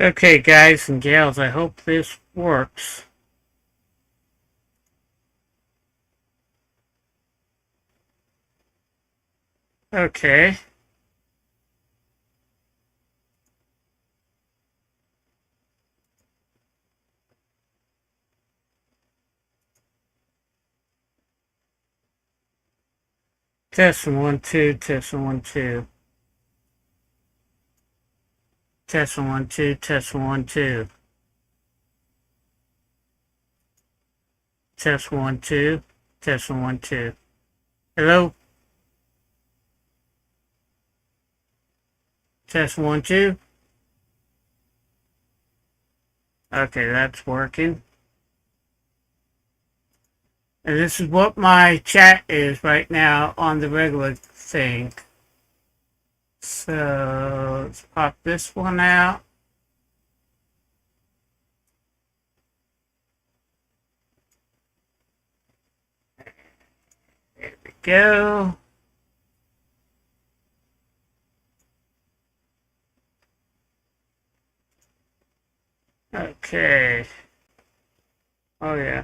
Okay, guys and gals, I hope this works. Okay. Testing 1 2, testing 1 2. Testing 1 2, testing 1 2. Test 1 2, testing 1 2. Hello? Test 1 2. Okay, that's working. And this is what my chat is right now on the regular thing. So let's pop this one out. There we go. Okay. Oh yeah.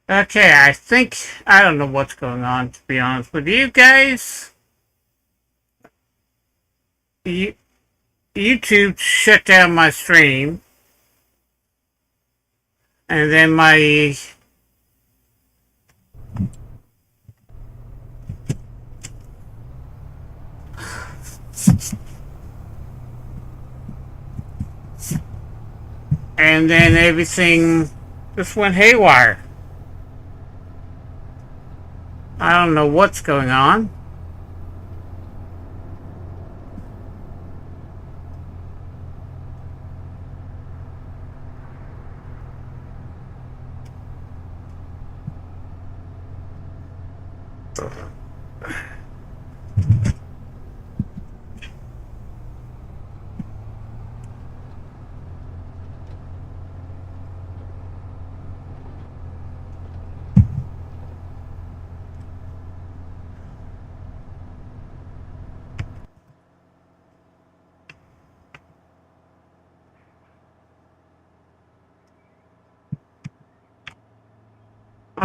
Okay, I don't know what's going on, to be honest with you guys. YouTube shut down my stream. And then my... And then everything just went haywire. I don't know what's going on.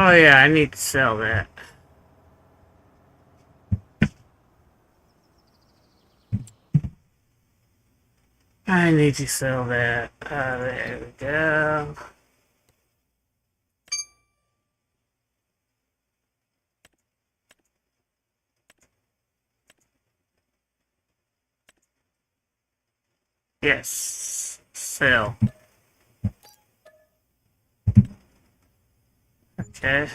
Oh yeah, I need to sell that. I need to sell that. There we go. Yes, sell. Okay.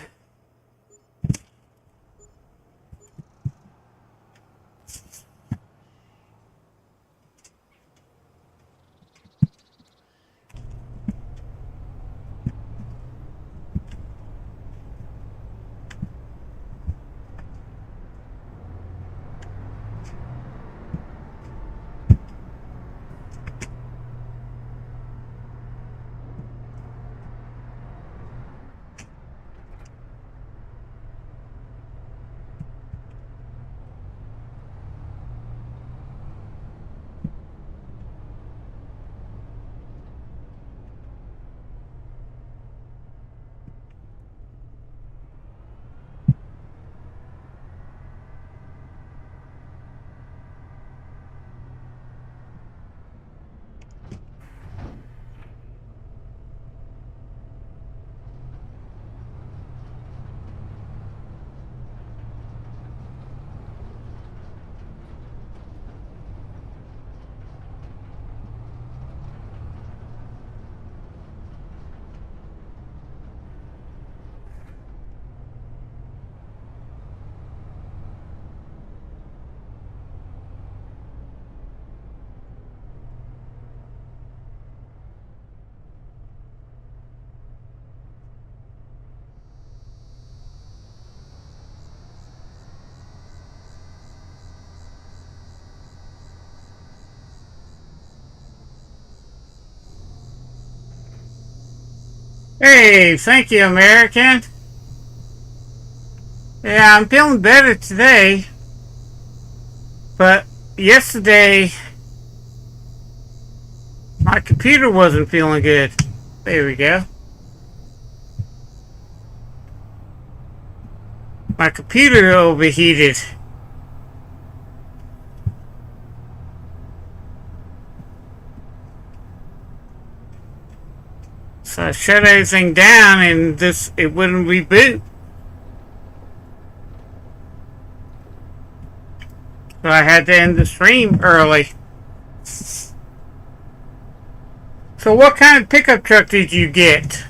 Hey, thank you, American. Yeah, I'm feeling better today. But yesterday, my computer wasn't feeling good. There we go. My computer overheated. So I shut everything down and it wouldn't reboot. So I had to end the stream early. So what kind of pickup truck did you get?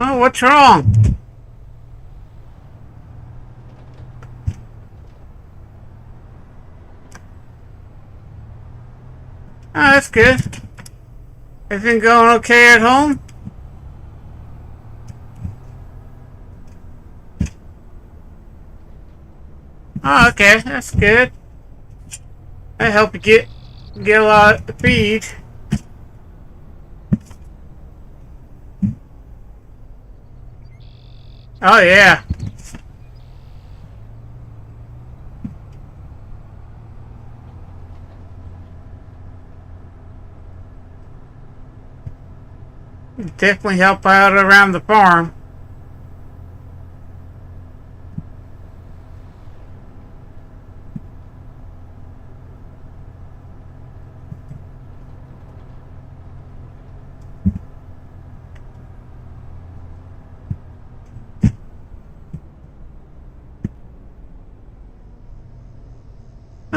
Oh, what's wrong? Oh, that's good. Everything going okay at home? Oh, okay, that's good. I help you get a lot of feed. Oh yeah. Definitely help out around the farm.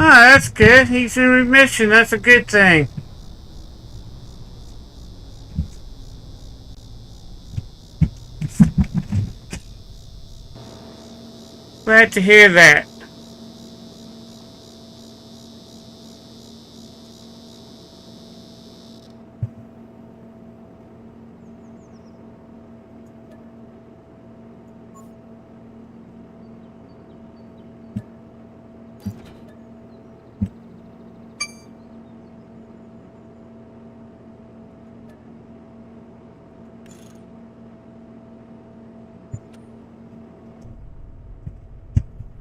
Oh, that's good. He's in remission. That's a good thing. Glad to hear that.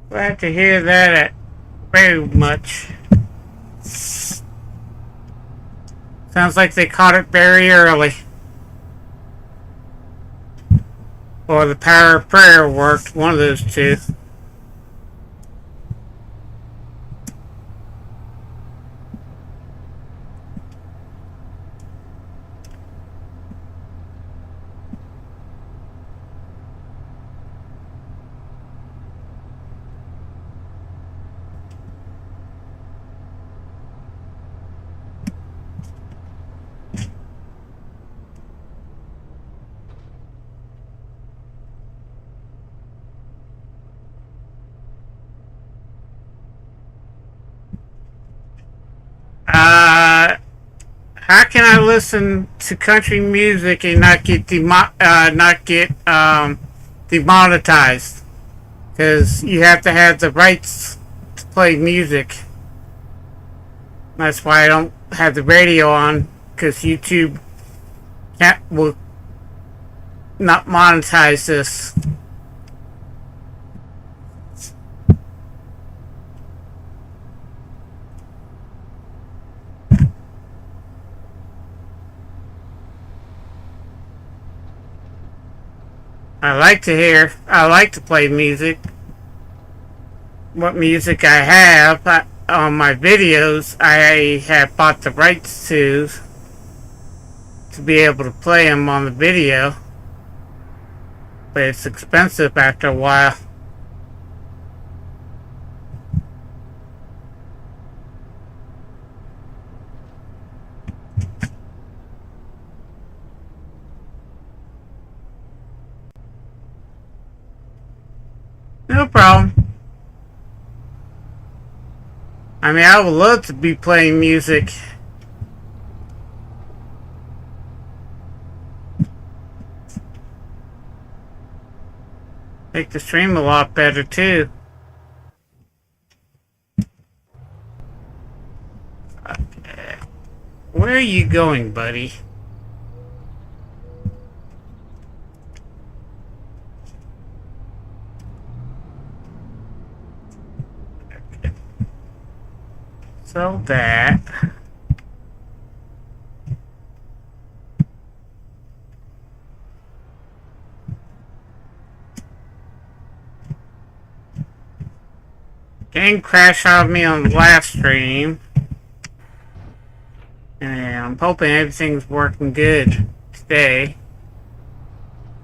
Glad to hear that very much. Sounds like they caught it very early. Or the power of prayer worked. One of those two. How can I listen to country music and not get demonetized? Because you have to have the rights to play music. That's why I don't have the radio on, because YouTube will not monetize this. I like to play music. What music I have on my videos, I have bought the rights to be able to play them on the video. But it's expensive after a while. No problem. I mean, I would love to be playing music. Make the stream a lot better too. Okay. Where are you going, buddy? Okay. So that. Game crashed on me on the last stream. And I'm hoping everything's working good today.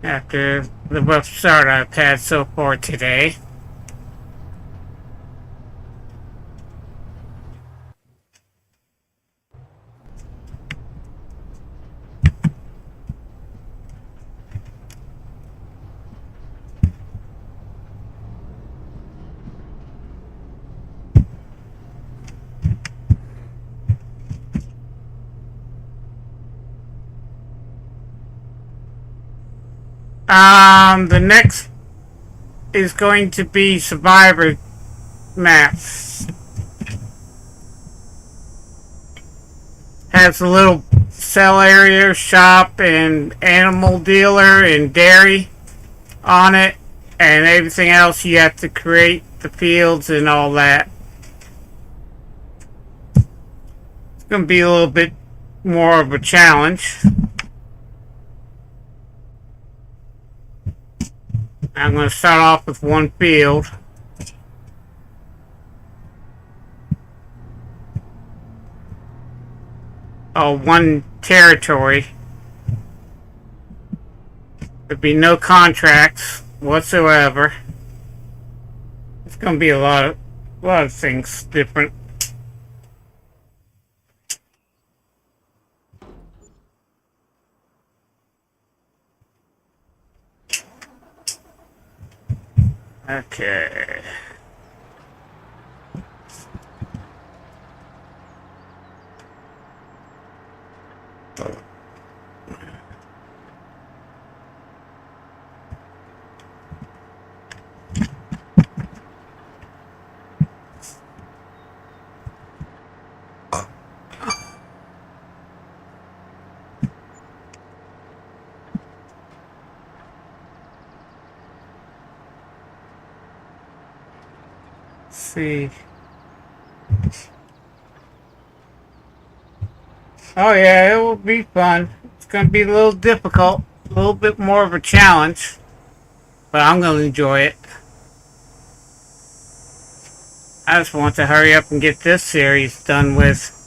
After the rough start I've had so far today. The next is going to be Survivor maps. Has a little sell area, shop, and animal dealer and dairy on it, and everything else you have to create the fields and all that. It's going to be a little bit more of a challenge. I'm going to start off with one field. Oh, one territory. There'd be no contracts whatsoever. It's going to be a lot of things different. Okay. See. Oh yeah, it will be fun. It's going to be a little difficult, a little bit more of a challenge, but I'm going to enjoy it. I just want to hurry up and get this series done with.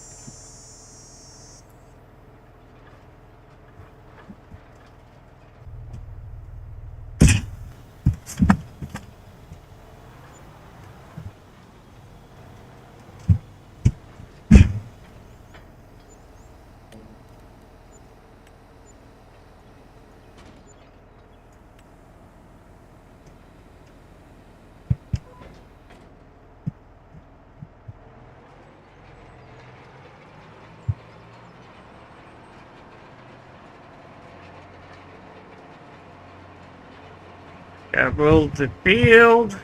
Gotta roll the field.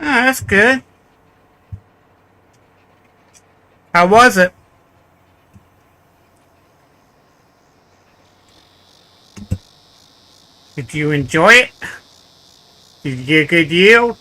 Ah, that's good. How was it? Did you enjoy it? Did you get a good yield?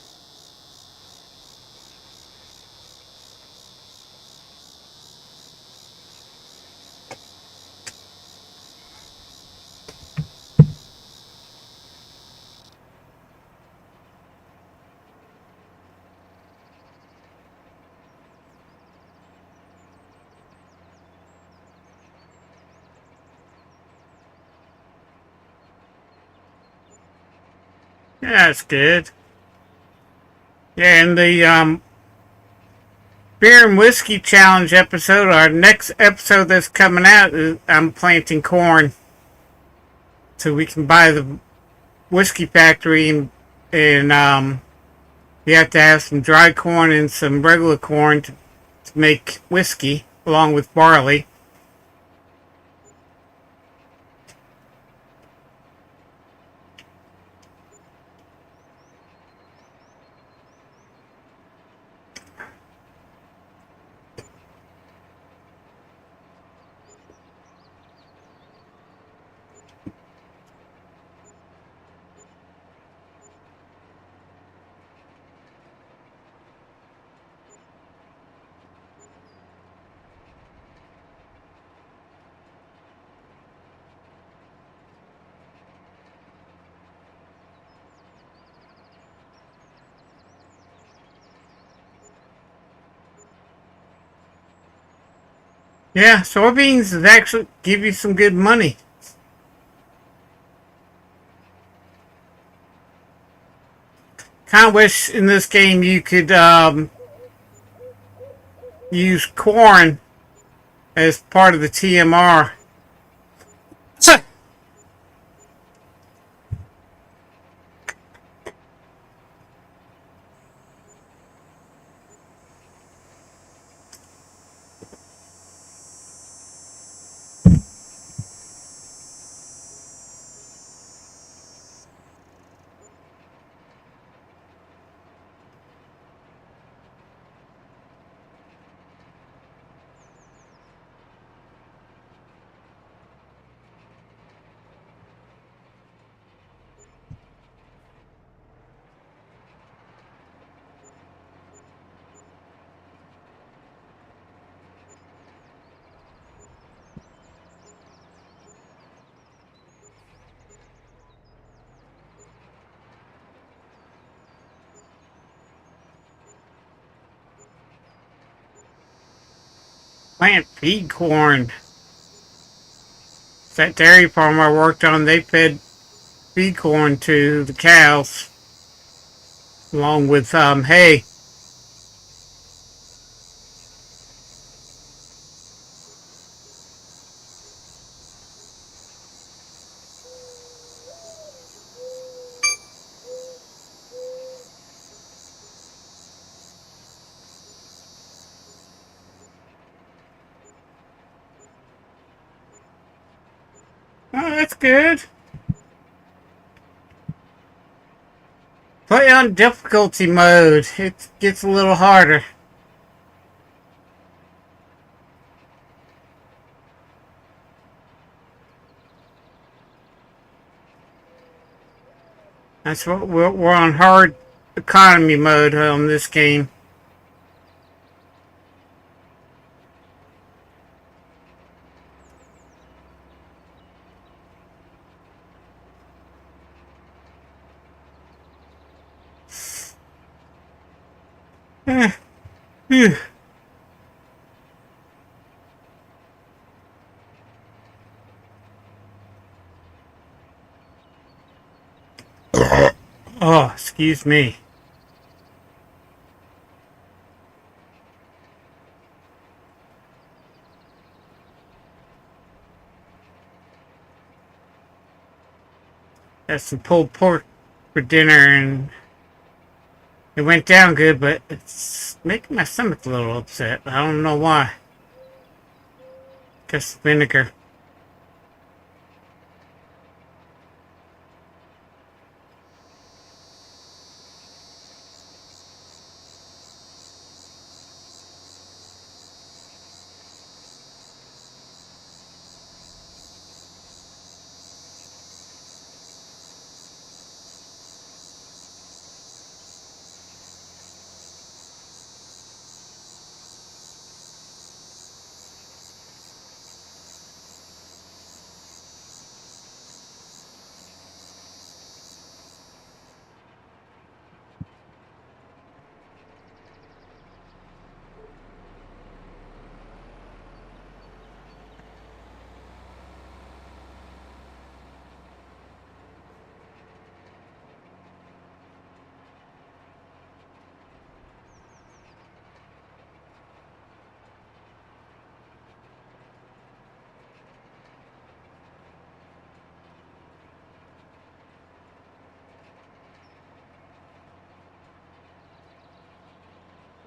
That's good. Yeah, and the beer and whiskey challenge episode, our next episode that's coming out, is I'm planting corn so we can buy the whiskey factory, and you have to have some dry corn and some regular corn to make whiskey along with barley. Yeah, soybeans actually give you some good money. Kind of wish in this game you could use corn as part of the TMR. Plant feed corn. That dairy farm I worked on, they fed feed corn to the cows along with hay. Oh, that's good. Play on difficulty mode. It gets a little harder. That's what we're on hard economy mode on this game. Oh, excuse me. Had some pulled pork for dinner, and it went down good, but it's making my stomach a little upset. I don't know why. Guess vinegar.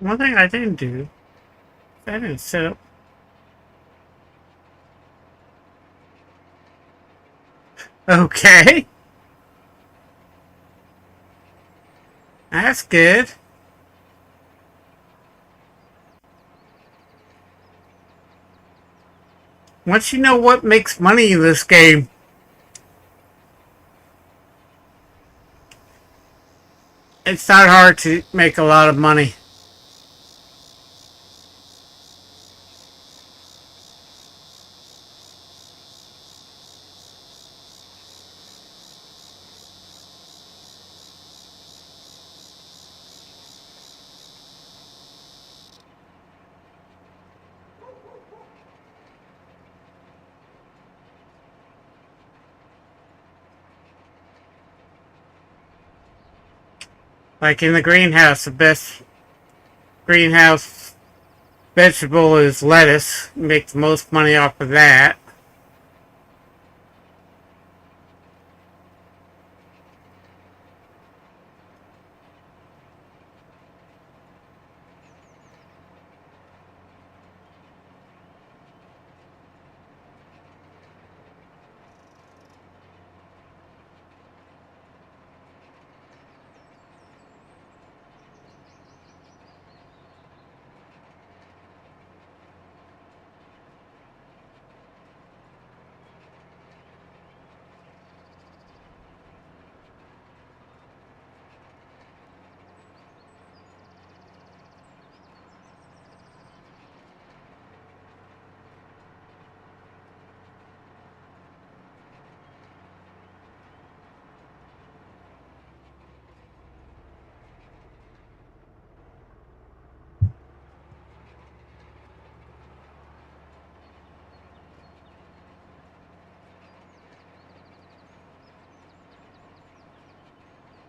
One thing I didn't do, I didn't set up. Okay. That's good. Once you know what makes money in this game, it's not hard to make a lot of money. Like in the greenhouse, the best greenhouse vegetable is lettuce. You make the most money off of that.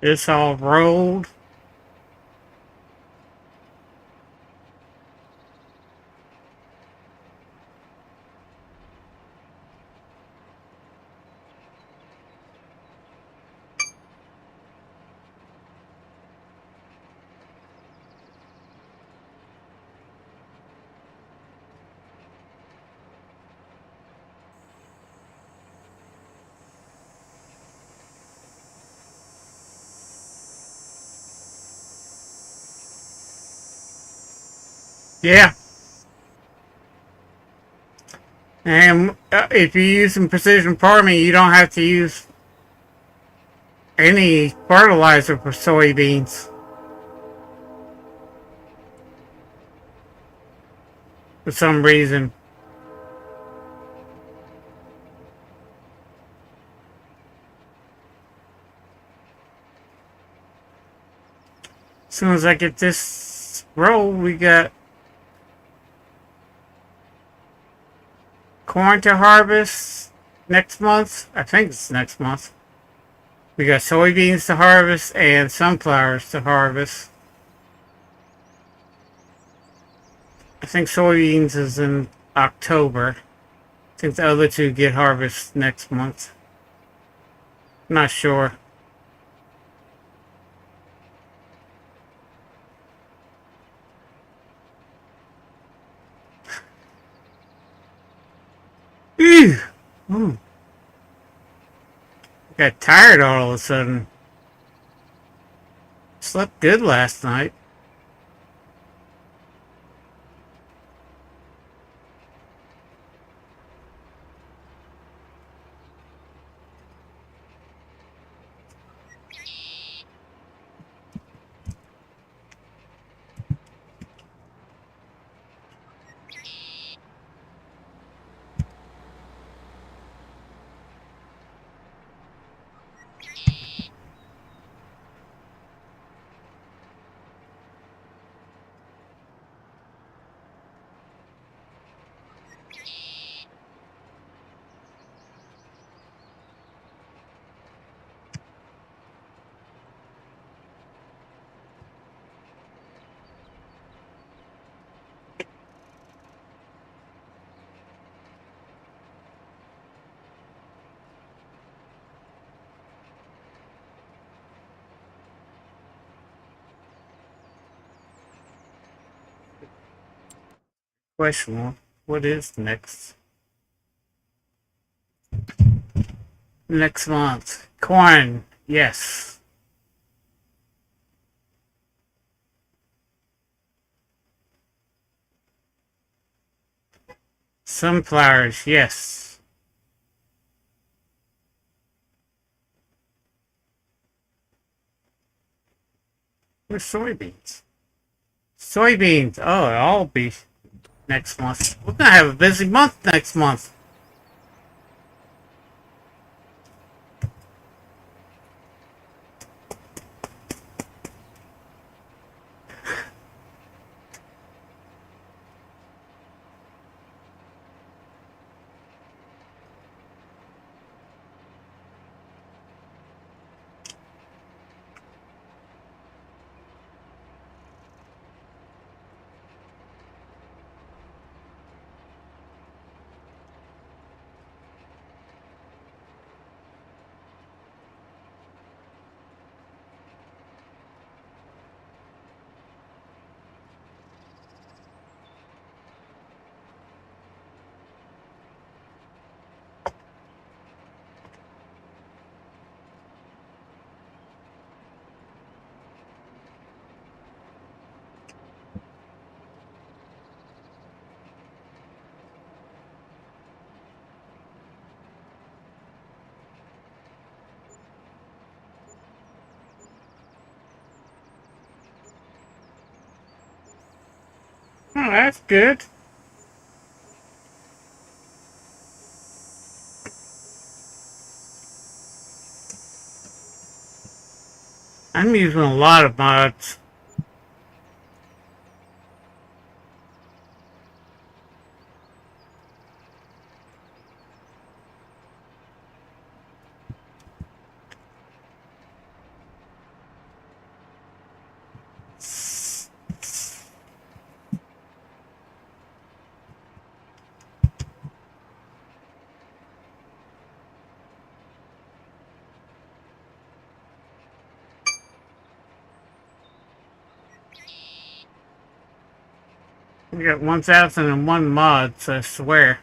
It's all rolled. Yeah. And if you're using precision farming, you don't have to use any fertilizer for soybeans for some reason. As soon as I get this roll, we got corn to harvest next month. I think it's next month. We got soybeans to harvest and sunflowers to harvest. I think soybeans is in October. I think the other two get harvest next month. Not sure. Ew. Ooh. Got tired all of a sudden. Slept good last night. Question mark. What is next? Next month. Corn. Yes. Sunflowers. Yes. Where's soybeans? Soybeans. Oh, it'll all be next month. We're gonna have a busy month next month. Oh, that's good. I'm using a lot of mods. We got 1001 mods, I swear.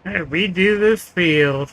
Hey, redo this field.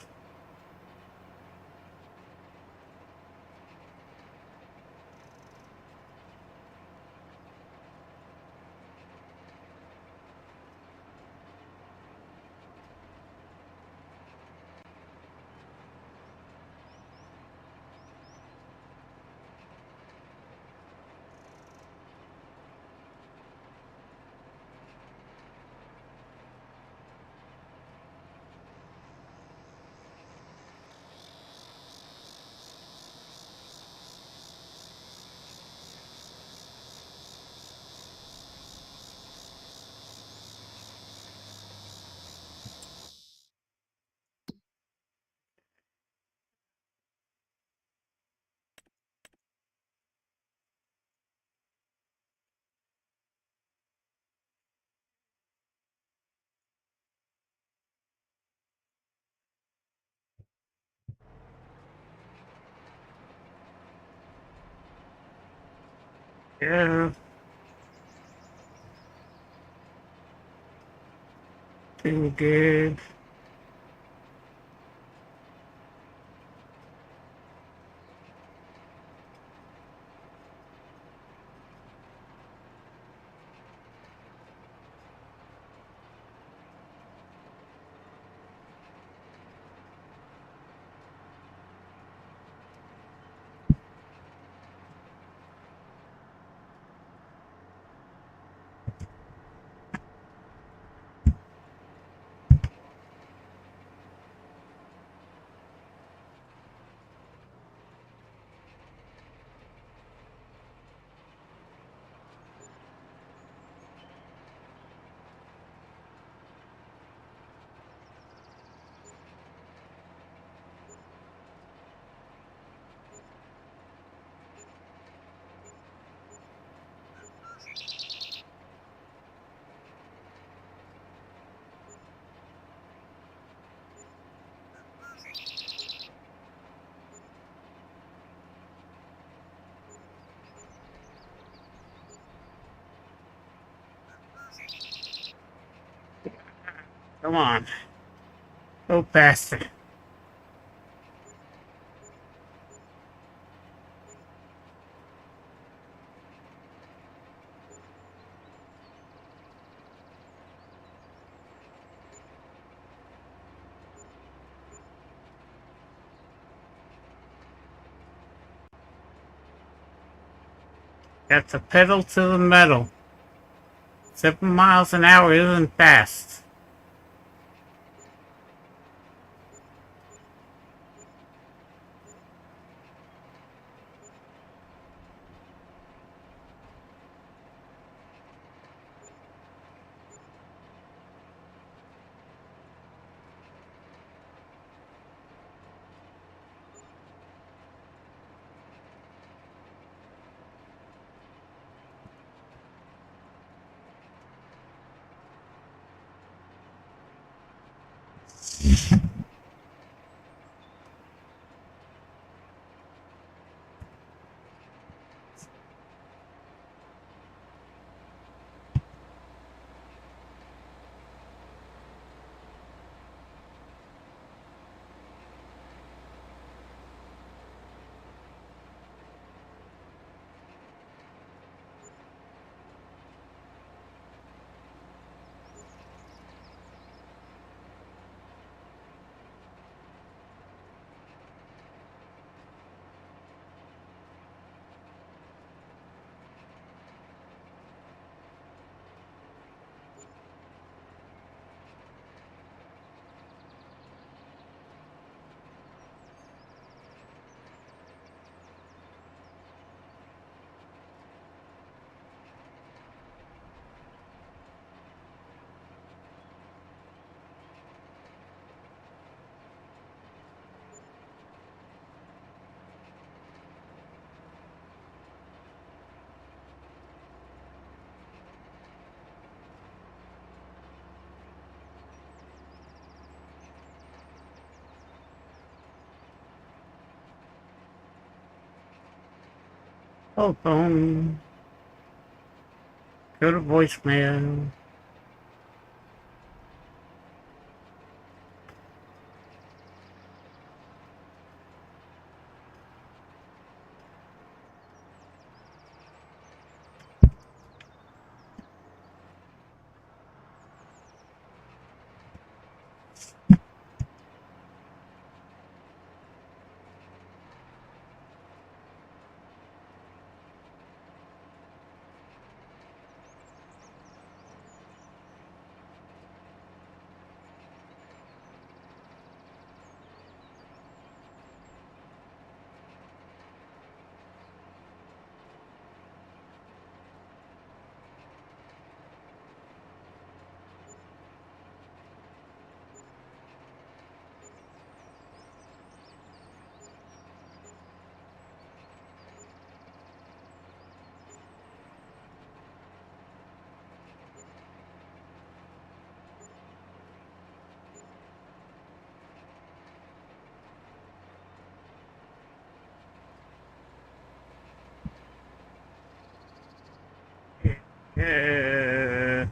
Yeah. Doing good. Come on. Go faster. Got the pedal to the metal. 7 miles an hour isn't fast. Oh, phone. Go to voicemail. Yeah.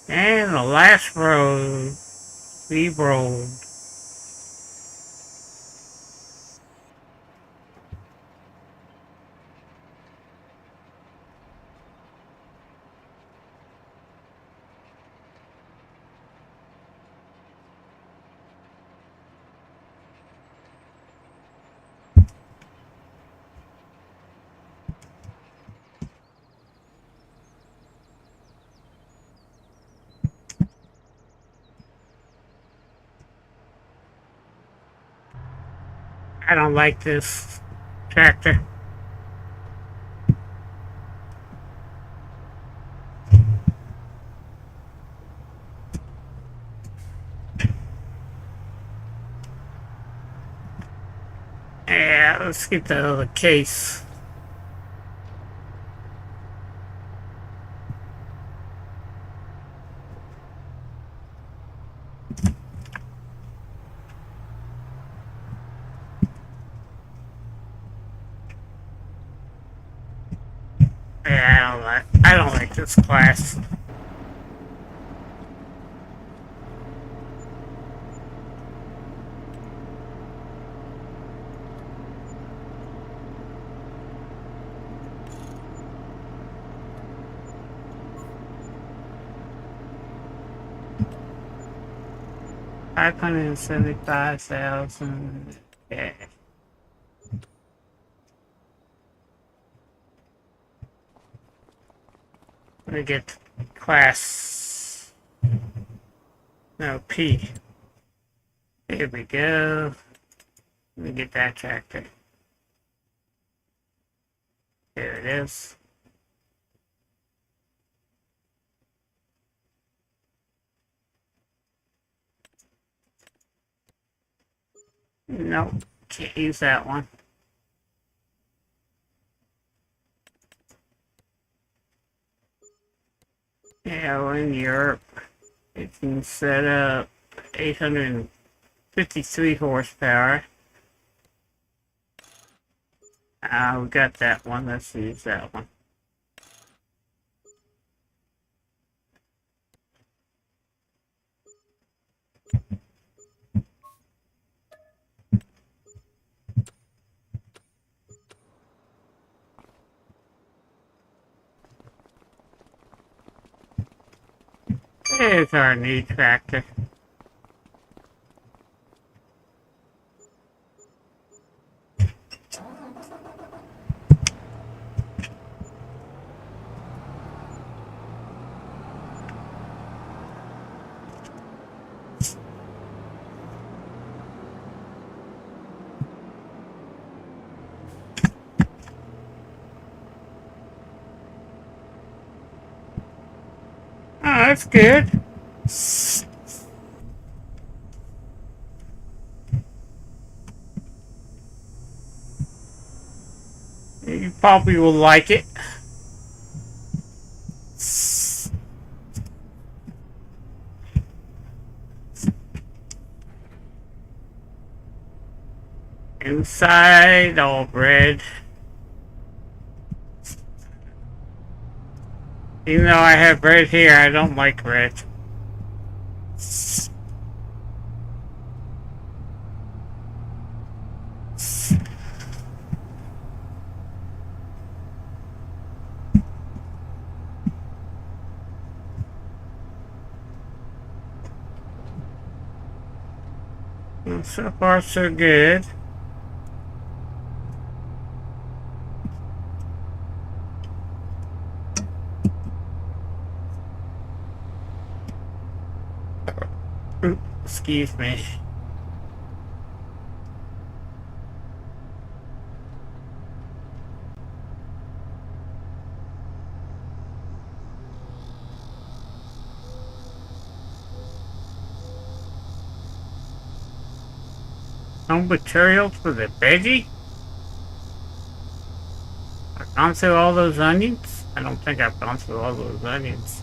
And the last road we rolled. I don't like this tractor. Yeah, let's get the other case. Yeah, I don't like this class. $575,000. Yeah. Let me get class. No, P. Here we go. Let me get that tractor. There it is. Nope, can't use that one. Yeah, we're in Europe. It can set up 853 horsepower. We got that one. Let's use that one. There's our new tractor. Oh, that's good. You probably will like it. Inside, all red. Even though I have red here, I don't like red. Well, so far, so good. Excuse me. No materials for the veggie? I've gone through all those onions? I don't think I've gone through all those onions.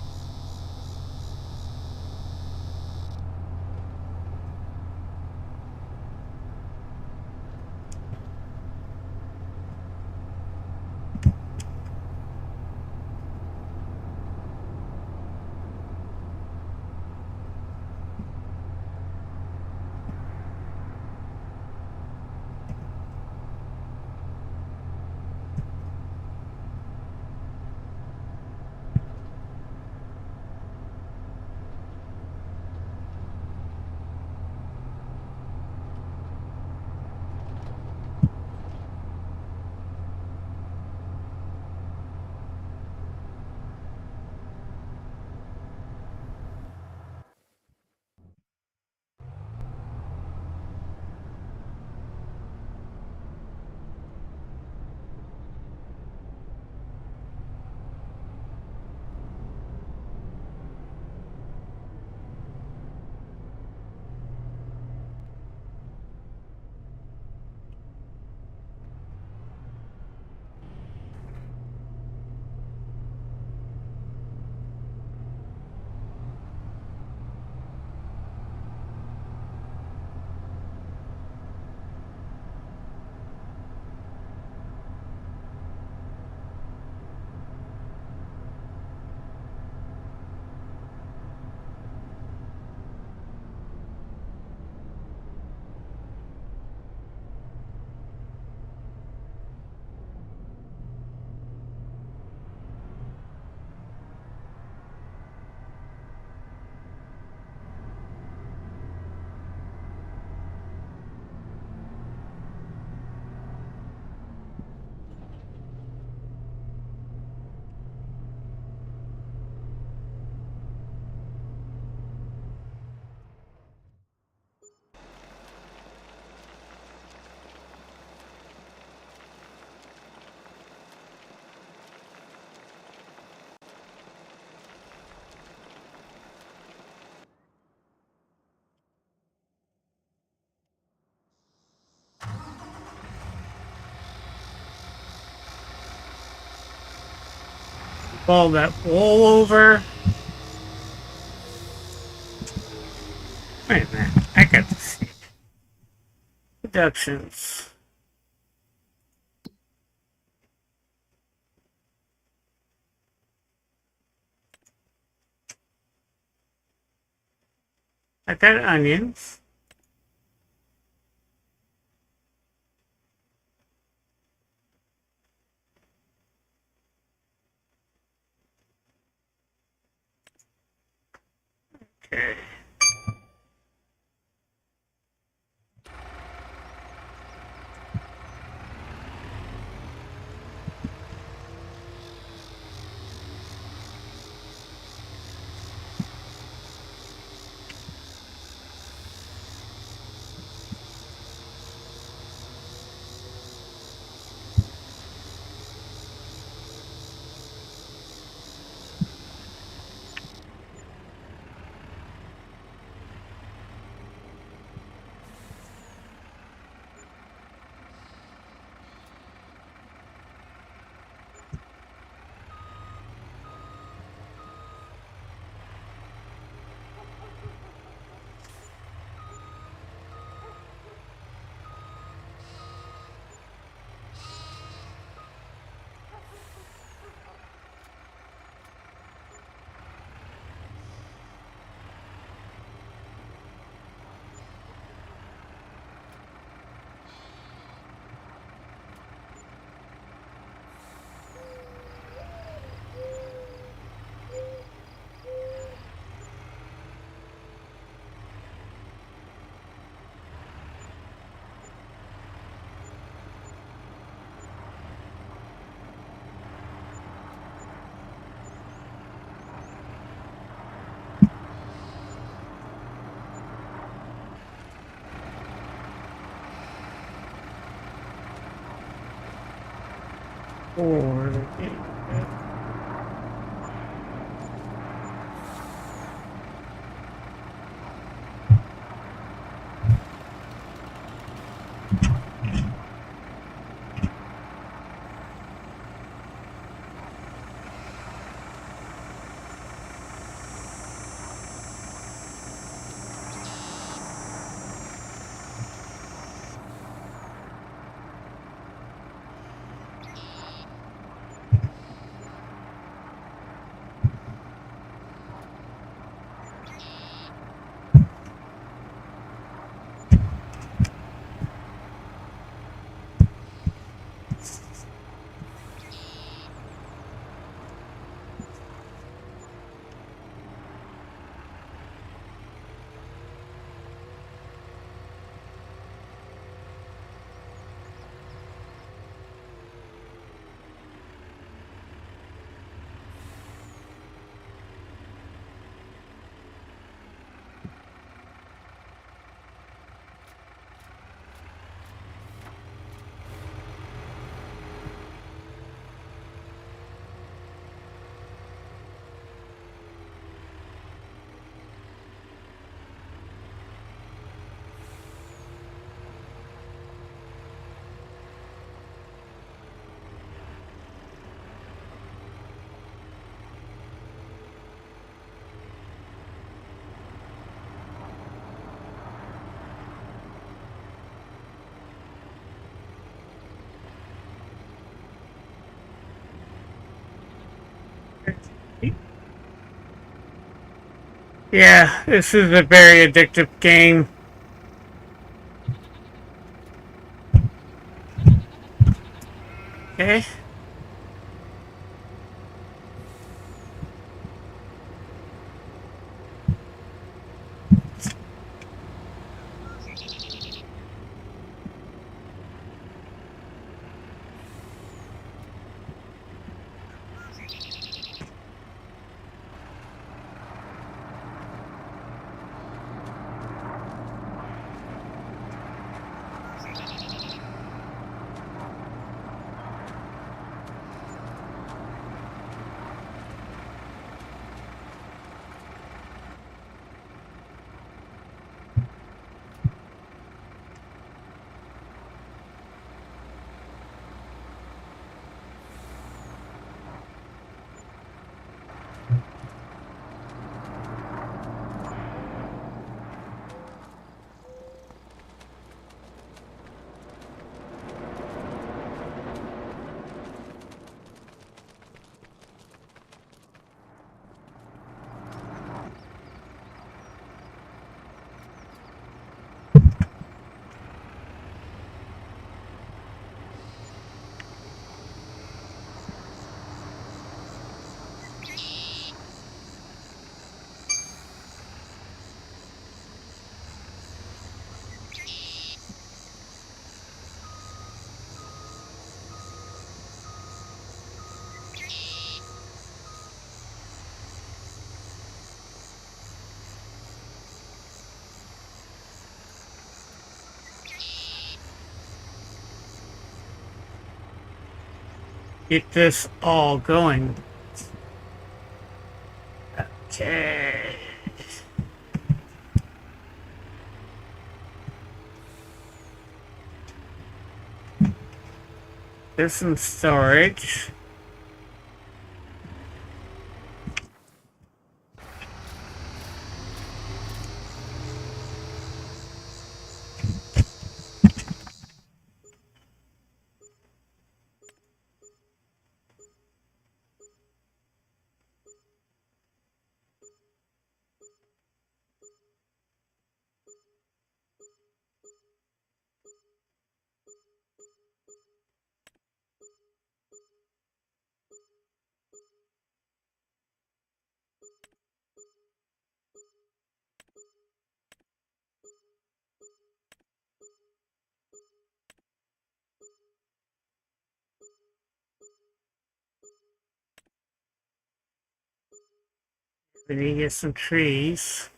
Roll that wool over. Wait a minute. I got to see. Deductions. I got onions. Okay. Or yeah, this is a very addictive game. Okay. get this all going. Okay. There's some storage. We need to get some trees.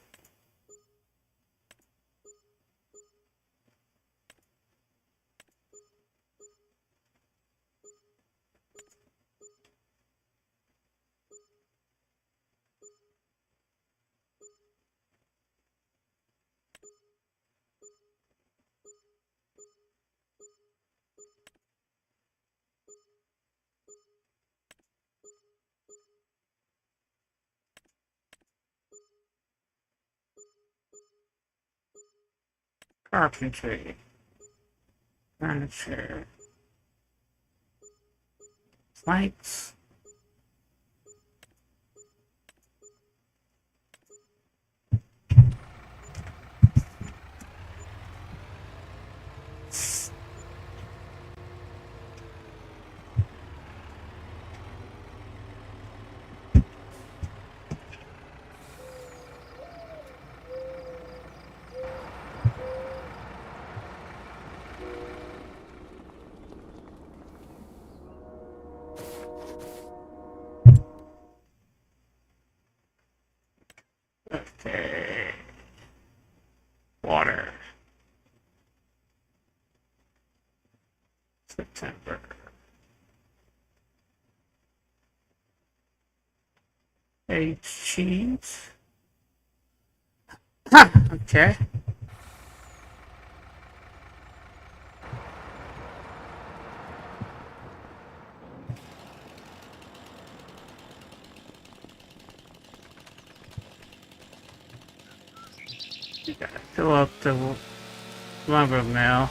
Carpentry. Furniture. Planks. Okay. Water. September. Aged cheese. Huh, okay. You gotta fill up the lumber mill.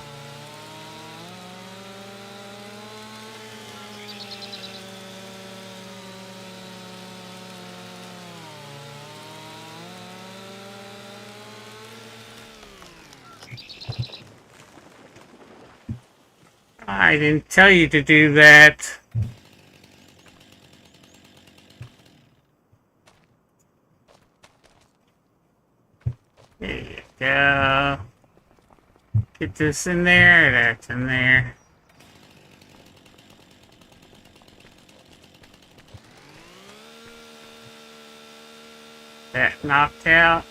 I didn't tell you to do that. There you go. Get this in there, that's in there. That knocked out.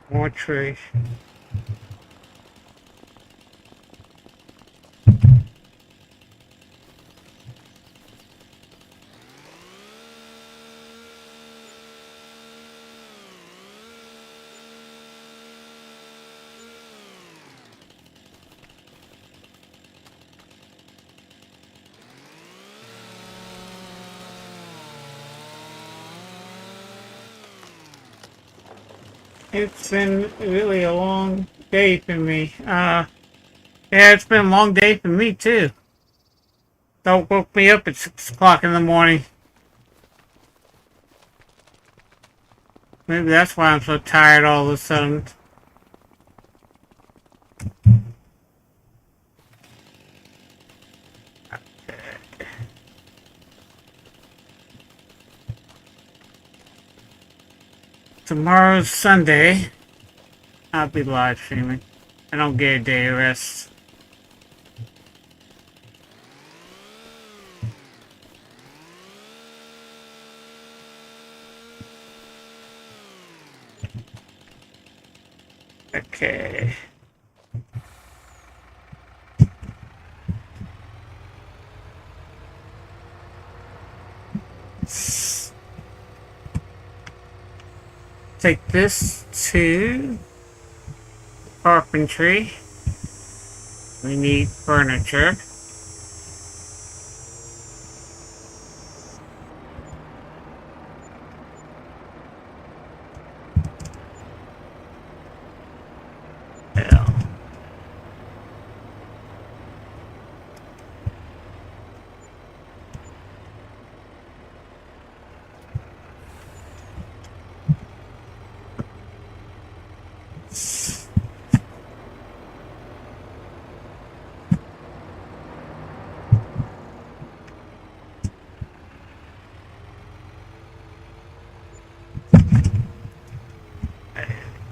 More trees. It's been really a long day for me. Yeah, it's been a long day for me too. Don't woke me up at 6 o'clock in the morning. Maybe that's why I'm so tired all of a sudden. Tomorrow's Sunday. I'll be live streaming. I don't get a day of rest. Okay. Take this to carpentry. We need furniture. Yeah.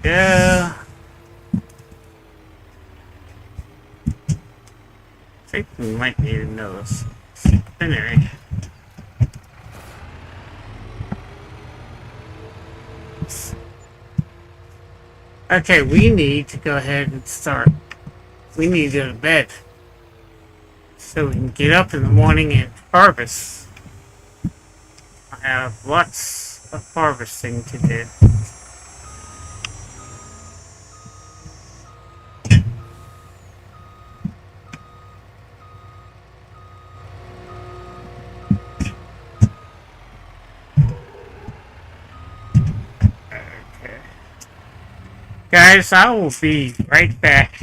Yeah. I think we might need another spinnery. Okay, we need to go ahead and start. We need to go to bed so we can get up in the morning and harvest. I have lots of harvesting to do. Okay. Guys, I will be right back.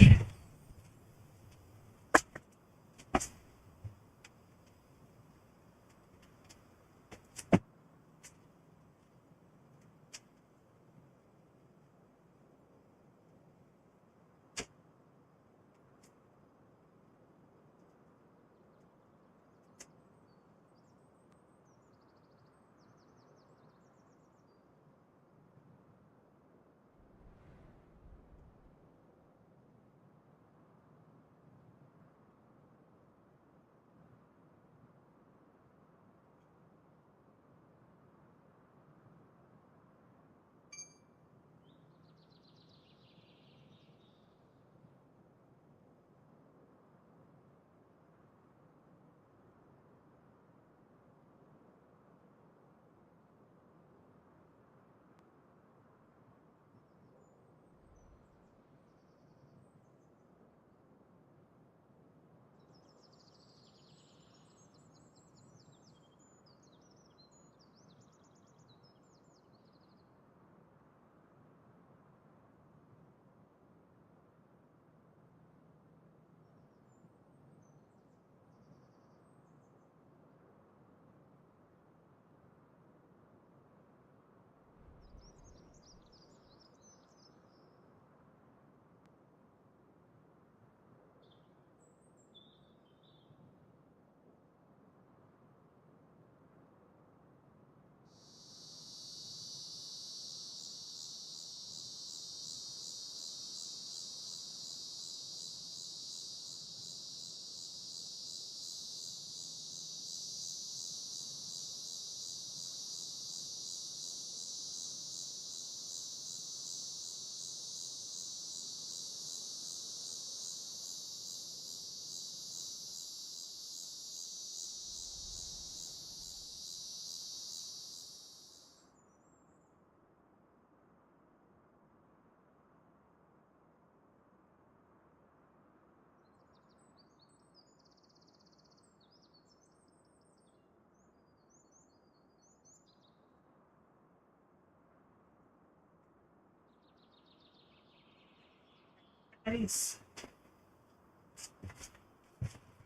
Nice.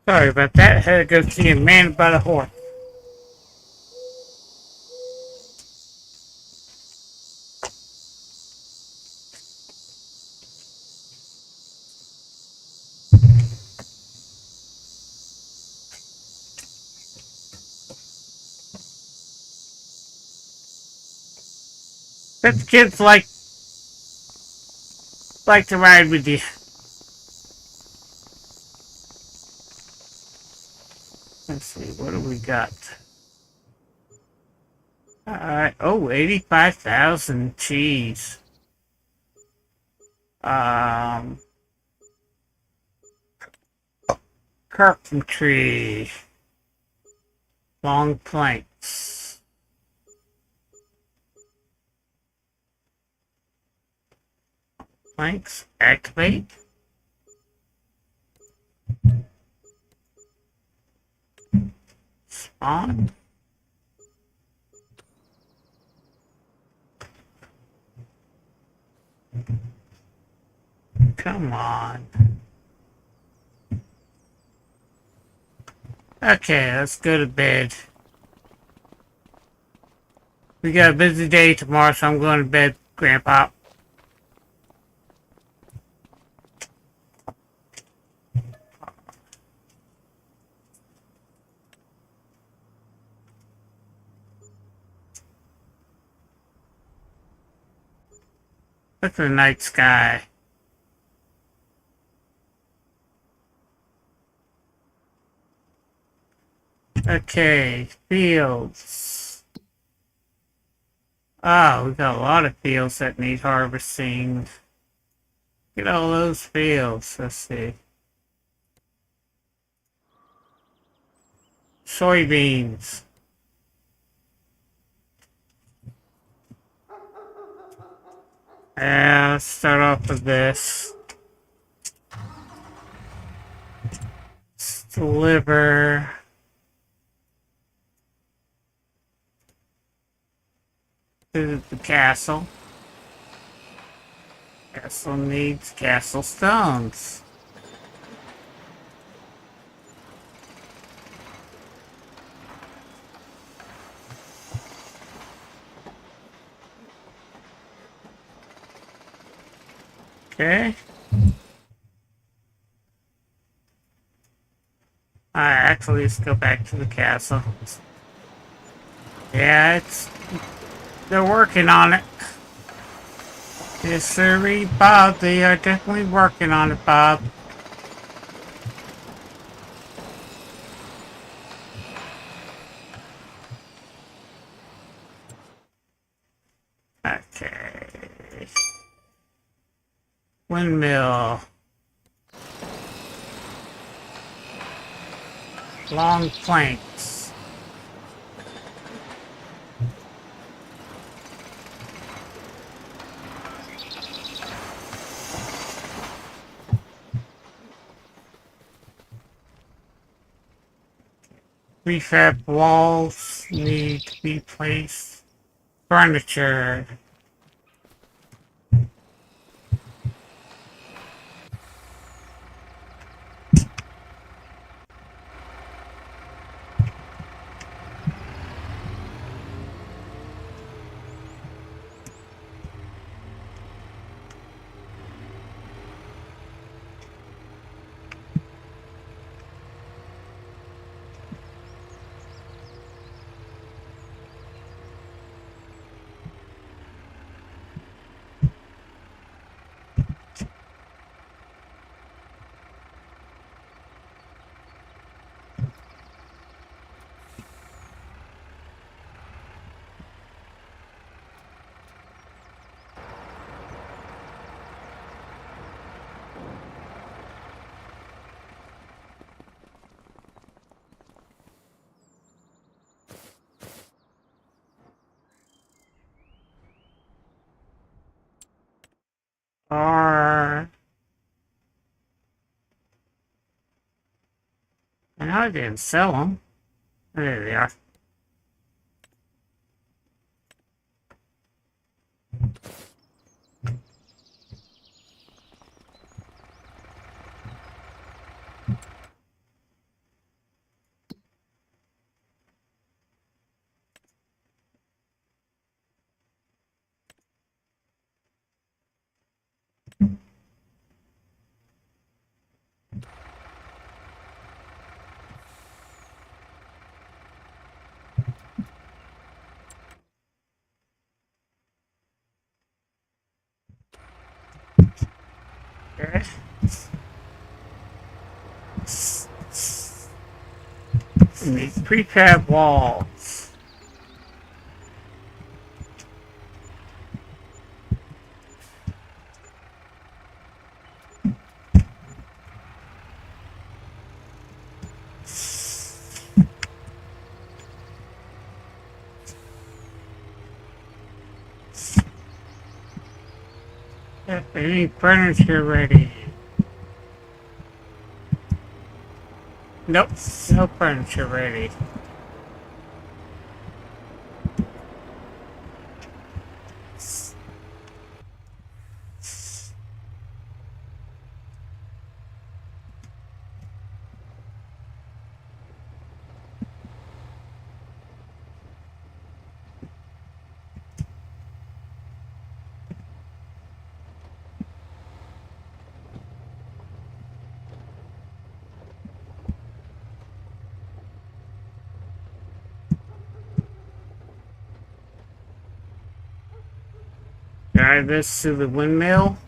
Sorry about that. Had to go see a man about a horse. But the kids like to ride with you. Let's see, what do we got? Alright, oh, 85,000 cheese. Carpentry. Long planks. Planks, activate. Spawn. Come on. Okay, let's go to bed. We got a busy day tomorrow, so I'm going to bed, Grandpa. Look at the night sky. Okay, fields. Oh, we got a lot of fields that need harvesting. Look at all those fields. Let's see. Soybeans. Yeah, let's start off with this. Let's deliver. To the castle. Castle needs castle stones. Okay. Alright, actually, let's go back to the castle. Yeah, they're working on it. Yes, sir, Bob. They are definitely working on it, Bob. Okay. Windmill. Long planks. Prefab walls need to be placed. Furniture. Or... I know I didn't sell them. There they are. Okay. We need prefab walls. Yep, we need furniture ready. Nope, no furniture ready. Drive this to the windmill.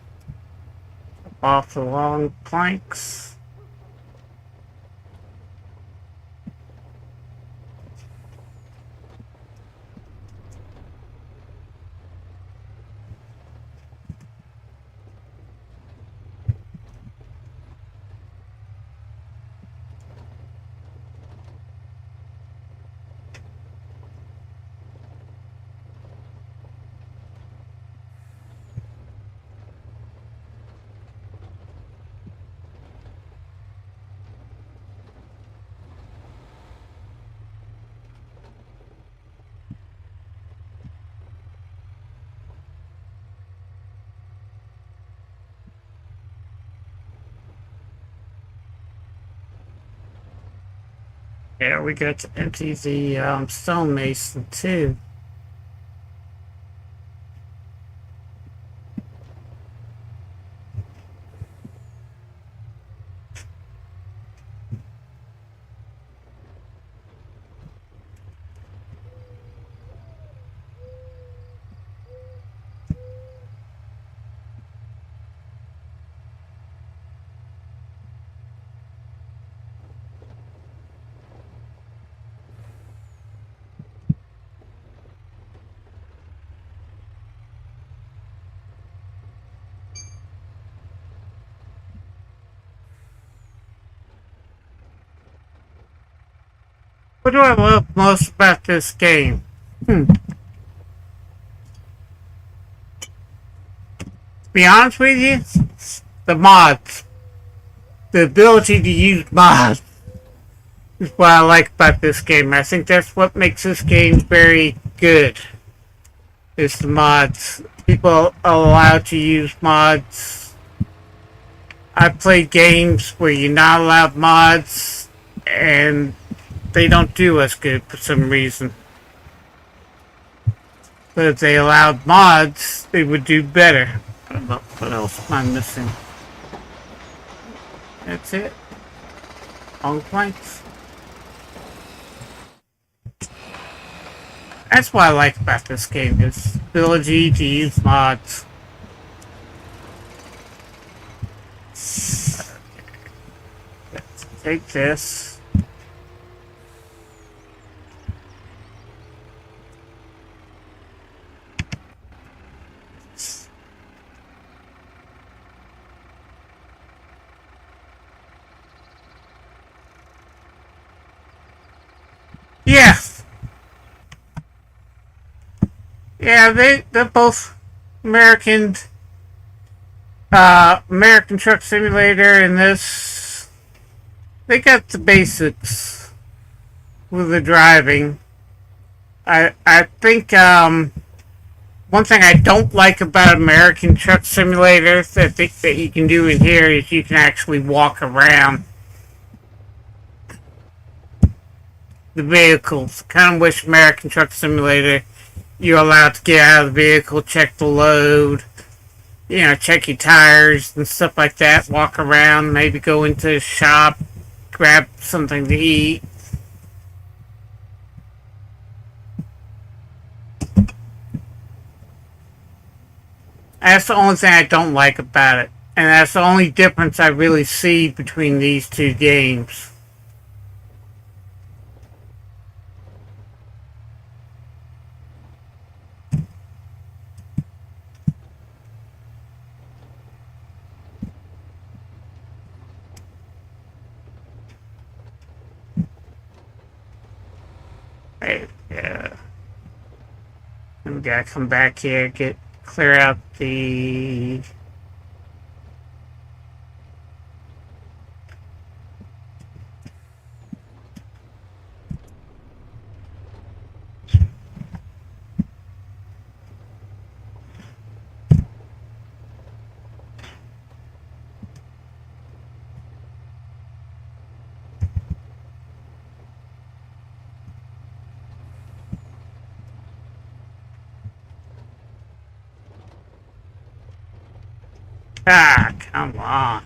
Off the long planks. Yeah, we got to empty the stonemason too. What do I love most about this game? To be honest with you, the mods. The ability to use mods is what I like about this game. I think that's what makes this game very good. Is the mods. People are allowed to use mods. I've played games where you're not allowed mods, and they don't do as good for some reason. But if they allowed mods, they would do better. What else am I missing? That's it. Long planks. That's what I like about this game, is the ability to use mods. Let's take this. Yeah. Yeah, they're both American American Truck Simulator and this. They got the basics with the driving. I think one thing I don't like about American Truck Simulator that you can do in here is you can actually walk around the vehicles. Kind of wish American Truck Simulator you're allowed to get out of the vehicle, check the load, you know, check your tires and stuff like that, walk around, maybe go into the shop, grab something to eat. That's the only thing I don't like about it. And that's the only difference I really see between these two games. Right, yeah. And we gotta come back here, clear out the... Ah, come on.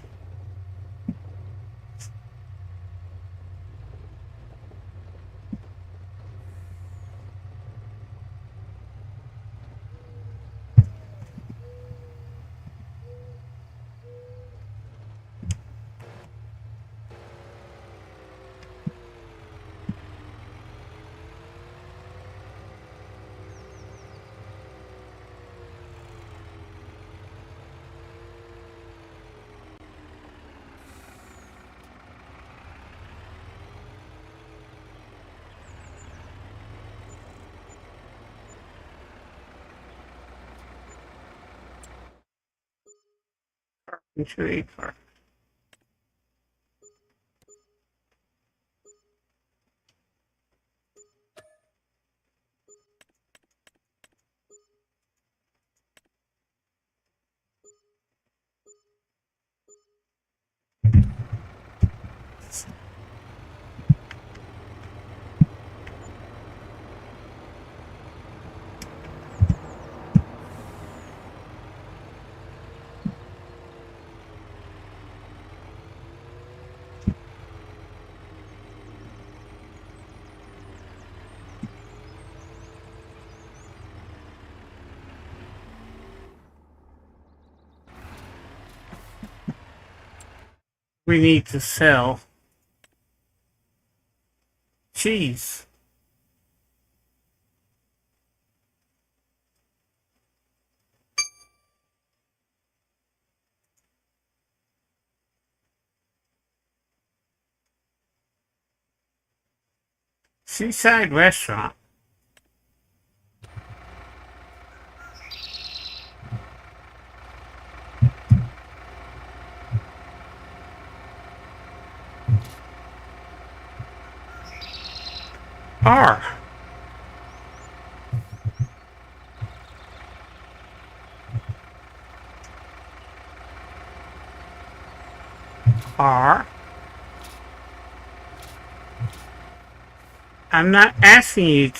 Carpentry, we need to sell cheese. Seaside restaurant. R. R. I'm not asking you to,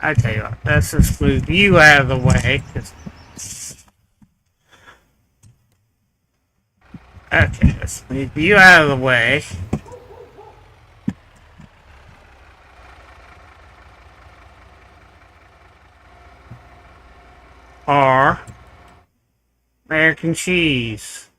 I tell you what, let's just move you out of the way. Okay, let's move you out of the way. R. American cheese.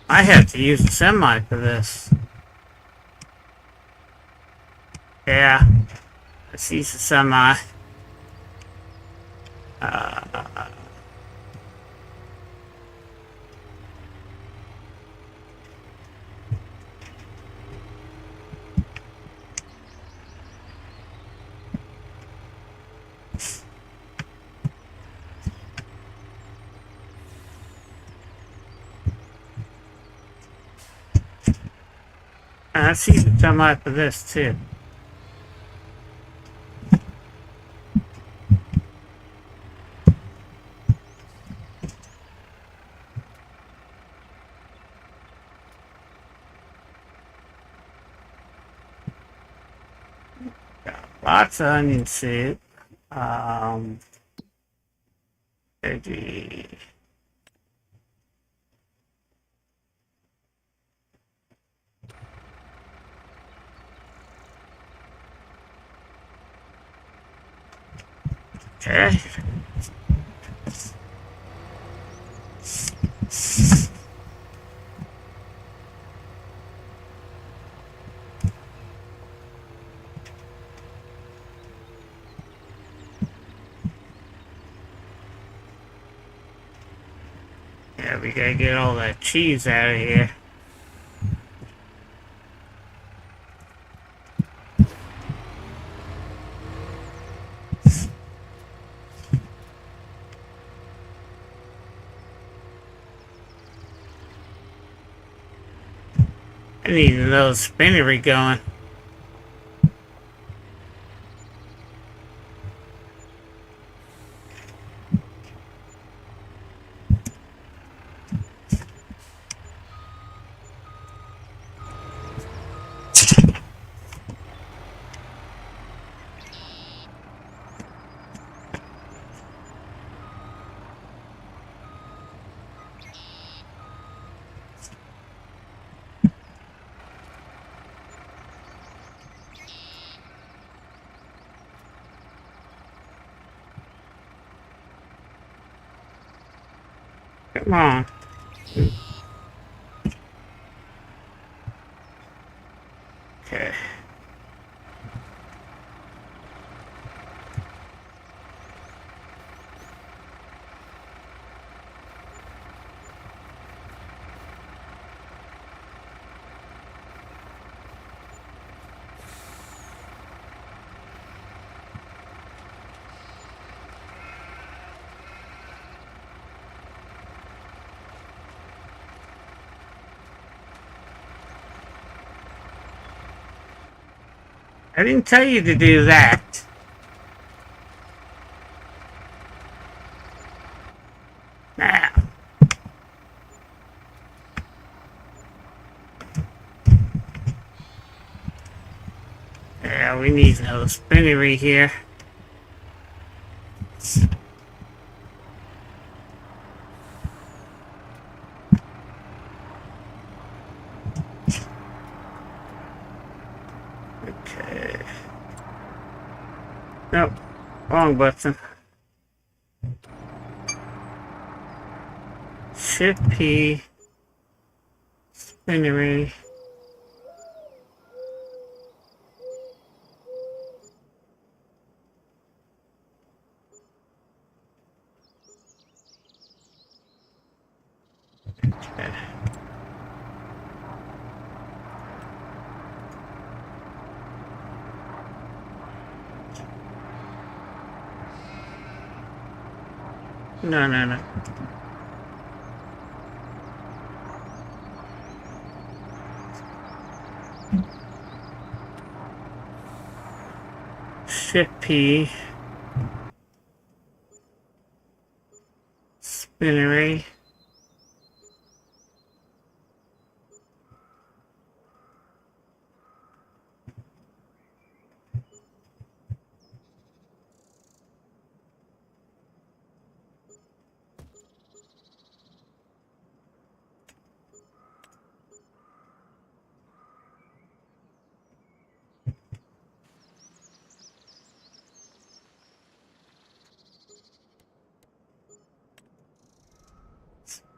I have to use a semi for this. Yeah, let's use a semi. Let's use a semi for this too. Got lots of onion soup. see. Okay. Yeah, we gotta get all that cheese out of here. I need a little spinnery going. Come on. Okay. I didn't tell you to do that. Now. Yeah, we need another spinnery here. Okay. Nope. Wrong button. Shift P. Spinnery. Okay. No. Shift P. Spinnery.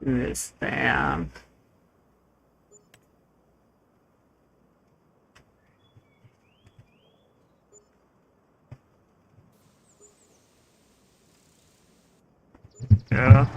This down. Go.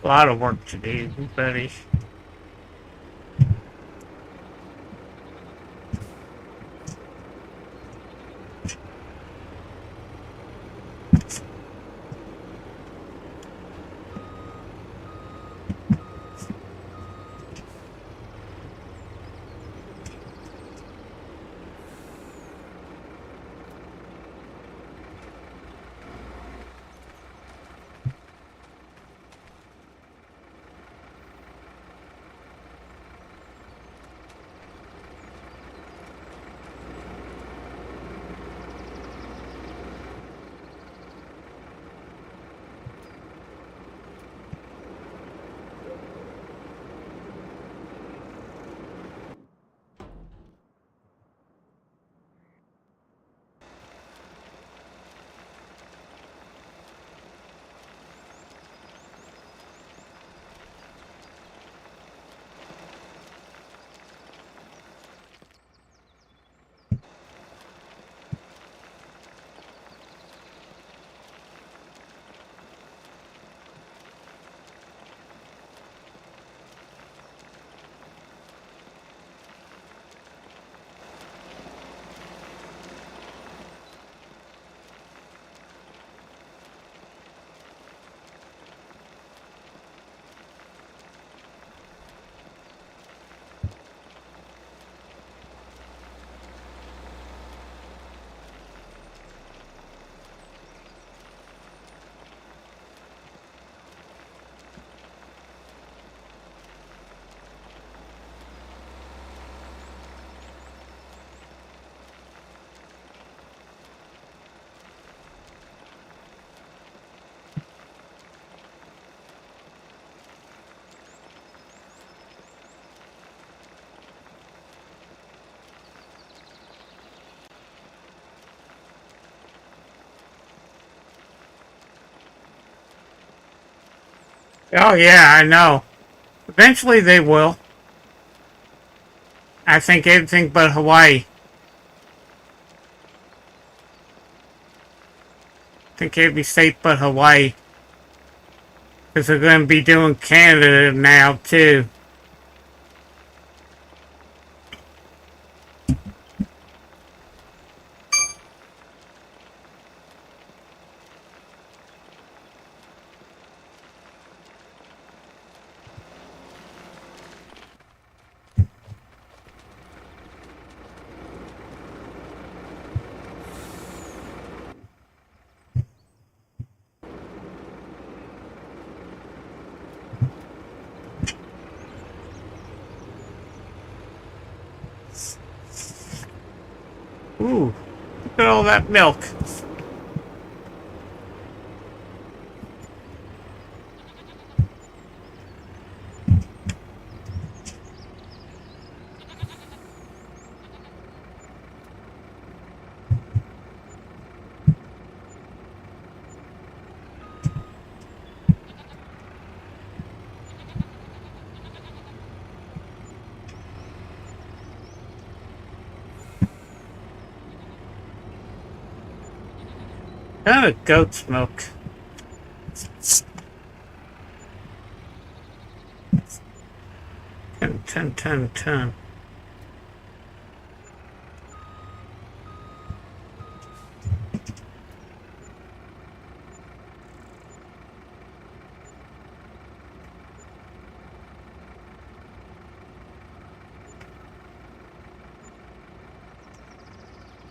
A lot of work to do, buddy. Oh yeah, I know. Eventually they will. I think anything but Hawaii. I think every state but Hawaii. Because they're going to be doing Canada now, too. Ooh, look at all that milk. Kind of goat's milk. Ten.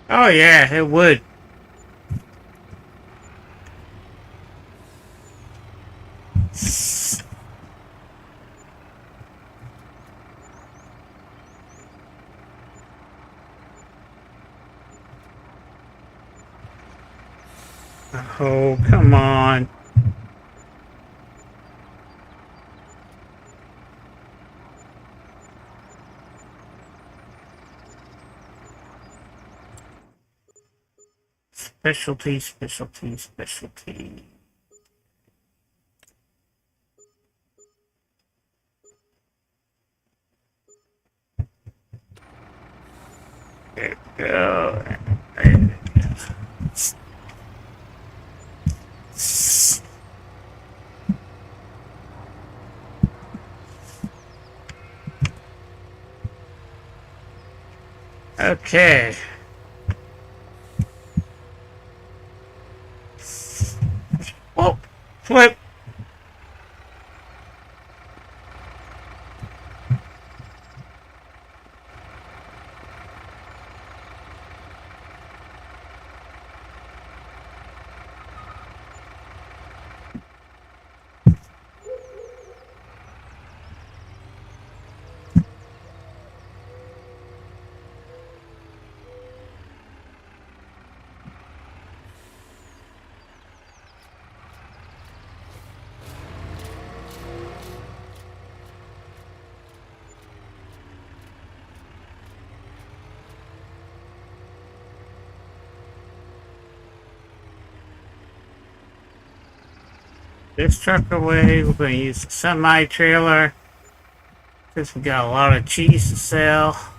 Oh yeah, it would. Oh, come on. Specialty. There we go. Okay. Oh, flip. This truck away. We're going to use the semi-trailer because we got a lot of cheese to sell.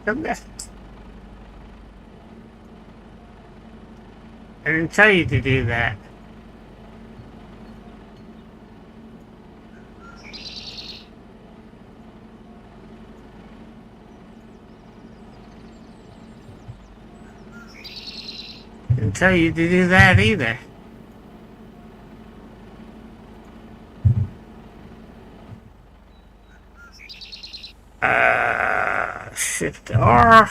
Come back. I didn't tell you to do that. Didn't tell you to do that either. Shift R.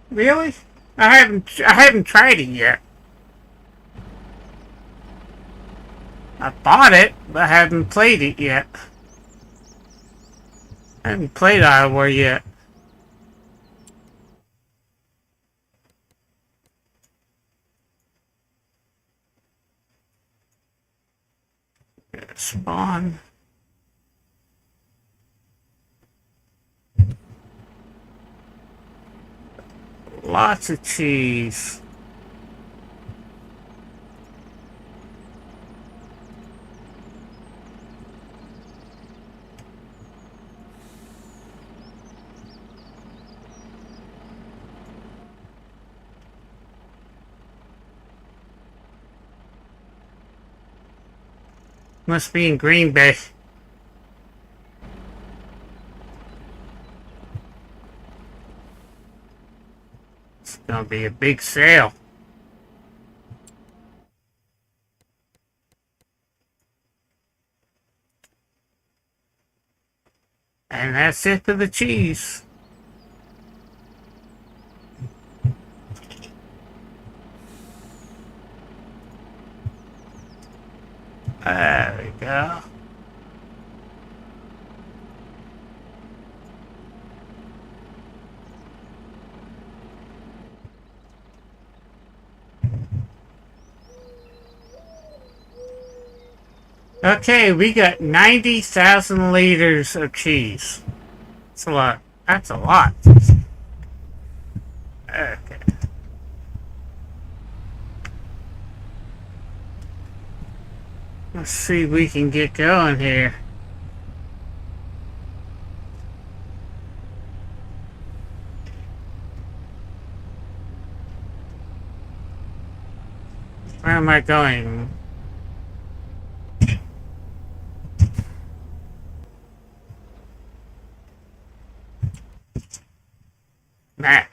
Really? I haven't tried it yet. I bought it, but I haven't played it yet. I haven't played Iowa yet. Spawn. Lots of cheese. Must be in Green Bay. It's gonna be a big sale. And that's it for the cheese. There we go. Okay, we got 90,000 liters of cheese. That's a lot. That's a lot. Okay. Let's see if we can get going here. Where am I going? Map.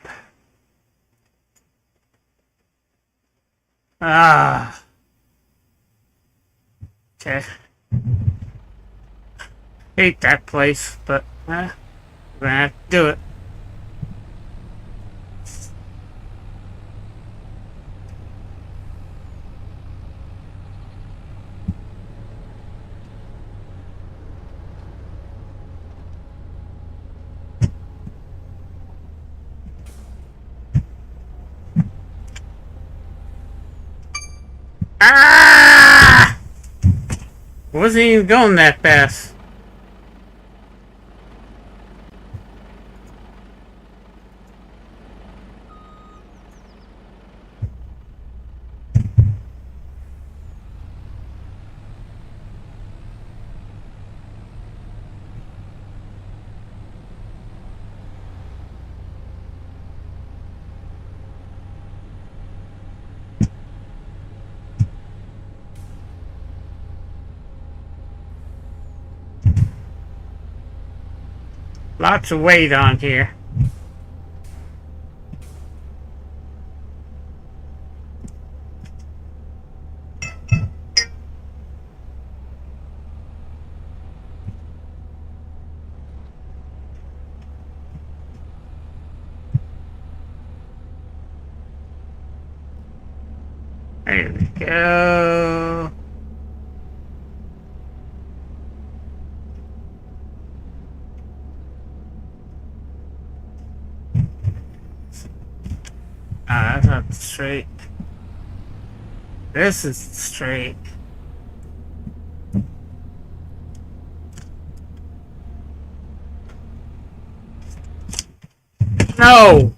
Ah. Okay. Hate that place, but we're gonna have to do it. Ah! Wasn't even going that fast. Lots of weight on here. There we go. Ah, that's not straight. This is straight. No!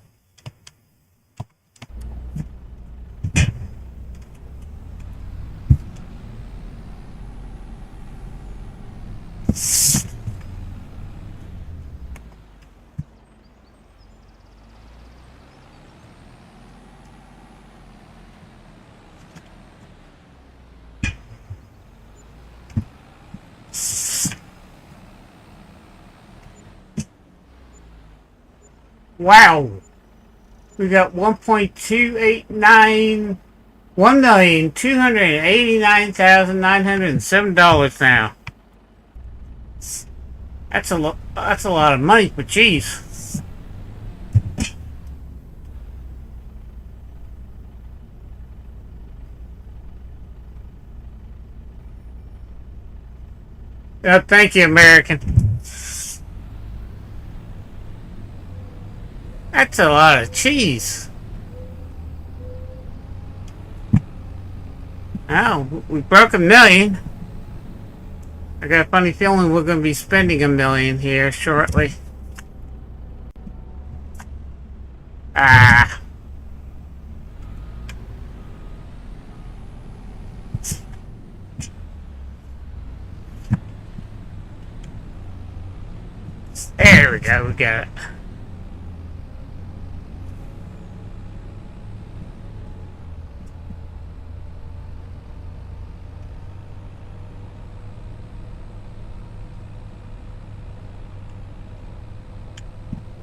Wow! We got 1.289, $1,289,907 now. That's a lot of money for cheese. Thank you, American. That's a lot of cheese. Oh, we broke 1 million. I got a funny feeling we're going to be spending $1 million here shortly. Ah. There we go, we got it.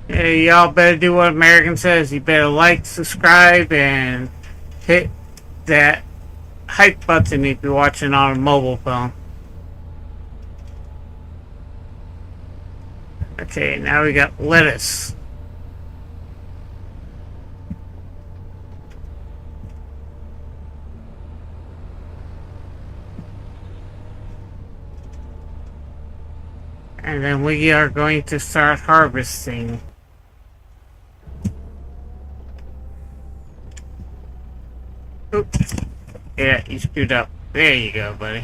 Hey, y'all better do what American says. You better like, subscribe, and hit that hype button if you're watching on a mobile phone. Okay, now we got lettuce. And then we are going to start harvesting. Oops. Yeah, you screwed up. There you go, buddy.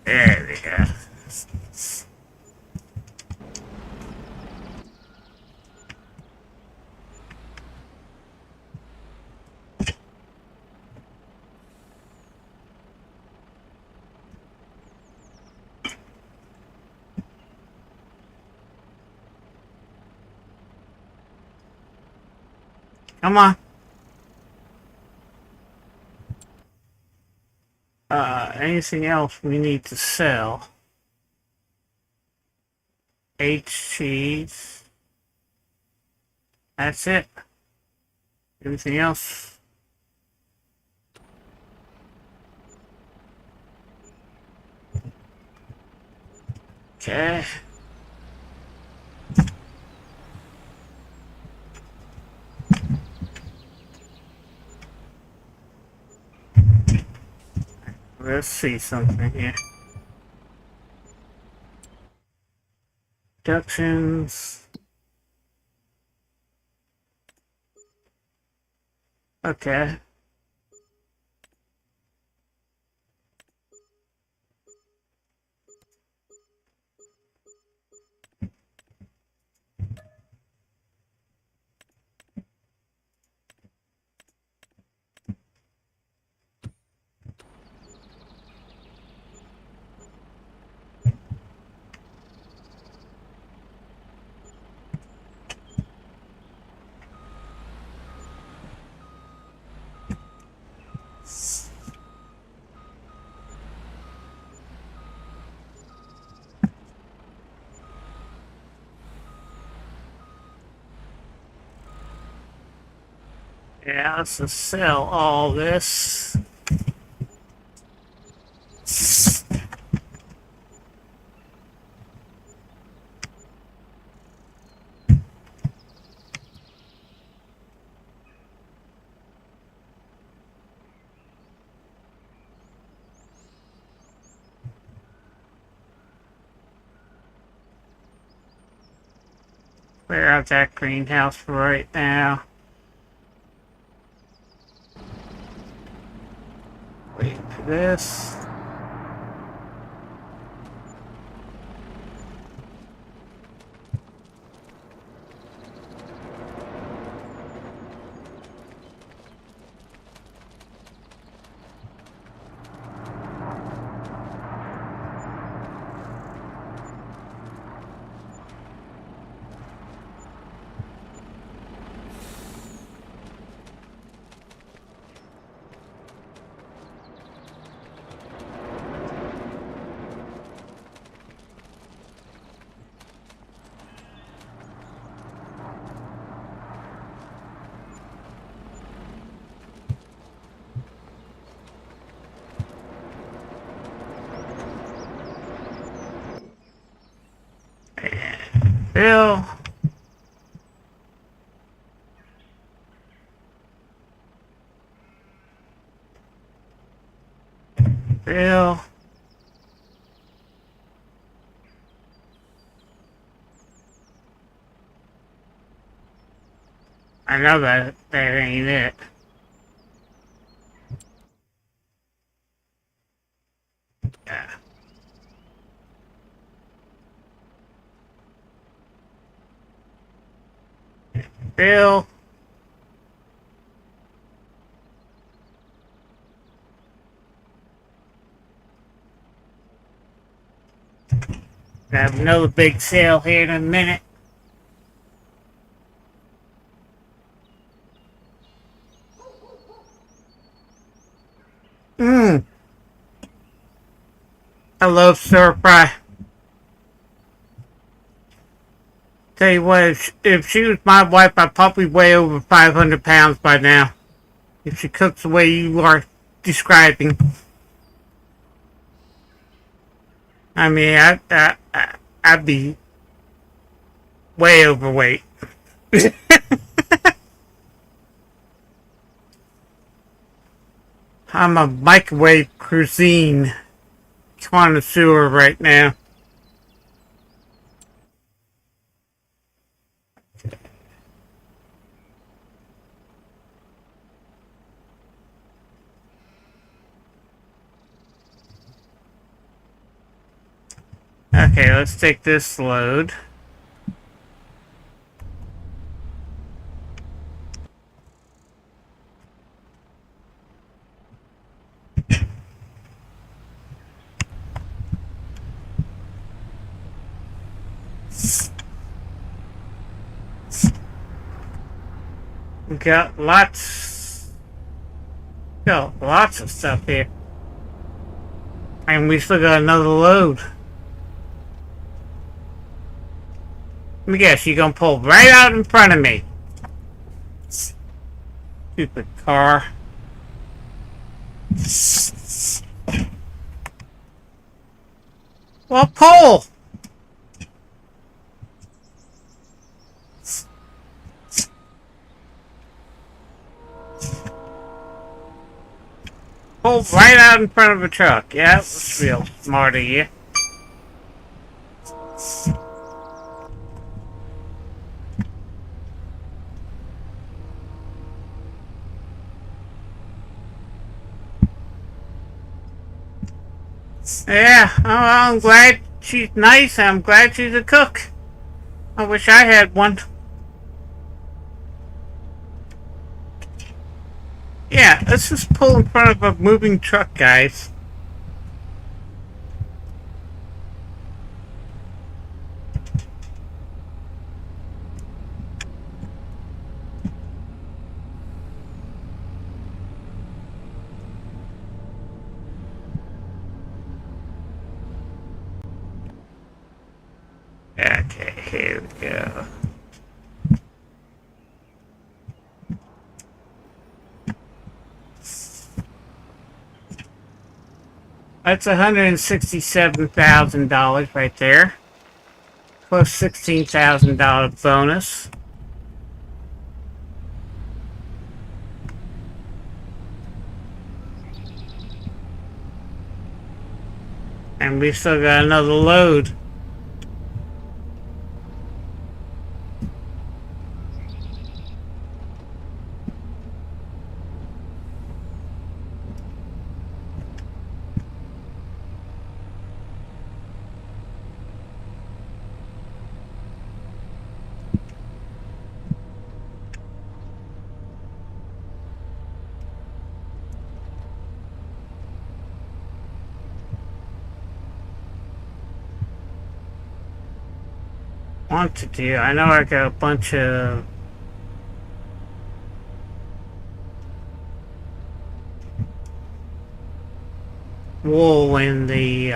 There we go. Come on. Anything else we need to sell? Cheese. That's it. Everything else. Okay. Let's see something here. Deductions. Okay. Yeah, let's just sell all this. Clear out that greenhouse for right now. Wait for this. Bill. Bill. I know that ain't it. Yeah. Bill. I have another big sale here in a minute. I love stir fry. Tell you what, if she was my wife, I'd probably weigh over 500 pounds by now. If she cooks the way you are describing. I mean, I'd be way overweight. I'm a microwave cuisine connoisseur right now. Okay, let's take this load. We got lots of stuff here. And we still got another load. Let me guess, you're gonna pull right out in front of me. Stupid car. Well, pull! Pull right out in front of a truck. Yeah, that was real smart of you. Yeah, I'm glad she's nice. I'm glad she's a cook. I wish I had one. Yeah, let's just pull in front of a moving truck, guys. Okay, here we go. That's $167,000 right there. Plus $16,000 bonus. And we still got another load. Want to do. I know I got a bunch of wool in the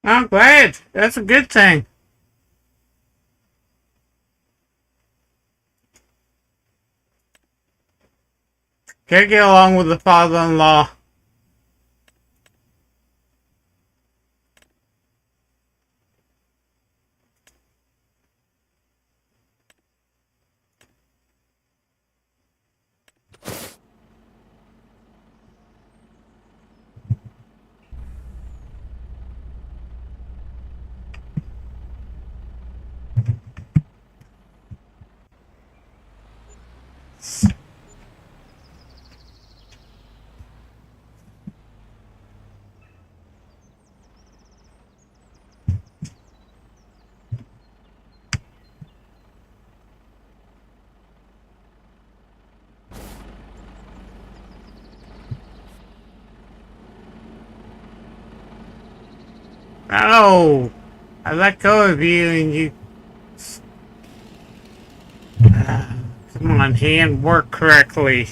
I'm glad. That's a good thing. Gotta get along with the father-in-law. Oh, I let go of you and you... Come on, hand, work correctly.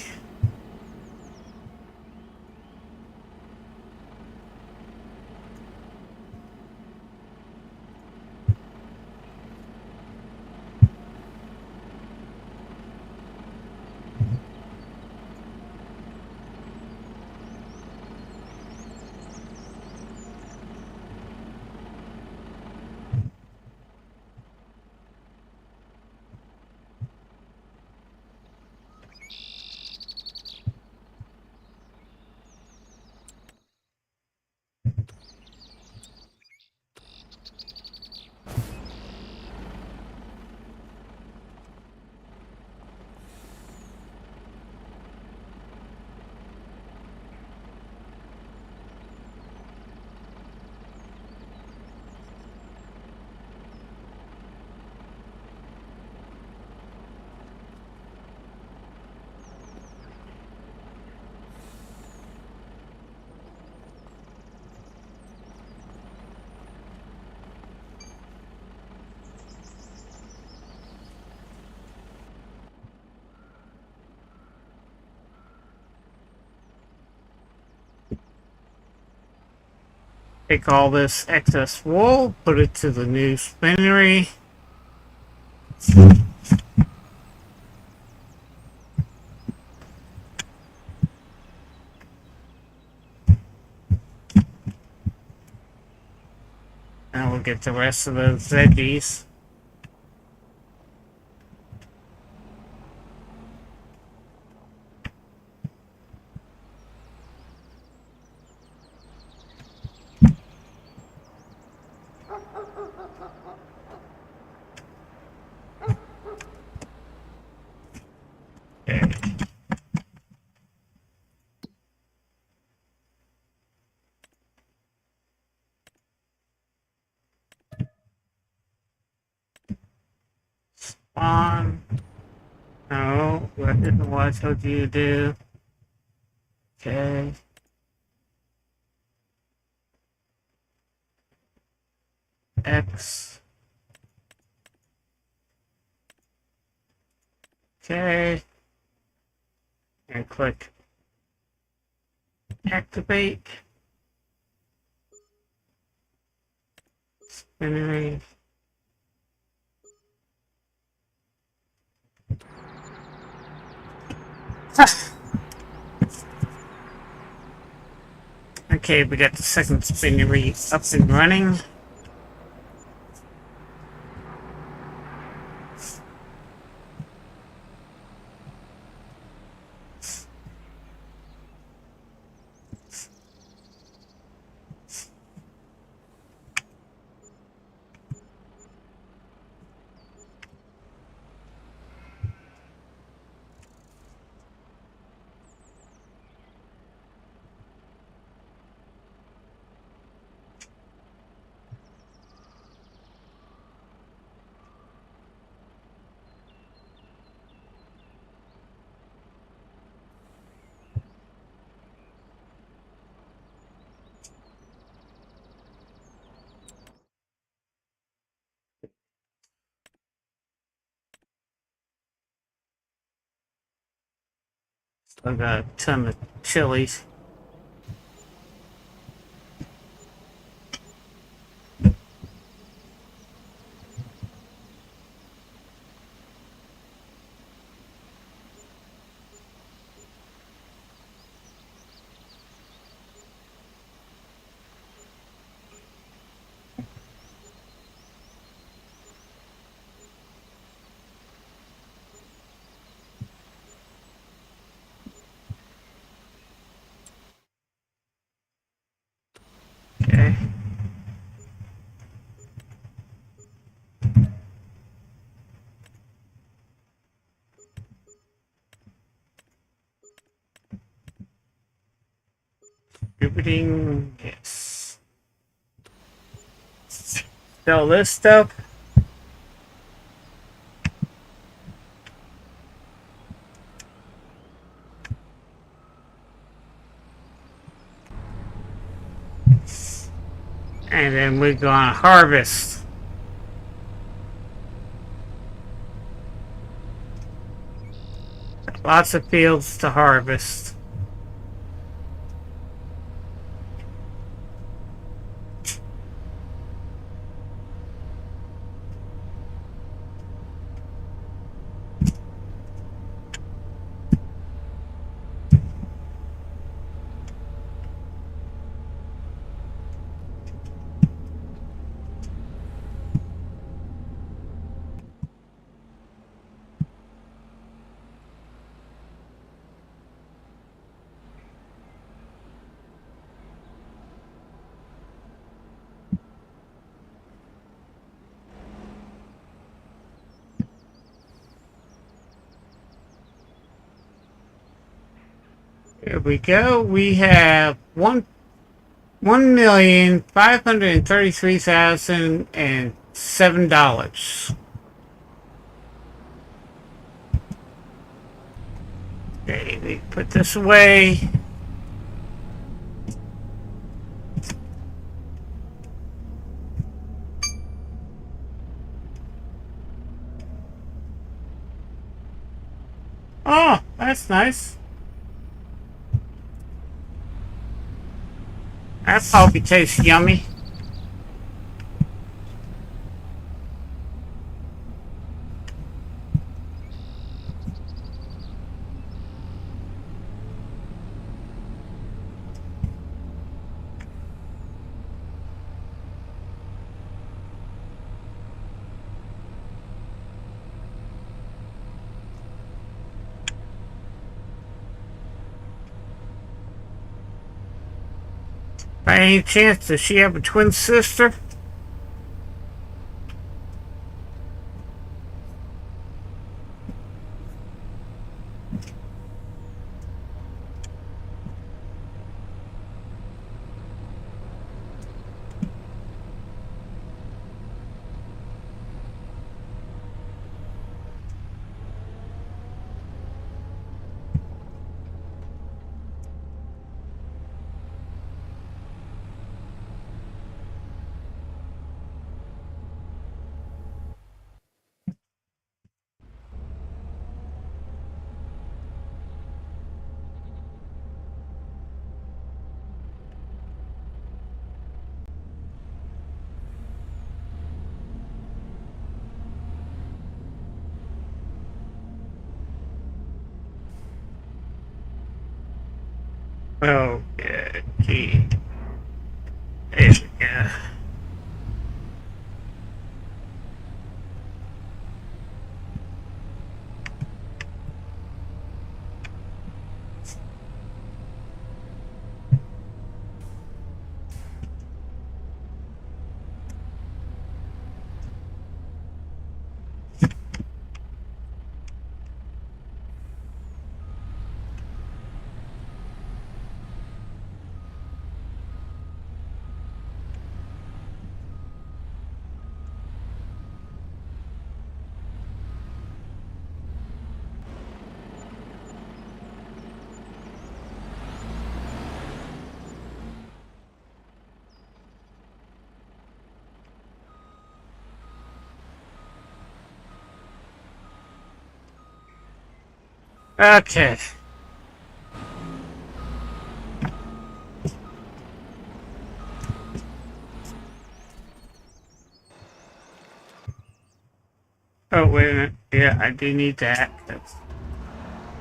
Take all this excess wool, put it to the new spinnery. And we'll get the rest of those veggies. On. No, that isn't what I told you to do. Okay. X. Okay. And click activate. Spinnery. Okay, we got the second spinnery up and running. I got a ton of chilies. Okay. Distributing, yes. Sell this stuff. And then we're gonna harvest. Lots of fields to harvest. Here we go. We have $1,533,007. Okay, we put this away. Oh, that's nice. That probably tastes yummy. By any chance, does she have a twin sister? Oh, yeah, gee. There we go. Okay. Oh, wait a minute. Yeah, I do need that.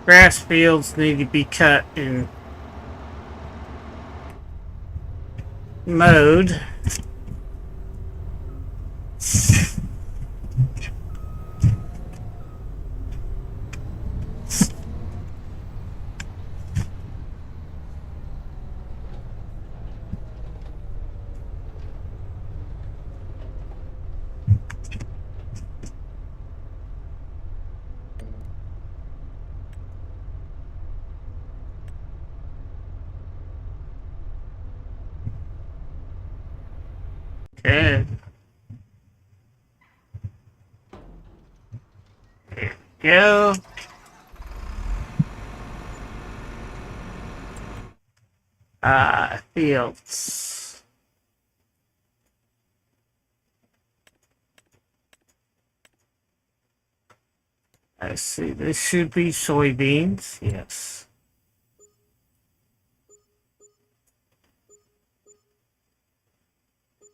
Grass fields need to be cut in mode. Okay. There we go. Fields. Let's see, this should be soybeans. Yes.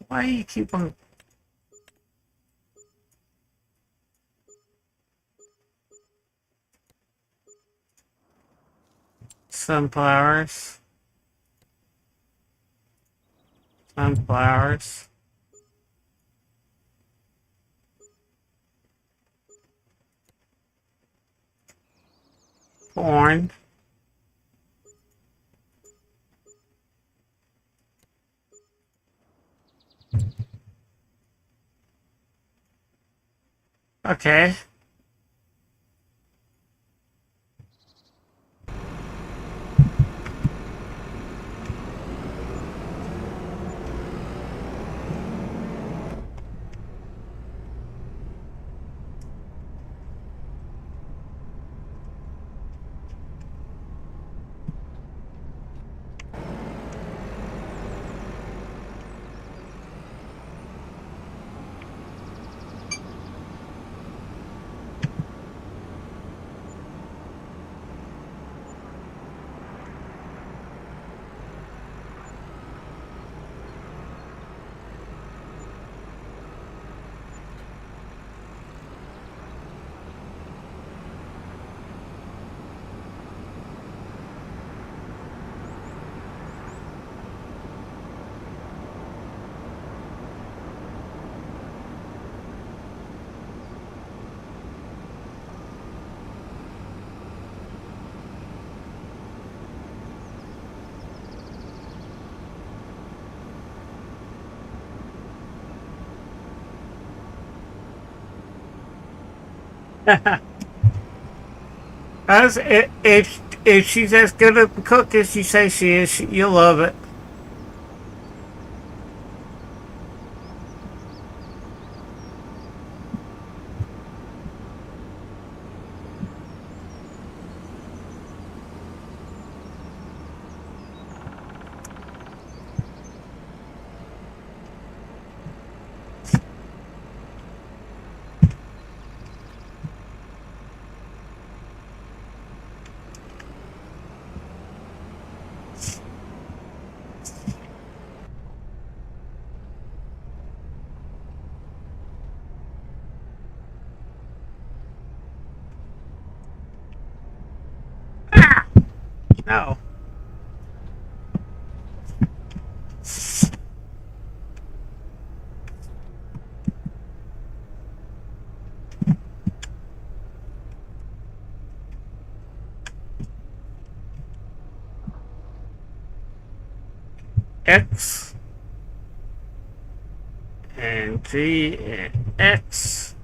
Why do you keep on... Sunflowers. Sunflowers. Corn. Okay. As if she's as good a cook as you say she is, you'll love it. Ah! No. X and G and X.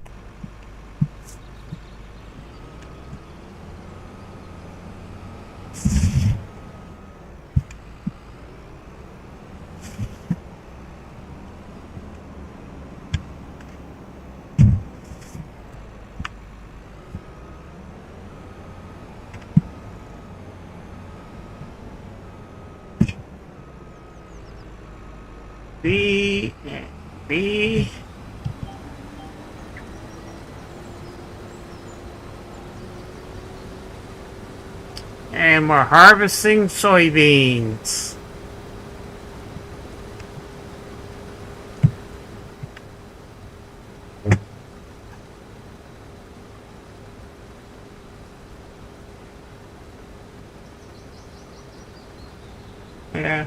B and B. And we're harvesting soybeans. Yeah.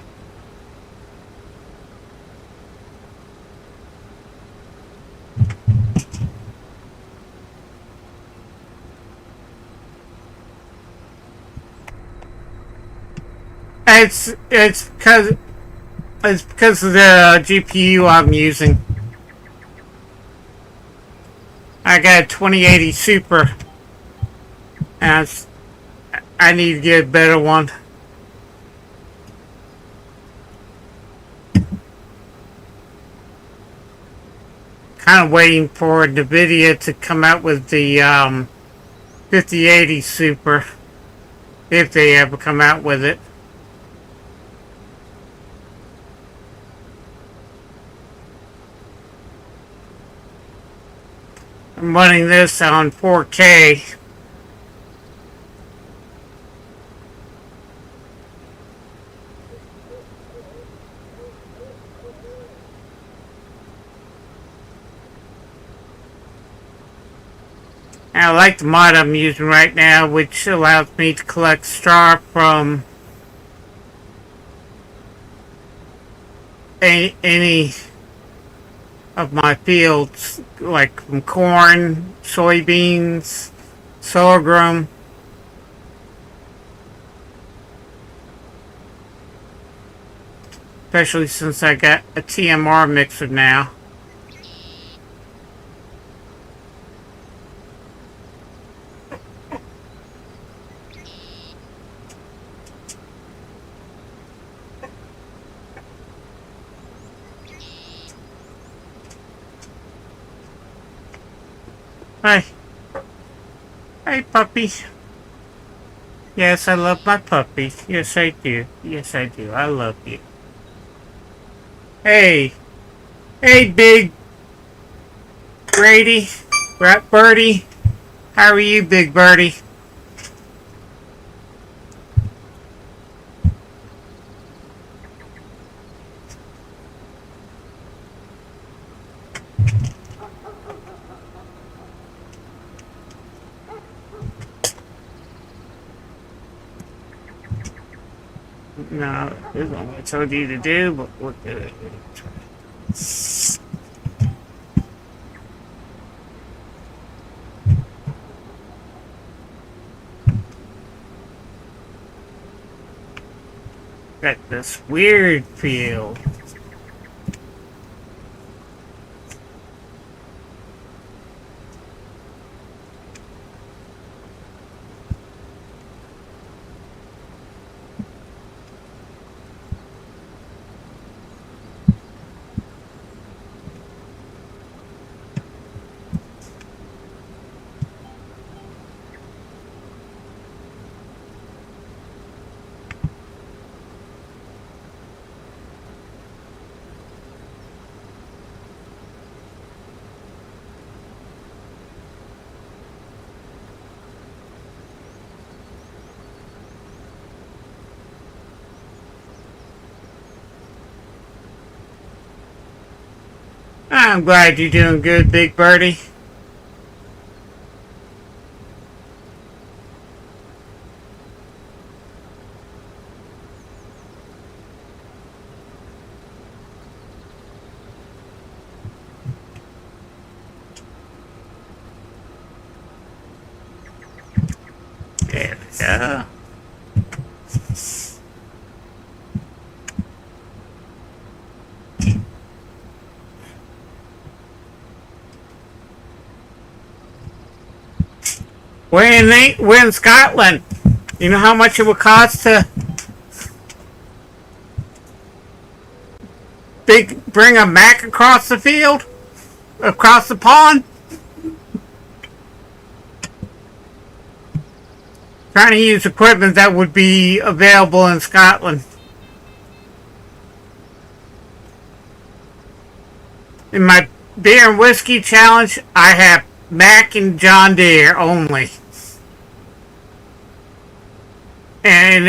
It's because of the GPU I'm using. I got a 2080 Super, and I need to get a better one. kind of waiting for NVIDIA to come out with the 5080 Super, if they ever come out with it. I'm running this on 4K. I like the mod I'm using right now, which allows me to collect star from any of my fields, like from corn, soybeans, sorghum. Especially since I got a TMR mixer now. Hi. Hey, puppy. Yes, I love my puppy. Yes, I do. Yes, I do. I love you. Hey. Hey, big Brady. Birdie. How are you, big birdie? No, this is what I told you to do, but we'll do it. Got this weird feel. I'm glad you're doing good, big birdie. There we go. We're in Scotland. You know how much it would cost to bring a Mac across the field? Across the pond? Trying to use equipment that would be available in Scotland. In my beer and whiskey challenge, I have Mac and John Deere only. And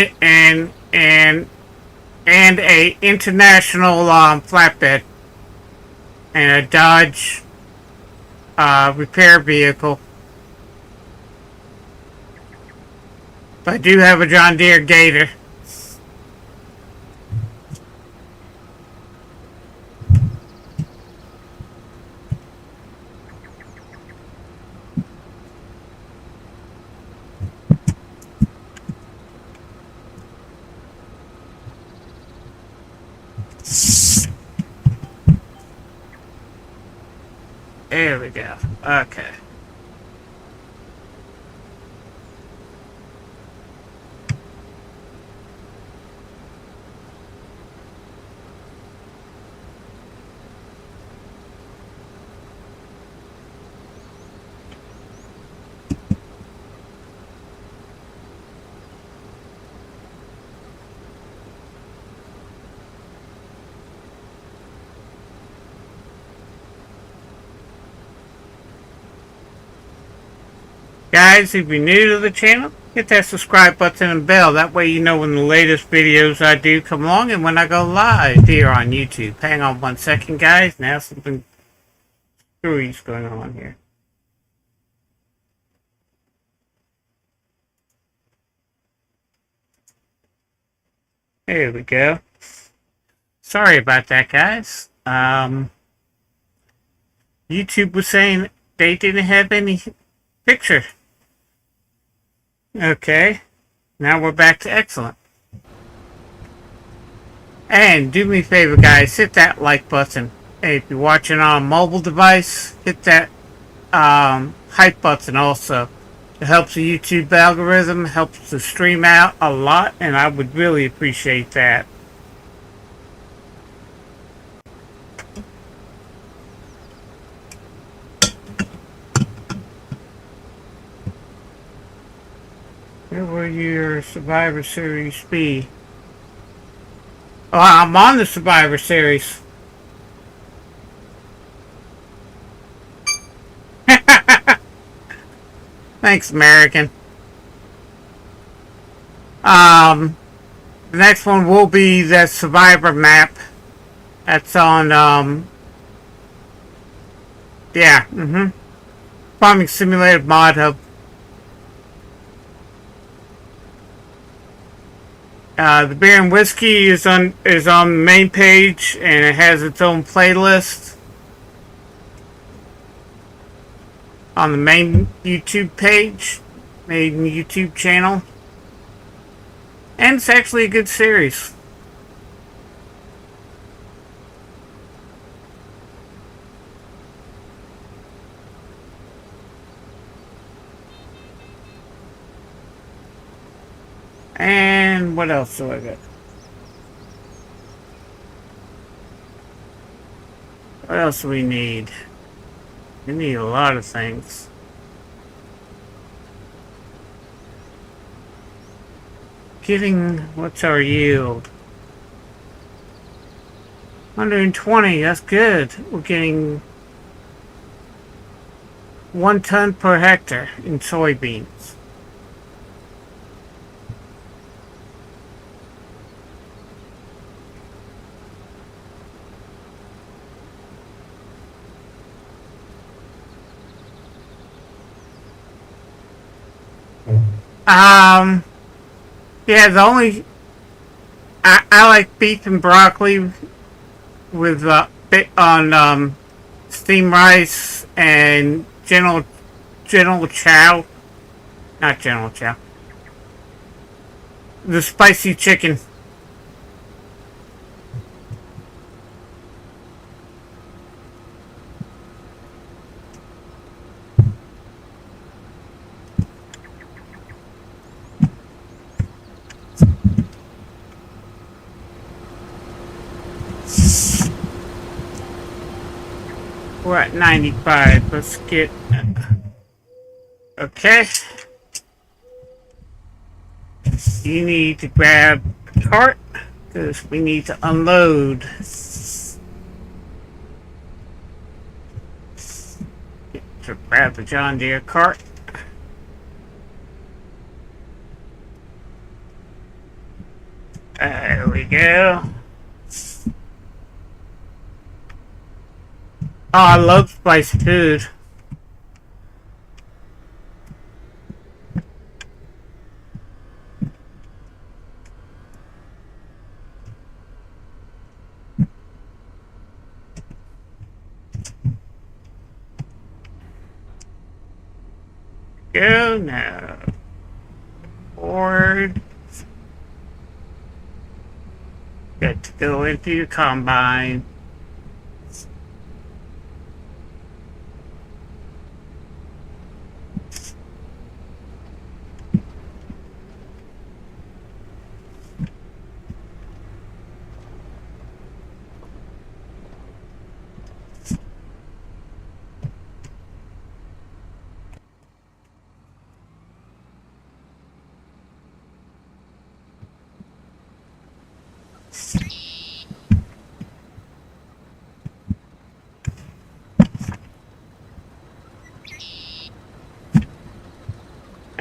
a international flatbed and a Dodge repair vehicle. But I do have a John Deere Gator. There we go. Okay. Guys, if you're new to the channel, hit that subscribe button and bell. That way you know when the latest videos I do come along and when I go live here on YouTube. Hang on 1 second, guys. Now something screwy's going on here. There we go. Sorry about that, guys. YouTube was saying they didn't have any picture. Okay. Now we're back to excellent. And do me a favor, guys. Hit that like button. Hey, if you're watching on a mobile device, hit that hype button also. It helps the YouTube algorithm, helps the stream out a lot, and I would really appreciate that. Where will your Survivor Series be? Oh, I'm on the Survivor Series. Thanks, American. The next one will be the Survivor map. That's on, yeah, Farming Simulator Mod Hub. The beer and whiskey is on the main page, and it has its own playlist on the main YouTube page, main YouTube channel, and it's actually a good series. And what else do I got? What else do we need? We need a lot of things. What's our yield? 120, that's good. We're getting 1 ton per hectare in soybeans. Yeah, I like beef and broccoli with on steamed rice and General Chow, not General Chow, the spicy chicken. We're at 95. Let's get... Okay. You need to grab a cart, because we need to unload. So grab the John Deere cart. There we go. Oh, I love spicy food. Go now. Forward. Got to go into your combine.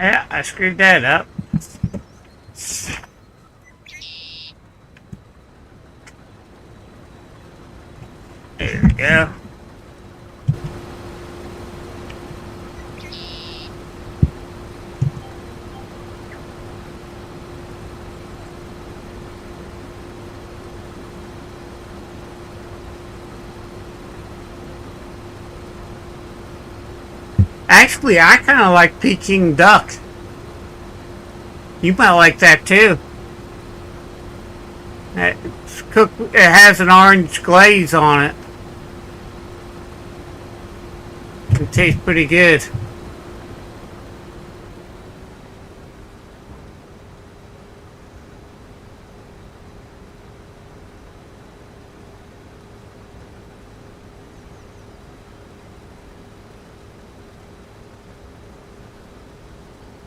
Yeah, I screwed that up. There we go. Actually, I kind of like Peking duck. You might like that too. It's cooked. It has an orange glaze on it. It tastes pretty good.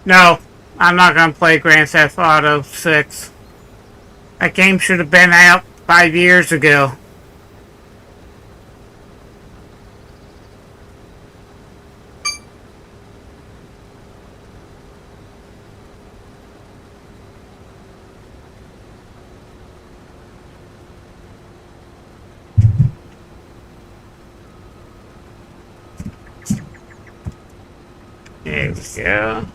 No, I'm not going to play Grand Theft Auto 6. That game should have been out 5 years ago. There we go.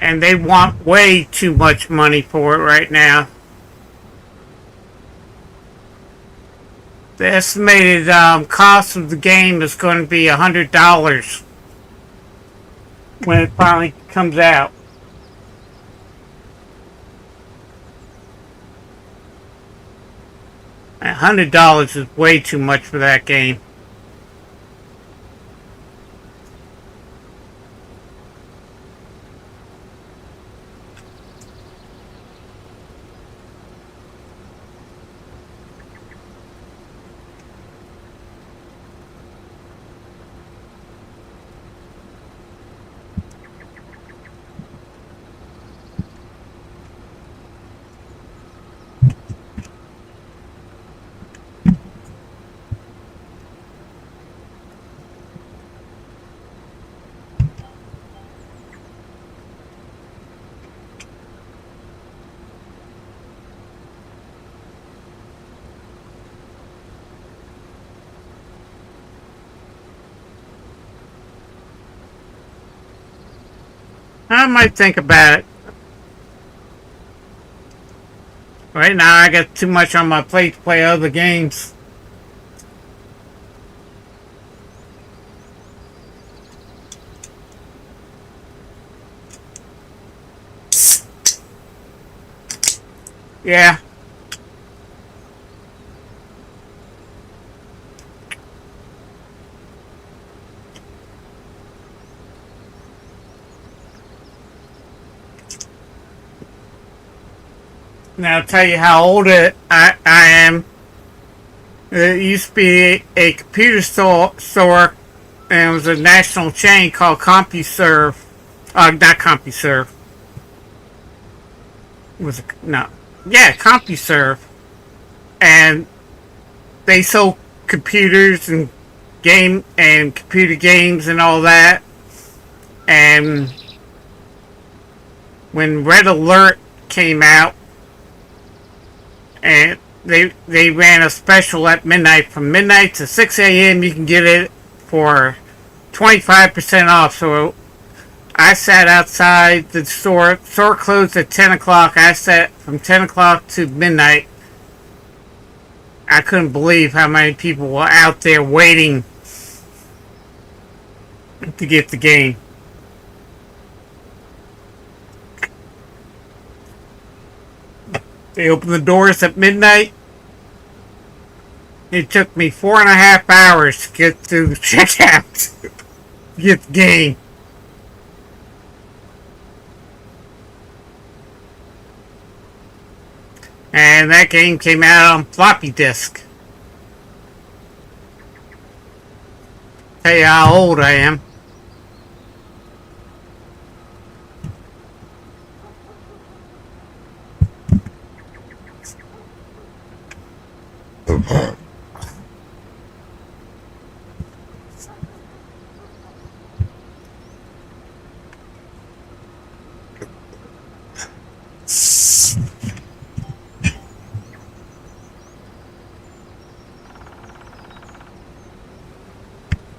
And they want way too much money for it right now. The estimated cost of the game is going to be $100 when it finally comes out. $100 is way too much for that game. I might think about it. Right now I got too much on my plate to play other games. Yeah. Now I'll tell you how old I am. It used to be a computer store, and it was a national chain called CompuServe. Not CompuServe. Was it, no. Yeah, CompuServe. And they sold computers and computer games and all that. And when Red Alert came out, and they ran a special at midnight. From midnight to 6 a.m. you can get it for 25% off. So I sat outside the store. Store closed at 10 o'clock. I sat from 10 o'clock to midnight. I couldn't believe how many people were out there waiting to get the game. They opened the doors at midnight. It took me 4.5 hours to get through the checkout to get the game. And that game came out on floppy disk. Tell you how old I am.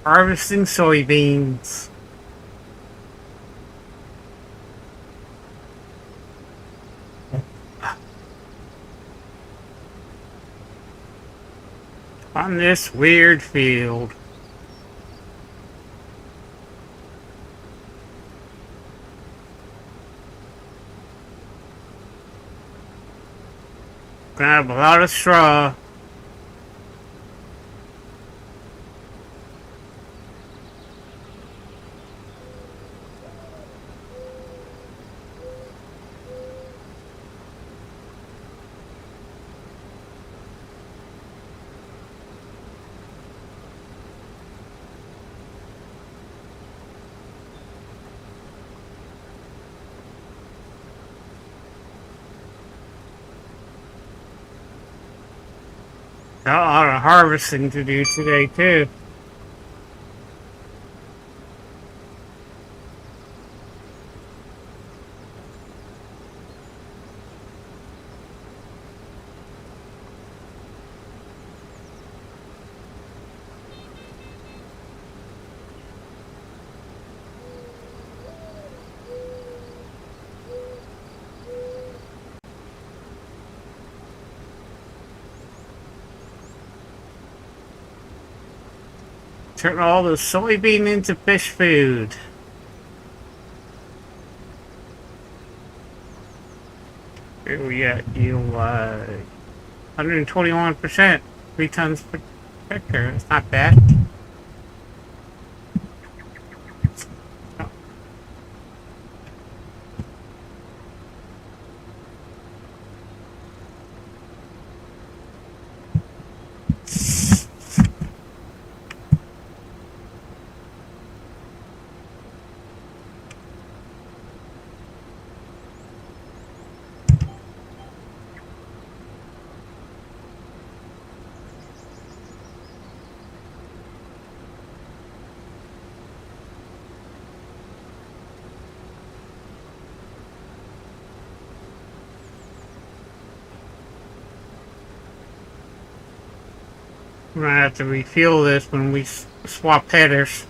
Harvesting soybeans. On this weird field. Gonna have a lot of straw. Got a lot of harvesting to do today, too. Turn all the soybean into fish food. Here we got yield 121%, 3 tons per hectare. It's not bad. We're gonna have to refuel this when we swap headers.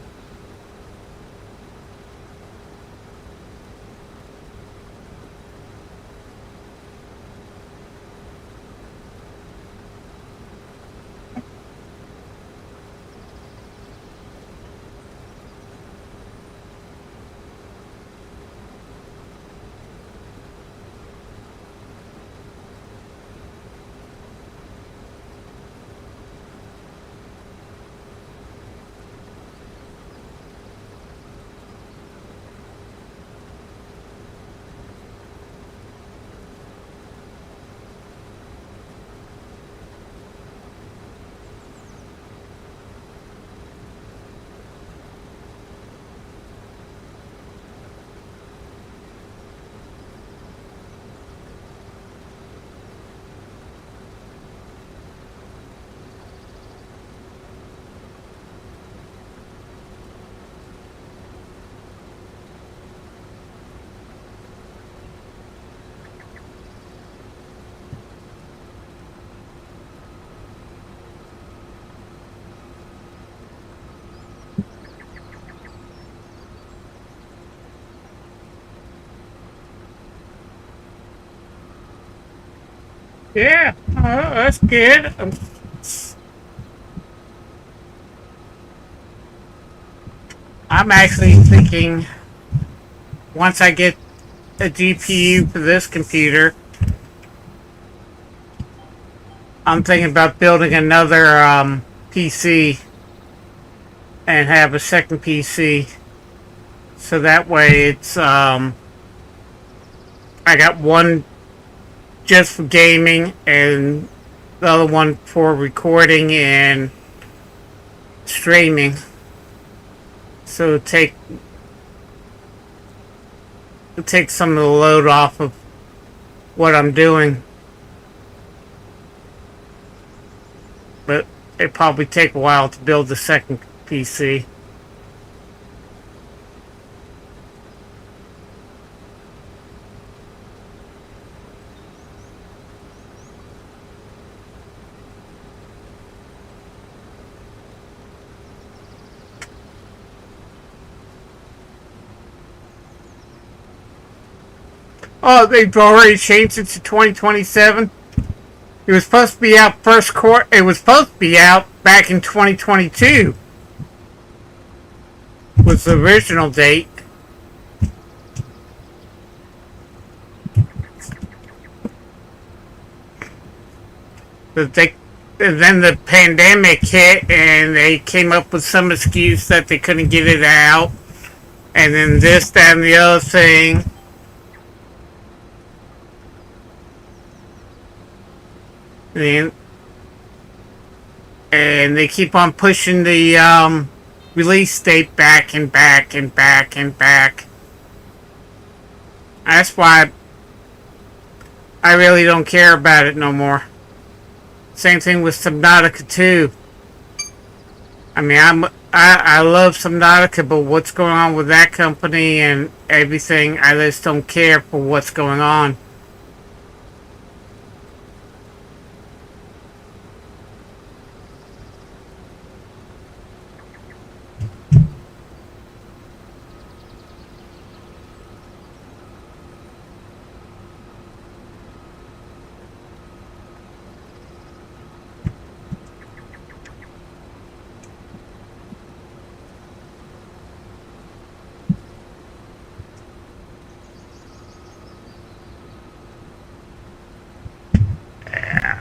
Yeah, that's good. I'm actually thinking once I get a GPU for this computer, I'm thinking about building another PC and have a second PC. So that way it's, I got one just for gaming and the other one for recording and streaming. So take some of the load off of what I'm doing. But it probably take a while to build the second PC. Oh, they've already changed it to 2027. It was supposed to be out first quarter. It was supposed to be out back in 2022. Was the original date. But then the pandemic hit, and they came up with some excuse that they couldn't get it out, and then this, that, and the other thing. And they keep on pushing the release date back and back and back and back. That's why I really don't care about it no more. Same thing with Subnautica 2. I mean, I love Subnautica, but what's going on with that company and everything, I just don't care for what's going on.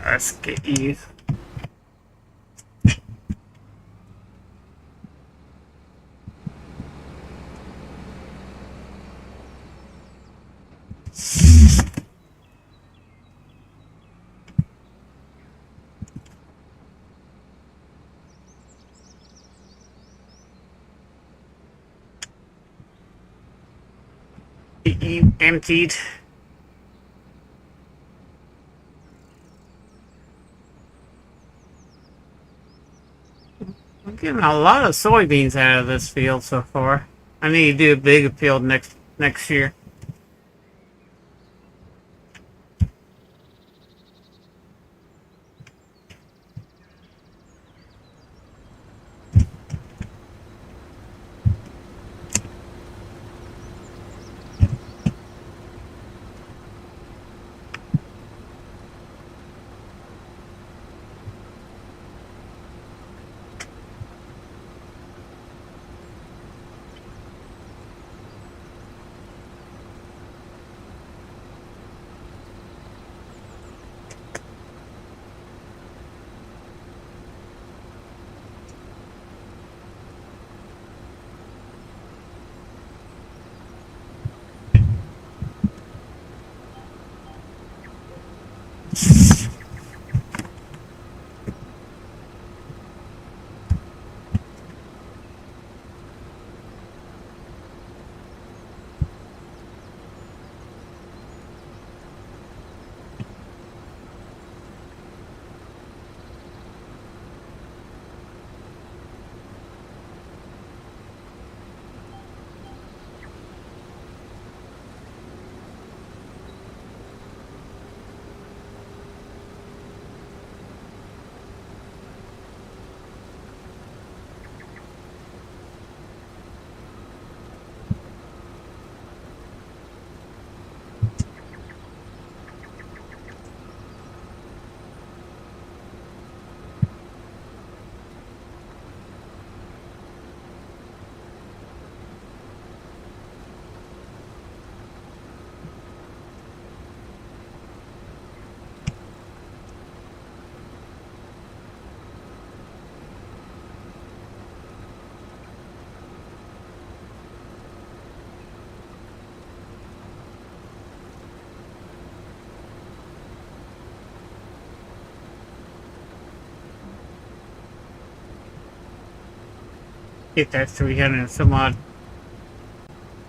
Let's get you. Get you emptied. I'm getting a lot of soybeans out of this field so far. I need to do a bigger field next year. Get that 300 and some odd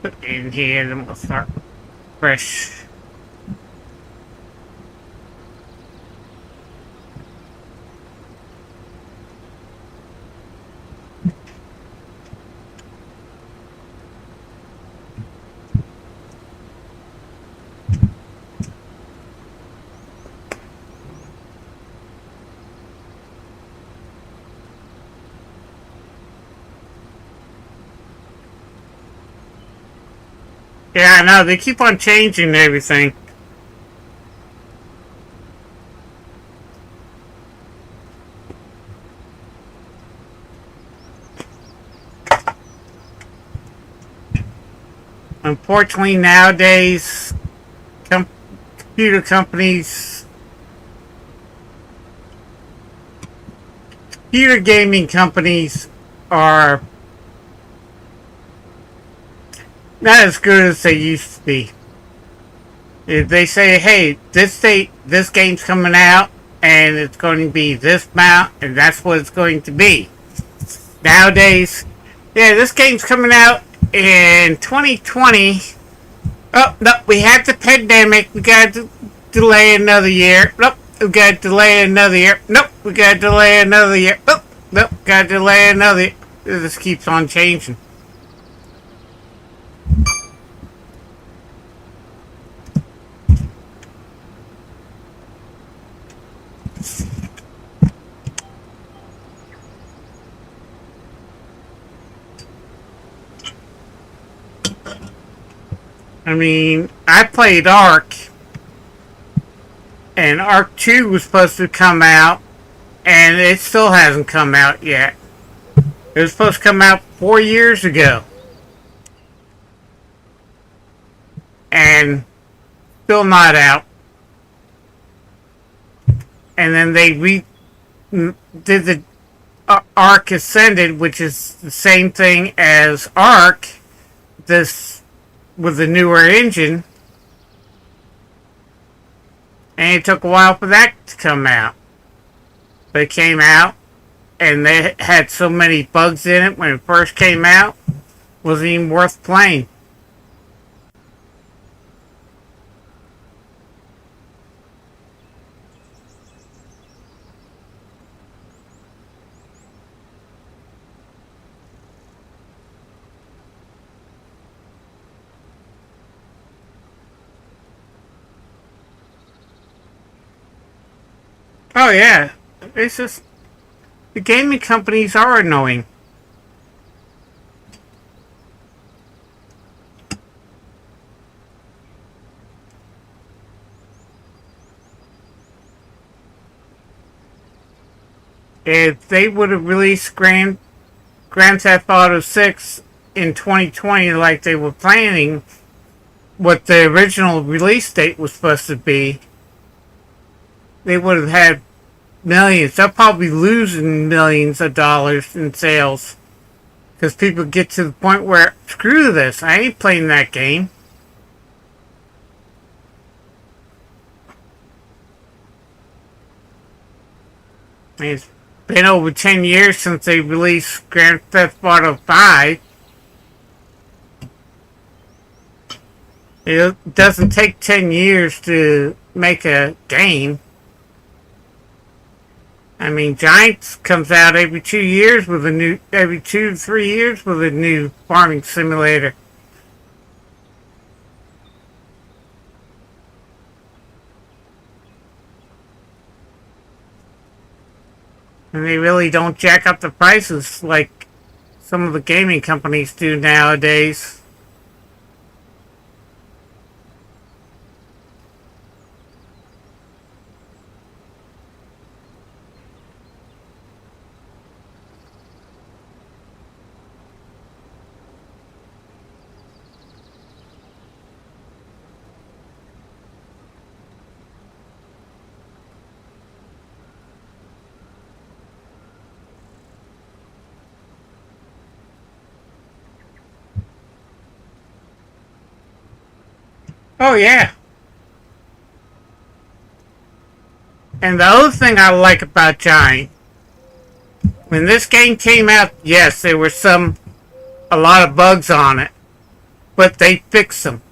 put in here, then we'll start fresh. Yeah, I know. They keep on changing everything. Unfortunately, nowadays, computer companies, computer gaming companies are not as good as they used to be. If they say, hey, this game's coming out, and it's going to be this amount, and that's what it's going to be. Nowadays, yeah, this game's coming out in 2020. Oh, no, we had the pandemic. We got to delay another year. Nope, we got to delay another year. Nope, we got to delay another year. Nope, got to delay another year. This keeps on changing. I mean, I played Ark, and Ark 2 was supposed to come out, and it still hasn't come out yet. It was supposed to come out 4 years ago. And still not out. And then they did the Ark Ascended, which is the same thing as Ark, this with a newer engine. And it took a while for that to come out. But it came out, and they had so many bugs in it when it first came out, wasn't even worth playing. Oh yeah, it's just the gaming companies are annoying. If they would have released Grand Theft Auto 6 in 2020 like they were planning, what the original release date was supposed to be, they would have had millions. They'll probably be losing millions of dollars in sales. Because people get to the point where, screw this, I ain't playing that game. I mean, it's been over 10 years since they released Grand Theft Auto 5. It doesn't take 10 years to make a game. I mean, Giants comes out every 2 years with a new, every 2 to 3 years with a new farming simulator. And they really don't jack up the prices like some of the gaming companies do nowadays. Oh yeah. And the other thing I like about Giant, when this game came out, yes, there were a lot of bugs on it, but they fixed them.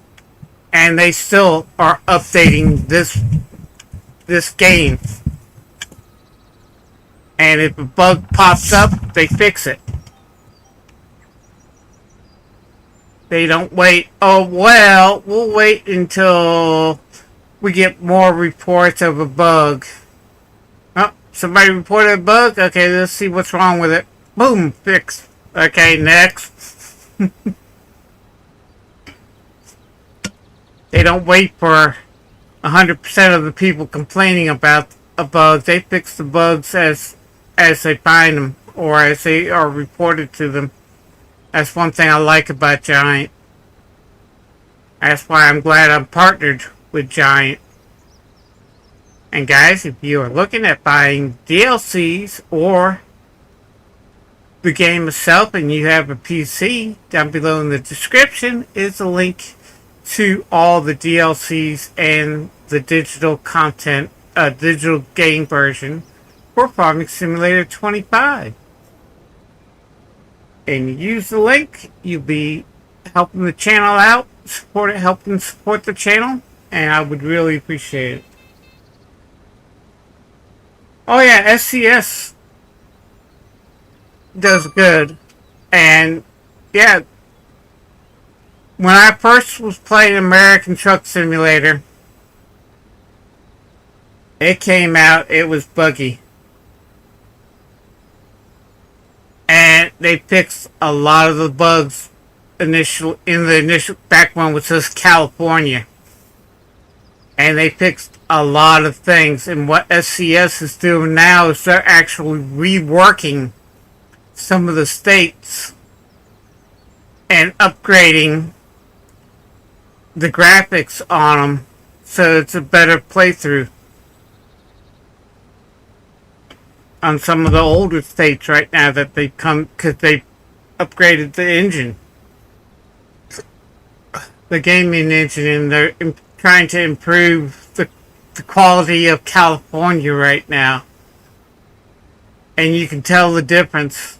And they still are updating this game. And if a bug pops up, they fix it. They don't wait, oh well, we'll wait until we get more reports of a bug. Oh, somebody reported a bug? Okay, let's see what's wrong with it. Boom, fixed. Okay, next. They don't wait for 100% of the people complaining about a bug. They fix the bugs as they find them or as they are reported to them. That's one thing I like about Giant. That's why I'm glad I'm partnered with Giant. And guys, if you are looking at buying DLCs or the game itself and you have a PC, down below in the description is a link to all the DLCs and the digital content, digital game version for Farming Simulator 25. And you use the link, you'll be helping the channel out, helping support the channel, and I would really appreciate it. Oh yeah, SCS does good. And yeah, when I first was playing American Truck Simulator, it came out, it was buggy. And they fixed a lot of the bugs back when it was just California. And they fixed a lot of things. And what SCS is doing now is they're actually reworking some of the states and upgrading the graphics on them so it's a better playthrough on some of the older states right now that they've come because they upgraded the engine, the gaming engine, and they're trying to improve the quality of California right now. And you can tell the difference.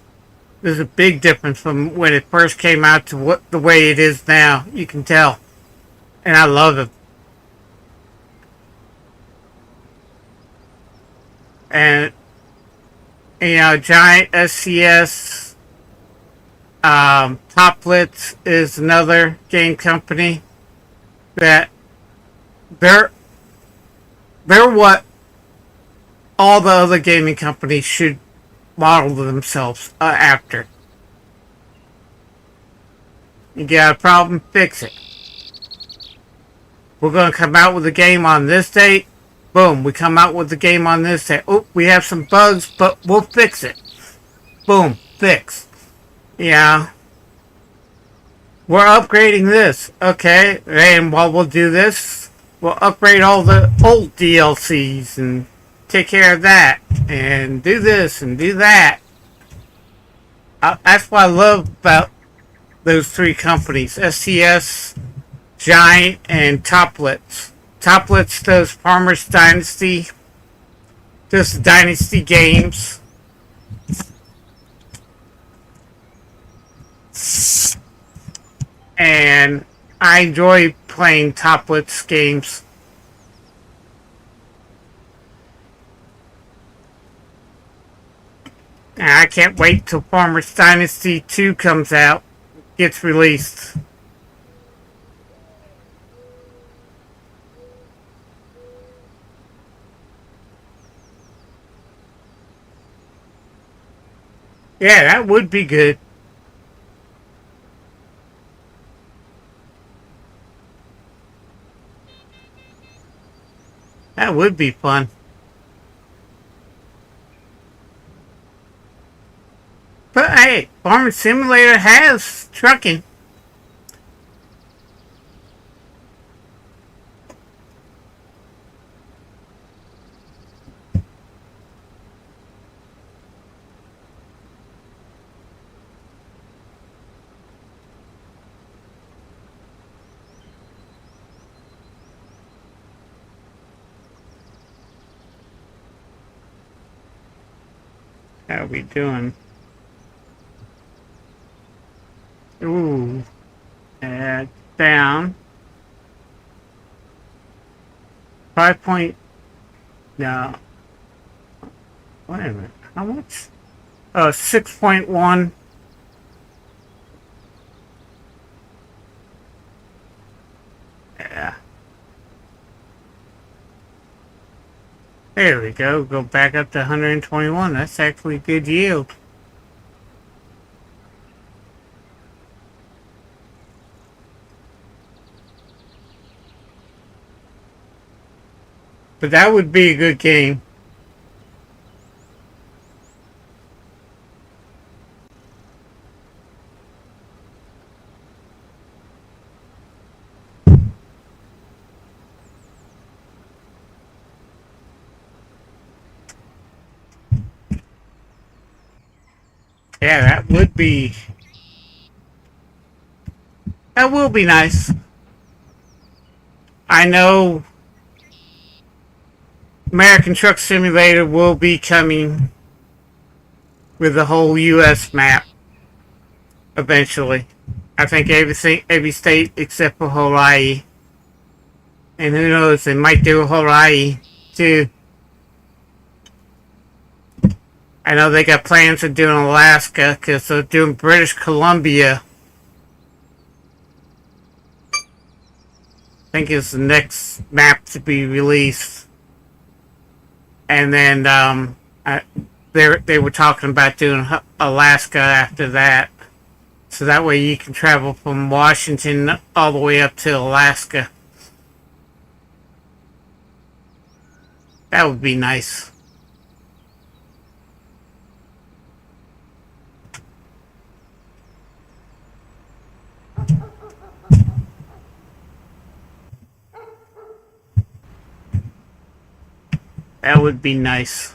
There's a big difference from when it first came out to the way it is now. You can tell. And I love it. And, you know, Giant, SCS, Toplitz is another game company that they're what all the other gaming companies should model themselves after. You got a problem, fix it. We're going to come out with a game on this date. Boom, we come out with the game on this date. Oh, we have some bugs, but we'll fix it. Boom, fix. Yeah. We're upgrading this. Okay, and while we'll do this, we'll upgrade all the old DLCs and take care of that. And do this and do that. That's what I love about those three companies. SCS, Giant, and Toplitz. Toplitz does Farmer's Dynasty. Does Dynasty games. And I enjoy playing Toplitz games. And I can't wait till Farmer's Dynasty 2 comes out, gets released. Yeah, that would be good. That would be fun. But hey, Farming Simulator has trucking. How are we doing? Ooh. Down. 5 point... No. Wait a minute. How much? 6.1. Yeah. There we go. Go back up to 121. That's actually a good yield. But that would be a good game. Yeah, that will be nice. I know American Truck Simulator will be coming with the whole U.S. map eventually. I think every state except for Hawaii. And who knows, they might do Hawaii too. I know they got plans of doing Alaska because they're doing British Columbia. I think it's the next map to be released. And then they were talking about doing Alaska after that. So that way you can travel from Washington all the way up to Alaska. That would be nice. That would be nice.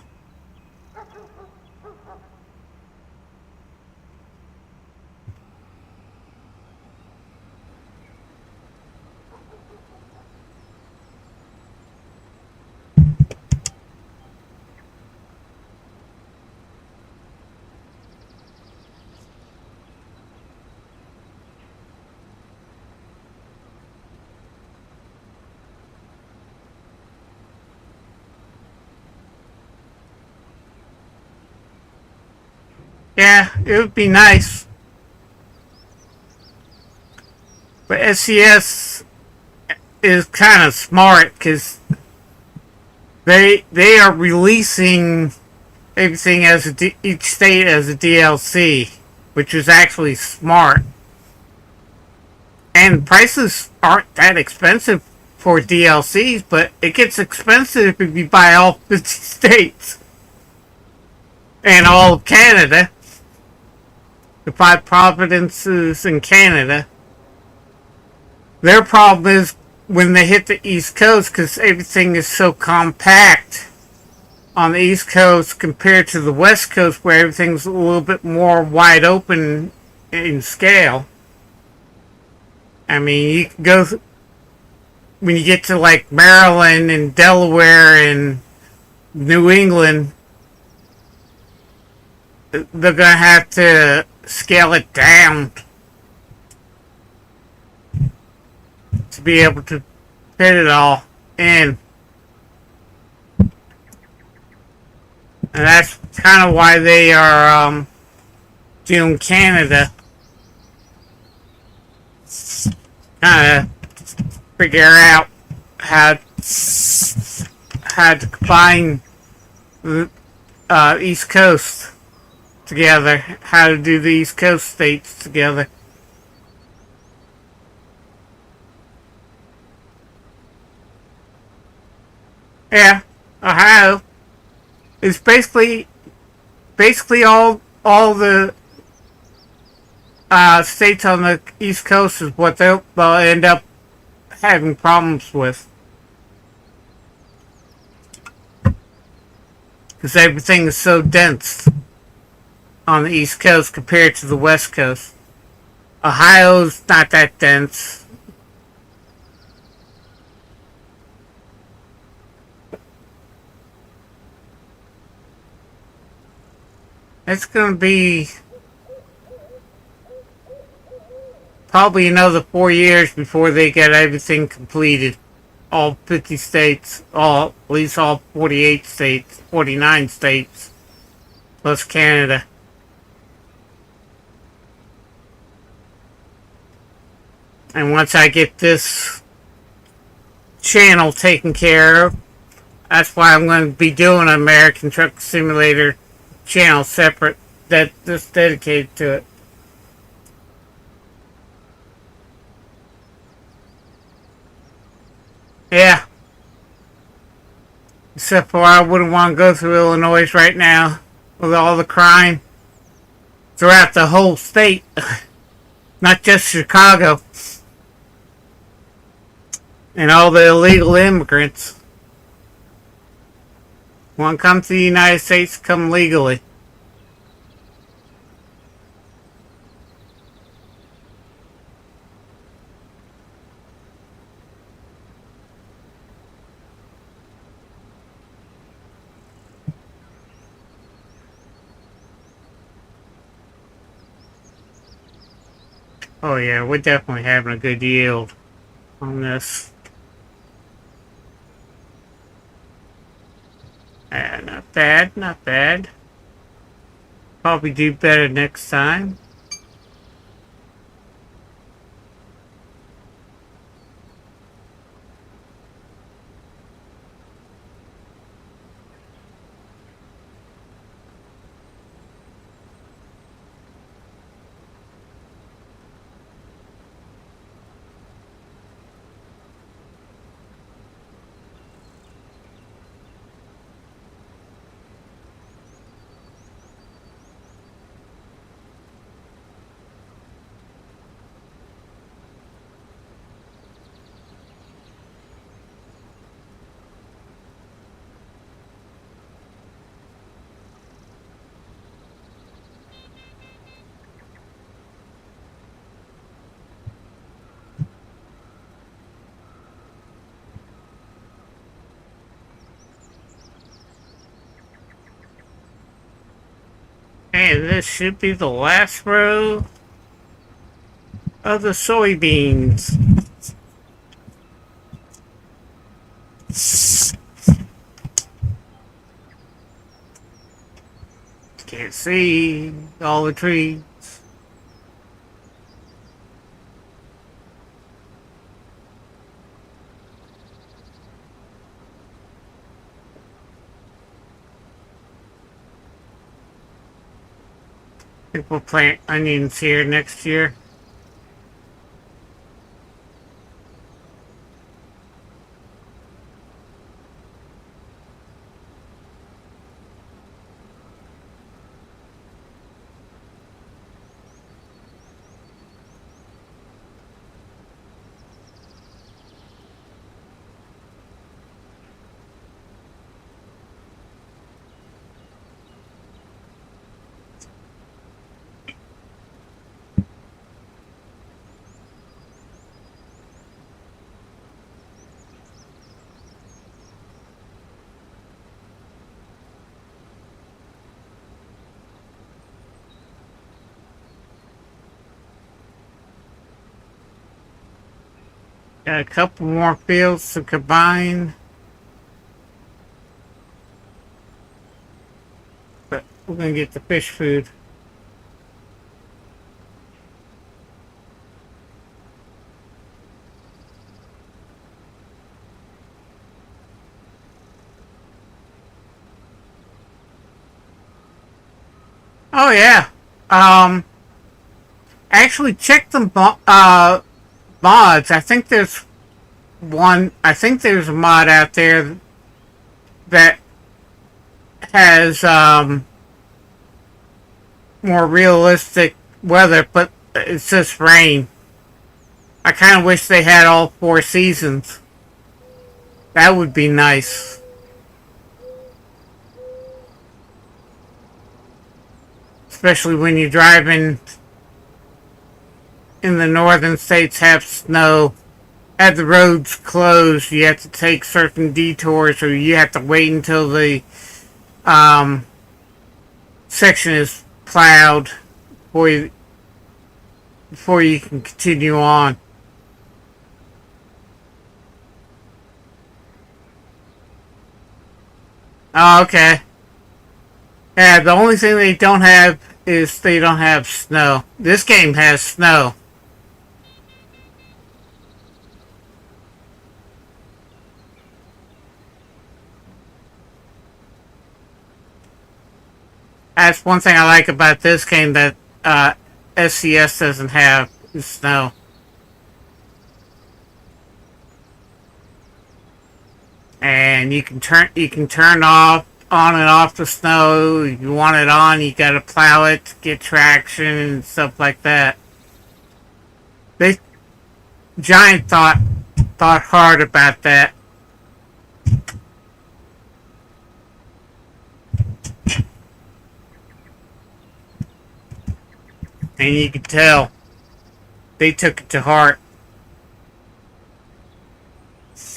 Yeah, it would be nice. But SCS is kind of smart because they are releasing everything as each state as a DLC, which is actually smart. And prices aren't that expensive for DLCs, but it gets expensive if you buy all 50 states and all of Canada. The 5 provinces in Canada. Their problem is when they hit the East Coast, because everything is so compact on the East Coast compared to the West Coast, where everything's a little bit more wide open in scale. I mean, you can go when you get to like Maryland and Delaware and New England, they're gonna have to scale it down to be able to fit it all in. And that's kind of why they are doing Canada. Kind of figure out how to combine the East Coast together, how to do the East Coast states together. Yeah, Ohio is basically all the states on the East Coast is what they'll end up having problems with, because everything is so dense on the East Coast compared to the West Coast. Ohio's not that dense. It's going to be probably another 4 years before they get everything completed. All 50 states, at least all 48 states, 49 states, plus Canada. And once I get this channel taken care of, that's why I'm going to be doing an American Truck Simulator channel separate, that's dedicated to it. Yeah. Except for I wouldn't want to go through Illinois right now with all the crime throughout the whole state, not just Chicago, and all the illegal immigrants. Want to come to the United States, come legally. Oh yeah, we're definitely having a good yield on this. Not bad, not bad. Probably do better next time. And this should be the last row of the soybeans. Can't see all the trees. I think we'll plant onions here next year. Got a couple more fields to combine. But we're gonna get the fish food. Oh yeah. Actually check the mods. I think there's a mod out there that has more realistic weather, but it's just rain. I kind of wish they had all 4 seasons. That would be nice. Especially when you're driving in the northern states, have snow. Have the roads closed, you have to take certain detours, or you have to wait until the section is plowed before you can continue on. Oh, okay. Yeah, the only thing they don't have is they don't have snow. This game has snow. That's one thing I like about this game that SCS doesn't have, is snow. and you can turn off on and off the snow. If you want it on, you gotta plow it to get traction and stuff like that. They Giant thought hard about that. And you can tell they took it to heart.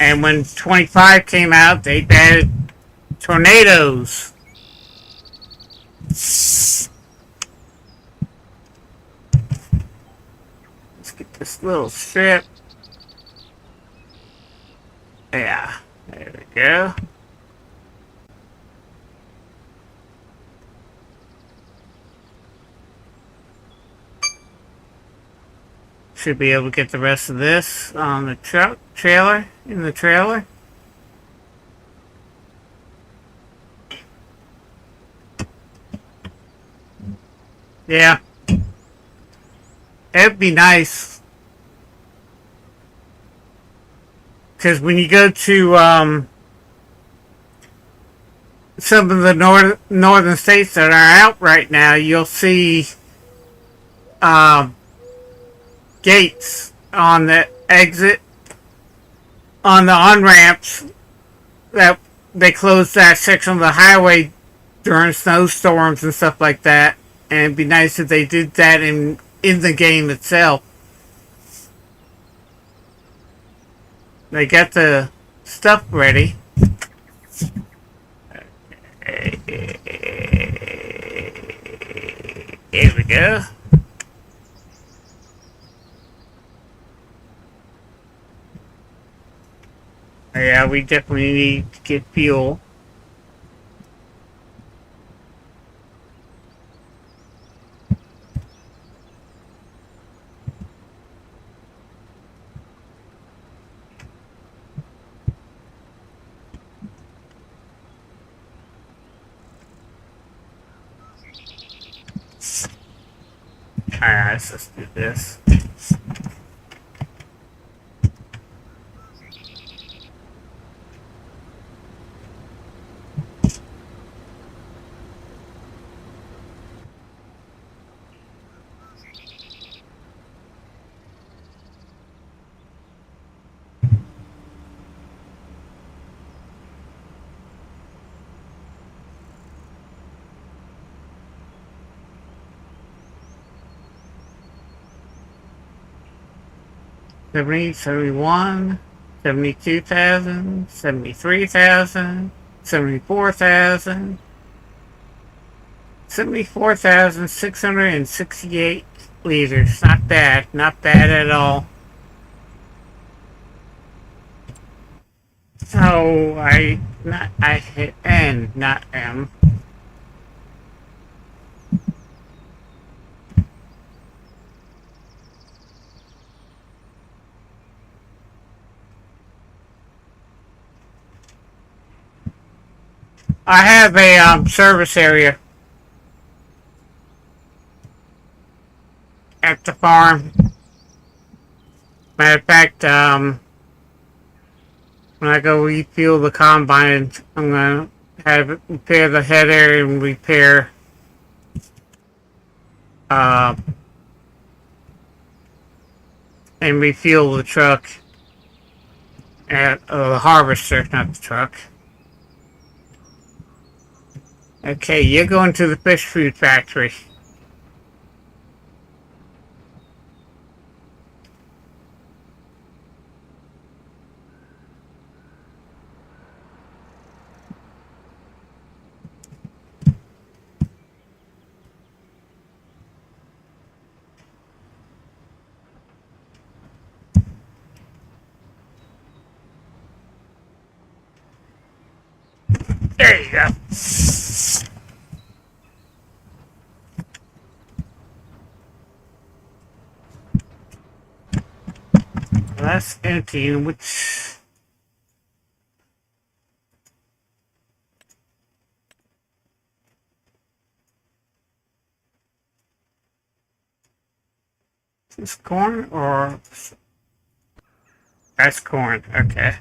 And when 25 came out, they added tornadoes. Let's get this little strip. Yeah, there we go. Should be able to get the rest of this on the trailer, in the trailer. Yeah. It'd be nice. Because when you go to some of the northern states that are out right now, you'll see gates on the exit, on the on-ramps, that they close that section of the highway during snowstorms and stuff like that. And it'd be nice if they did that in the game itself. They got the stuff ready. Here we go. Yeah, we definitely need to get fuel. Alright, let's do this. $70,000, $71,000, $72,000, $73,000, $74,000, $74,668 liters. Not bad. Not bad at all. Oh, I hit N, not M. I have a service area at the farm. Matter of fact, when I go refuel the combine, I'm gonna have it repair the header and repair and refuel the truck at the harvester, not the truck. Okay, you're going to the fish food factory. There you go. That's empty, which is this corn or that's corn? Okay.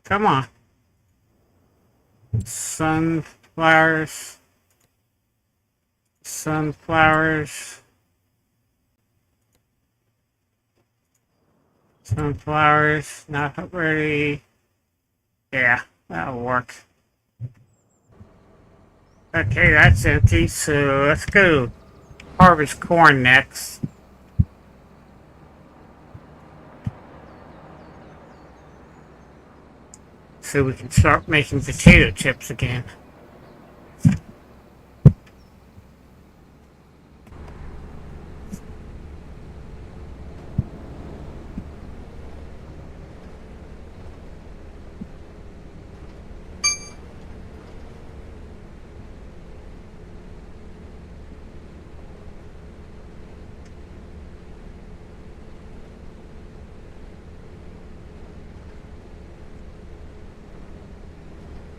Come on. Sunflowers. Sunflowers. Sunflowers. Not ready. Yeah, that'll work. Okay, that's empty, so let's go harvest corn next. So we can start making potato chips again.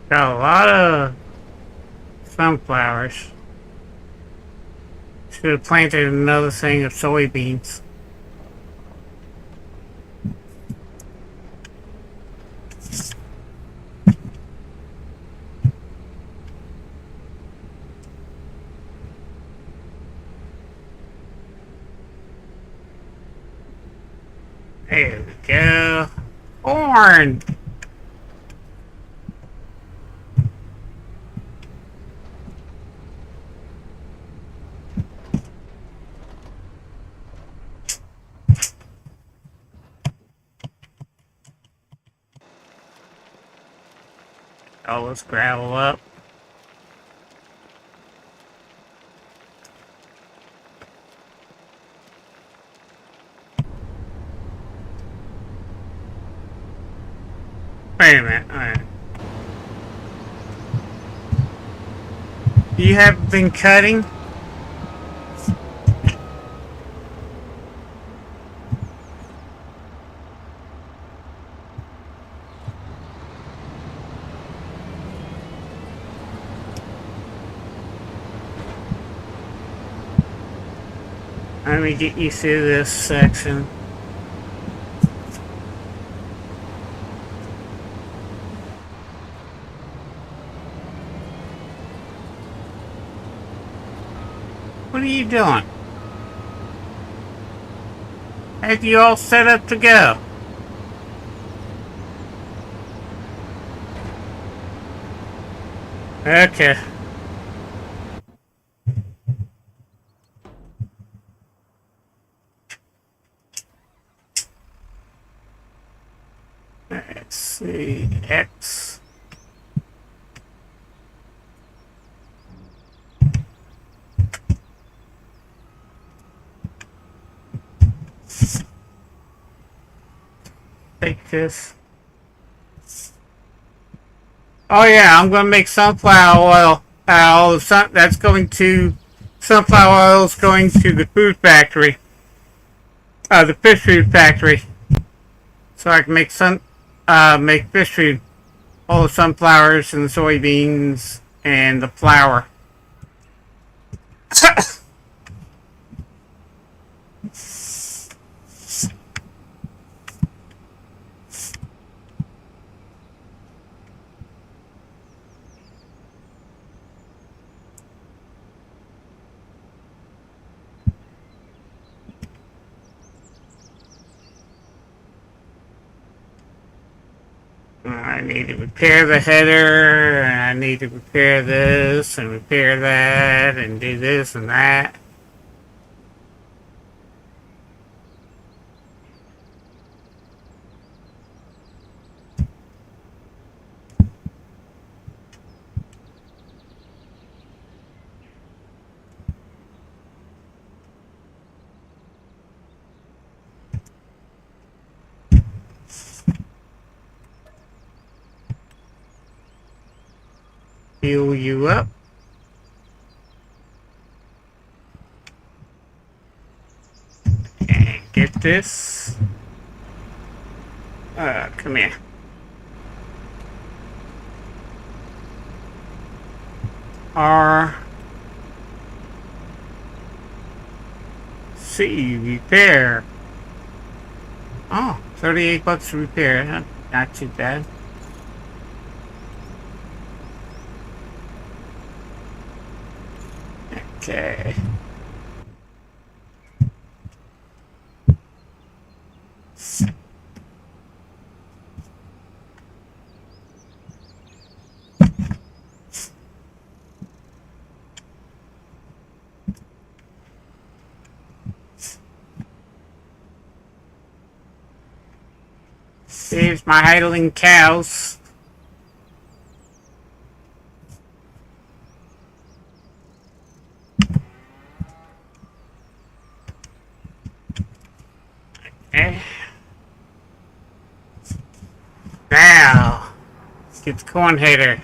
Got a lot of sunflowers. Should have planted another thing of soybeans. There we go. Corn! Oh, let's gravel up. Wait a minute. Alright. You have been cutting? Let me get you through this section. What are you doing? Have you all set up to go? Okay. Let's see. X. Take this. Oh yeah, I'm gonna make sunflower oil. That's going to sunflower oil is going to the food factory. The fish food factory. So I can make make fish food. All the sunflowers and the soybeans and the flour. I need to repair the header, and I need to repair this, and repair that, and do this and that. Heal you up. And get this. Come here. C repair. Oh, $38 to repair. Not too bad. Okay. Here's my idling cows. Okay. Now, let's get the corn header.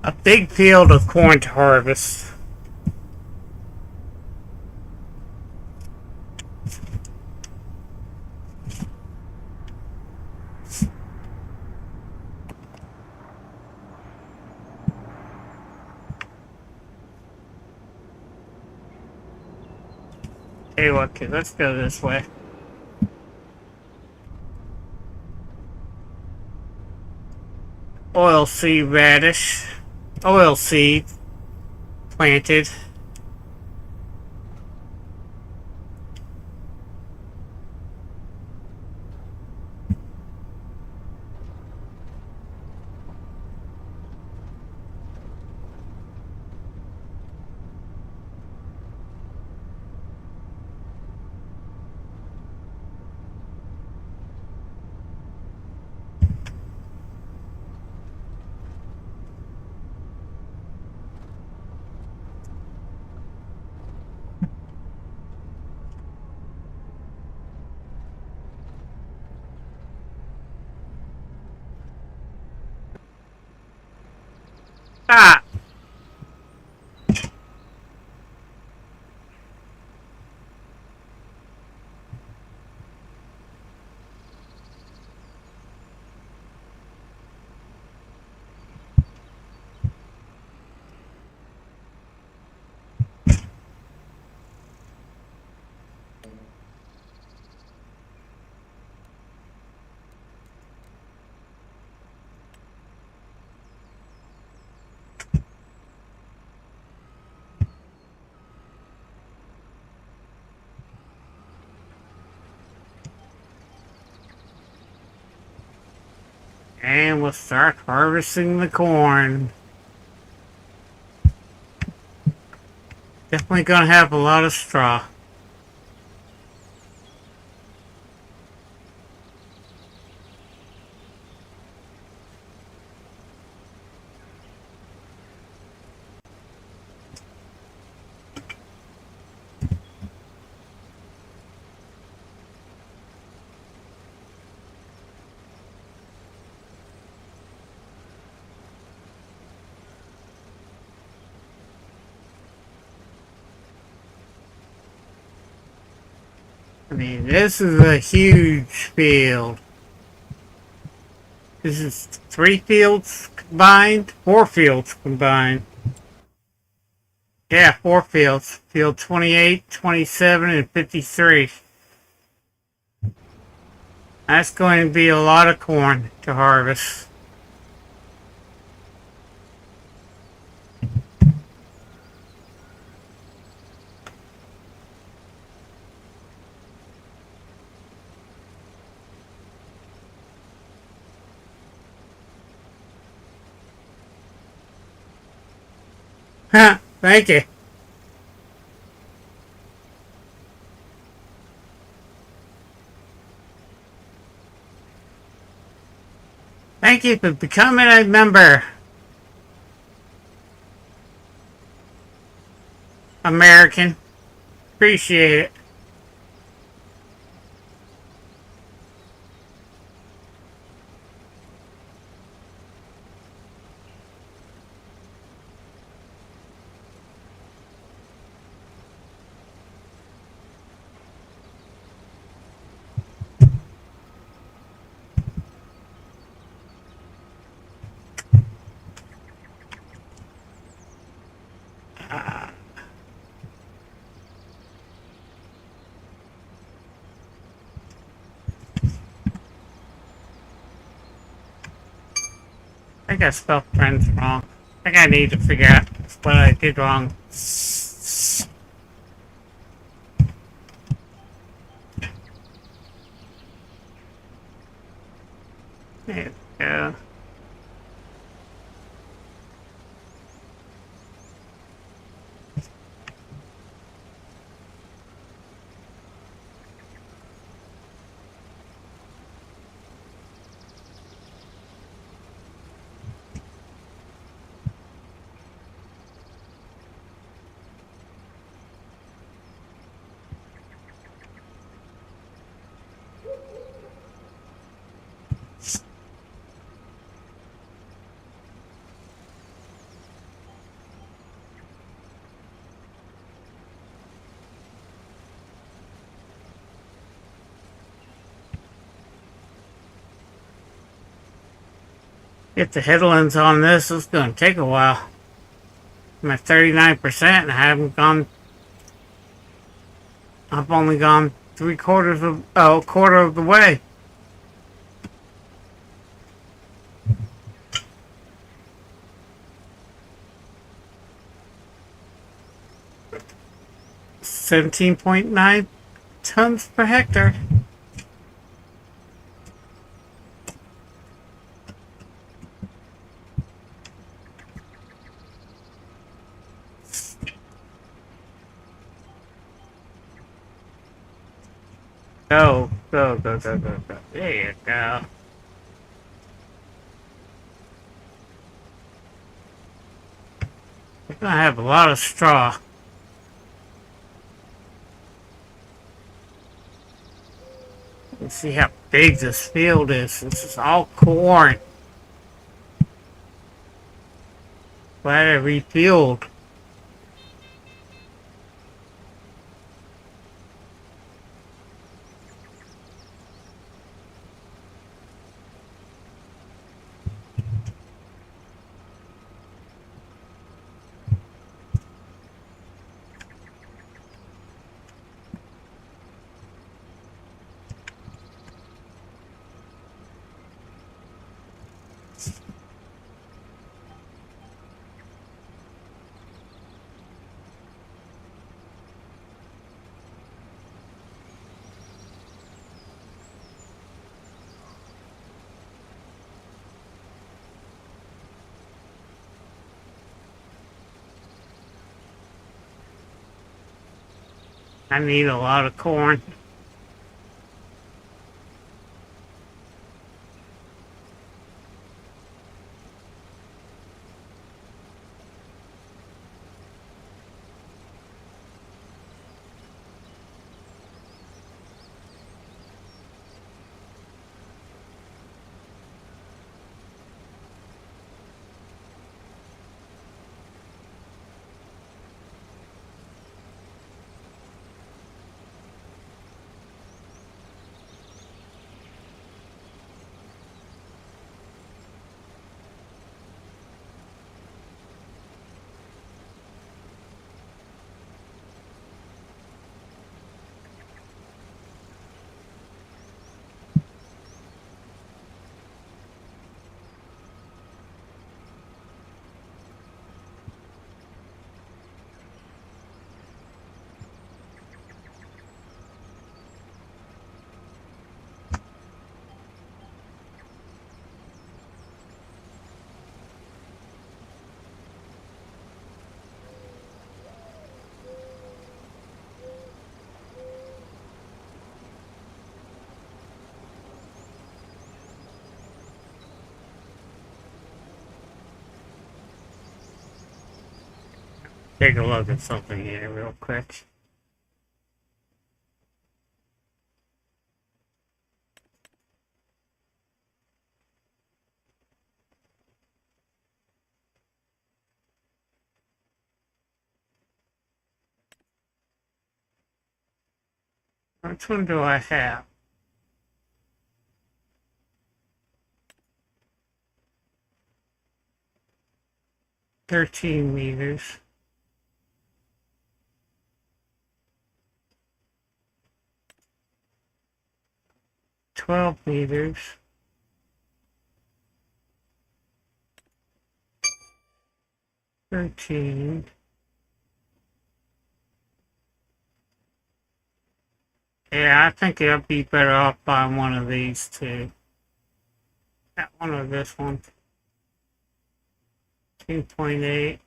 A big field of corn to harvest. Hey, okay, let's go this way. Oilseed radish. Oilseed planted. Ah! And we'll start harvesting the corn. Definitely gonna have a lot of straw. I mean, this is a huge field. This is 3 fields combined? 4 fields combined. Yeah, 4 fields. Field 28, 27, and 53. That's going to be a lot of corn to harvest. Huh, thank you. Thank you for becoming a member. American. Appreciate it. I think I spelled friends wrong. I think I need to figure out what I did wrong. There we go. Get the headlands on this. It's going to take a while. I'm at 39% and I haven't gone. I've only gone a quarter of the way. $17.9 tons per hectare. Go, go, go, go, go, go. There you go. We're gonna have a lot of straw. Let's see how big this field is. This is all corn. Glad I refueled. I need a lot of corn. Take a look at something here real quick. Which one do I have? $13 meters. 12 meters. 13. Yeah, I think I'll be better off buying one of these two. That one or this one. 2.8.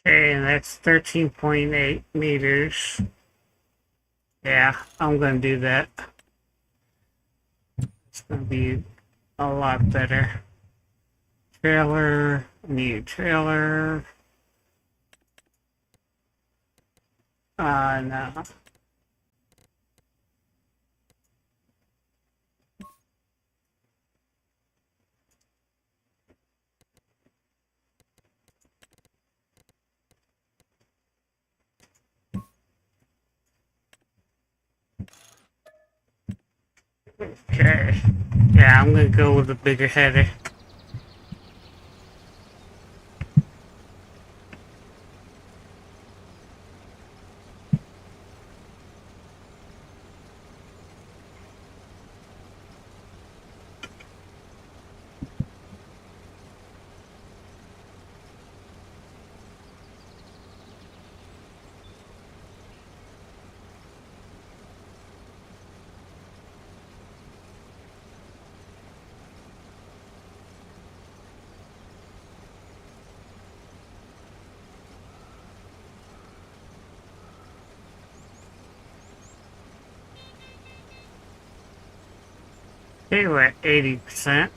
Okay, and that's 13.8 meters. Yeah, I'm gonna do that. It's gonna be a lot better. Trailer, new trailer. No. Okay. Yeah, I'm gonna go with a bigger header. Okay, we're at 80%.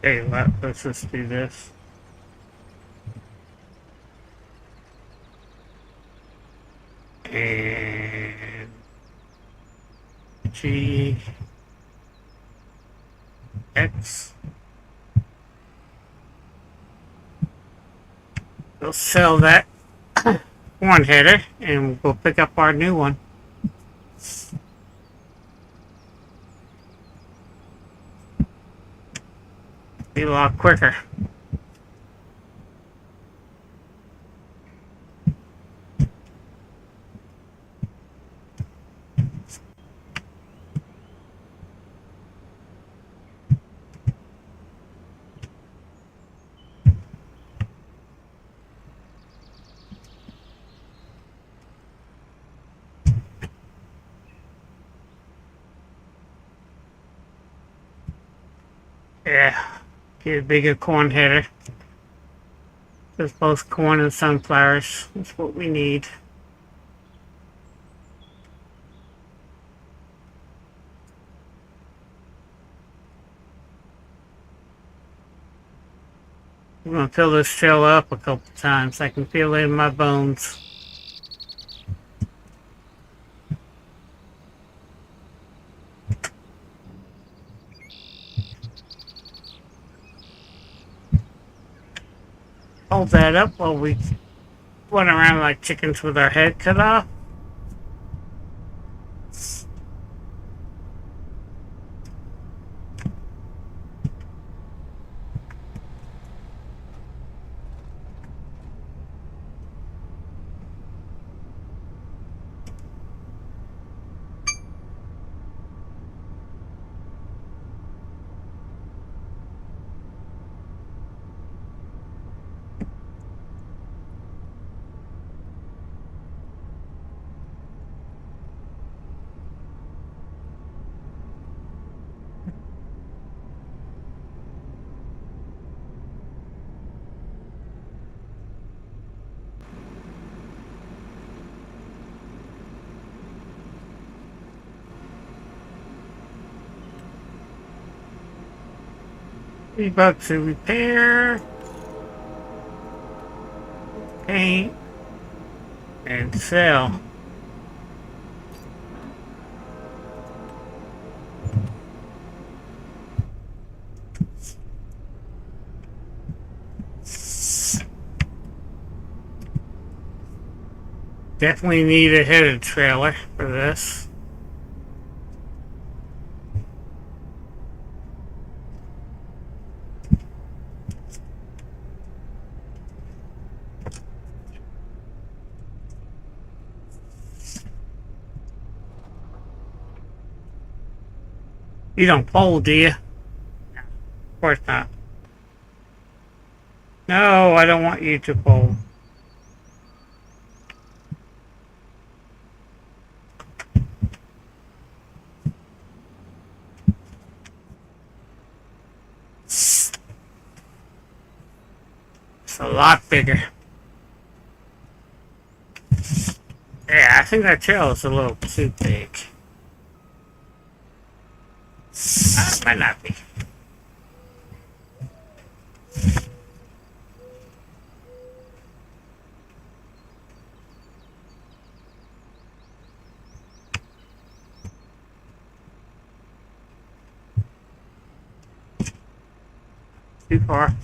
Okay, let's just do this. And G X. We'll sell that one header and we'll pick up our new one. Be a lot quicker. Yeah, get a bigger corn header. There's both corn and sunflowers. That's what we need. I'm gonna fill this trail up a couple times. I can feel it in my bones. Hold that up while we run around like chickens with our head cut off. $3 to repair, paint, and sell. Definitely need a headed trailer for this. You don't fold, do you? Of course not. No, I don't want you to fold. It's a lot bigger. Yeah, I think that trail is a little too big. Might not be. Too far.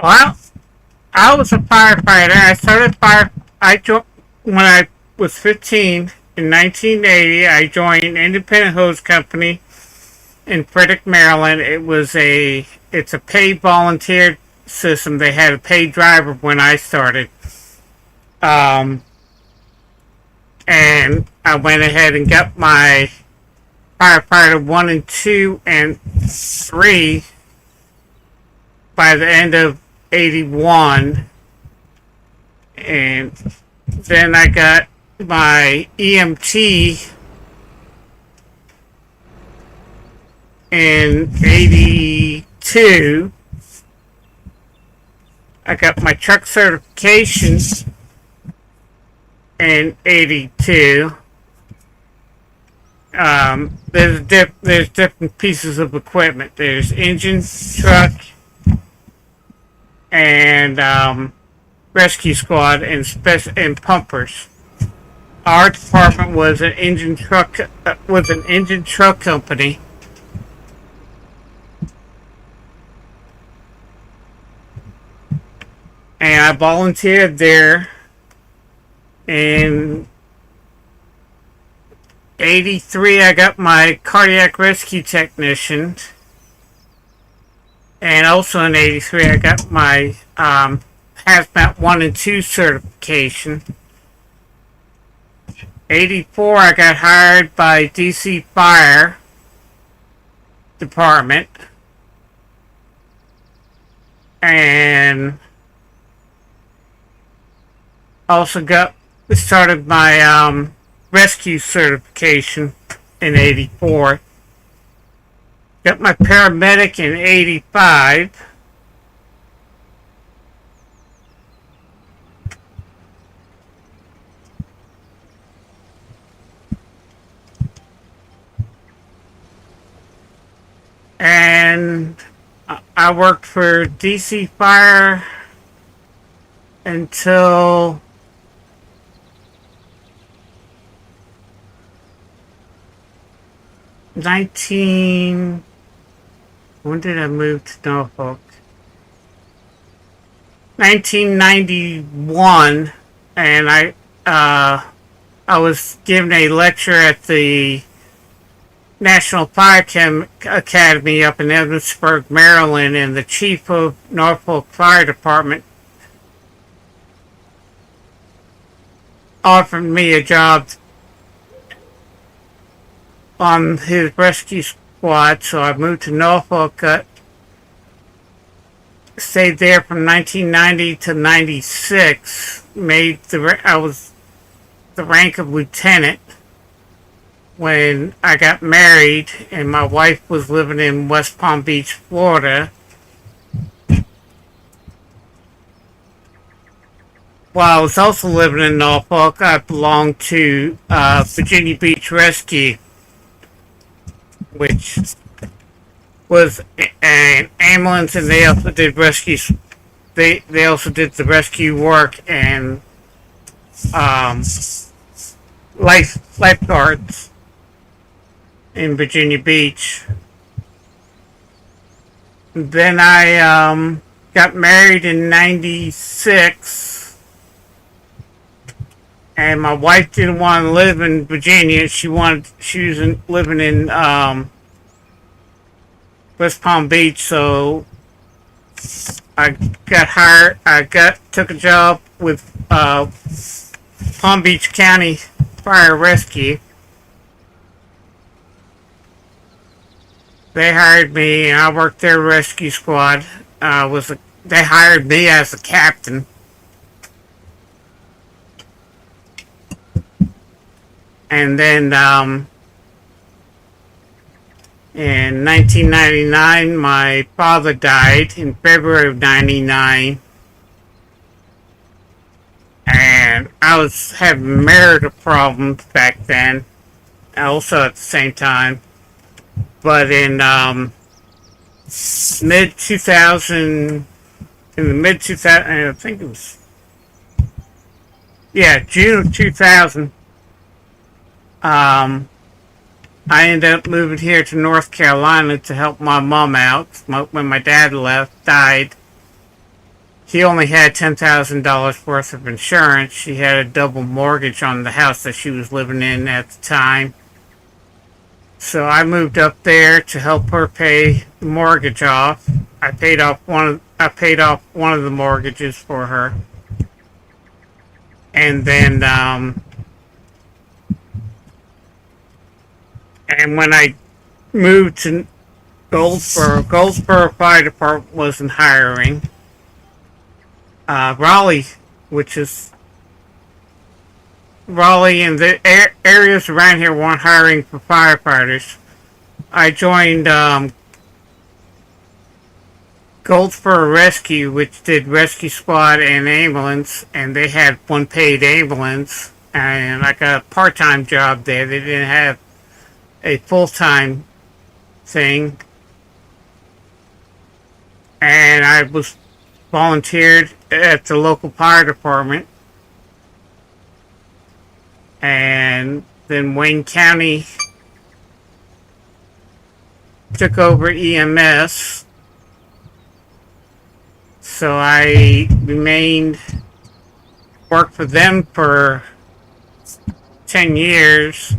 Well, I was a firefighter. I started when I was 15 in 1980. I joined an independent hose company in Frederick, Maryland. It's a paid volunteer system. They had a paid driver when I started. And I went ahead and got my firefighter 1 and 2 and 3 by the end of 81. And then I got my EMT in 82. I got my truck certification in 82. There's different pieces of equipment. There's engine, truck, and rescue squad and pumpers. Our department was an engine truck company. And I volunteered there in 83. I got my cardiac rescue technician. And also in 83, I got my hazmat 1 and 2 certification. 84, I got hired by DC Fire Department. And also started my rescue certification in 84. Got my paramedic in 85. And I worked for DC Fire until when did I move to Norfolk? 1991, and I was given a lecture at the National Fire Academy up in Evansburg, Maryland, and the chief of Norfolk Fire Department offered me a job on his rescue squad, so I moved to Norfolk, stayed there from 1990 to 96, I was the rank of lieutenant when I got married, and my wife was living in West Palm Beach, Florida. While I was also living in Norfolk, I belonged to Virginia Beach Rescue, which was an ambulance, and they also did rescue. They also did the rescue work and lifeguards in Virginia Beach. Then I got married in 96, and my wife didn't want to live in Virginia. She was living in West Palm Beach, so I got hired. Took a job with Palm Beach County Fire Rescue. They hired me, and I worked their rescue squad. They hired me as a captain. And then in 1999, my father died in February of 99. And I was having marital problems back then, also at the same time. But in mid-2000, I think it was, June of 2000, I ended up moving here to North Carolina to help my mom out. When my dad died, he only had $10,000 worth of insurance. She had a double mortgage on the house that she was living in at the time. So I moved up there to help her pay the mortgage off. I paid off one of the mortgages for her. And then and when I moved to Goldsboro Fire Department wasn't hiring. Raleigh, which is Raleigh and the areas around here weren't hiring for firefighters. I joined Goldsboro Rescue, which did rescue squad and ambulance, and they had one paid ambulance, and I got a part-time job there. They didn't have a full-time thing, and I was volunteered at the local fire department, and then Wayne County took over EMS, so I worked for them for 10 years,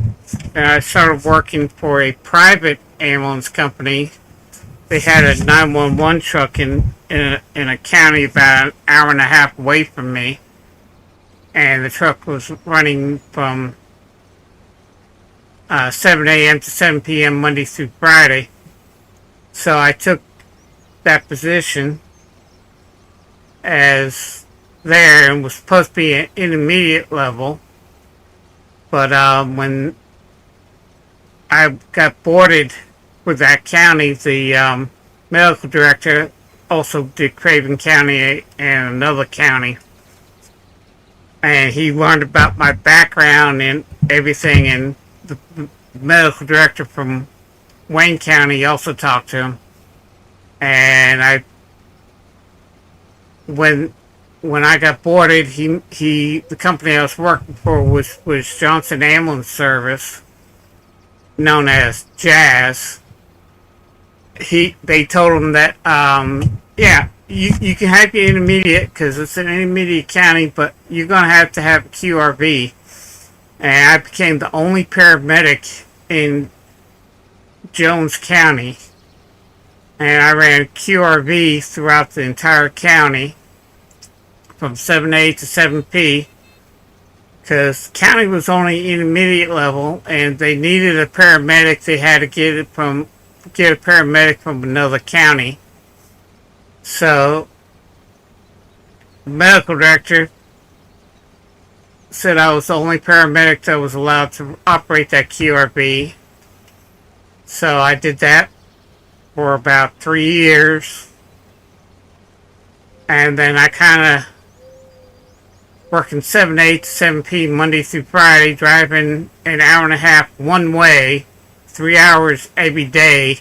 and I started working for a private ambulance company. They had a 911 truck in a county about an hour and a half away from me, and the truck was running from 7 a.m. to 7 p.m. Monday through Friday. So I took that position as there, and was supposed to be an intermediate level, but when I got boarded with that county, the medical director also did Craven County and another county, and he learned about my background and everything, and the medical director from Wayne County also talked to him, and when I got boarded, the company I was working for was Johnson Ambulance Service, known as Jazz. They told him that yeah, you can have your intermediate because it's an intermediate county, but you're gonna have to have a QRV, and I became the only paramedic in Jones County, and I ran QRV throughout the entire county from 7A to 7P, because county was only intermediate level and they needed a paramedic. They had to get a paramedic from another county. So the medical director said I was the only paramedic that was allowed to operate that QRV. So I did that for about 3 years, and then I kind of working 7A to 7P Monday through Friday, driving an hour and a half one way, 3 hours every day.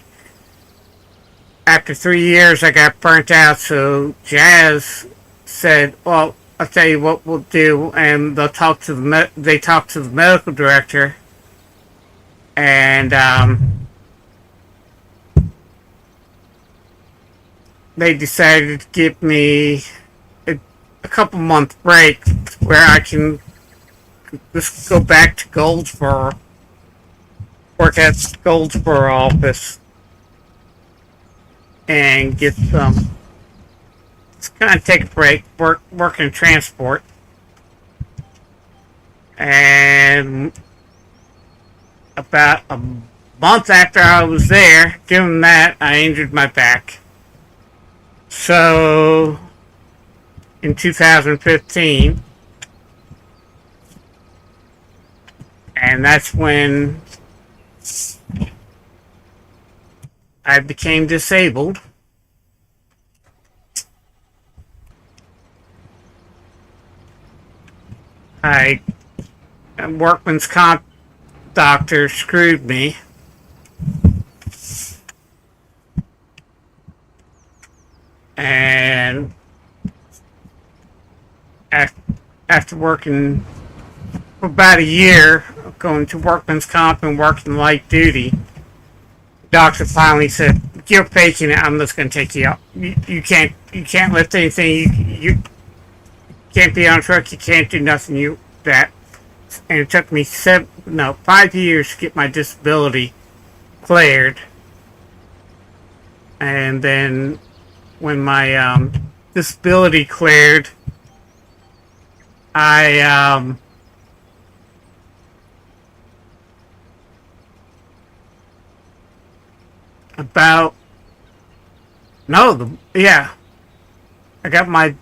After 3 years, I got burnt out, so Jazz said, well, I'll tell you what we'll do, and they talked to the medical director, and they decided to give me a couple month break where I can just go back to Goldsboro, work at the Goldsboro office, and get just kind of take a break, work in transport. And about a month after I was there doing that, I injured my back. So in 2015, and that's when I became disabled. A workman's comp doctor screwed me, and after working for about a year, going to workman's comp and working light duty, the doctor finally said, "You're faking it. I'm just going to take you out. You can't lift anything. You can't be on a truck. You can't do nothing. And it took me 5 years to get my disability cleared. And then when my disability cleared, I about No, yeah, I got my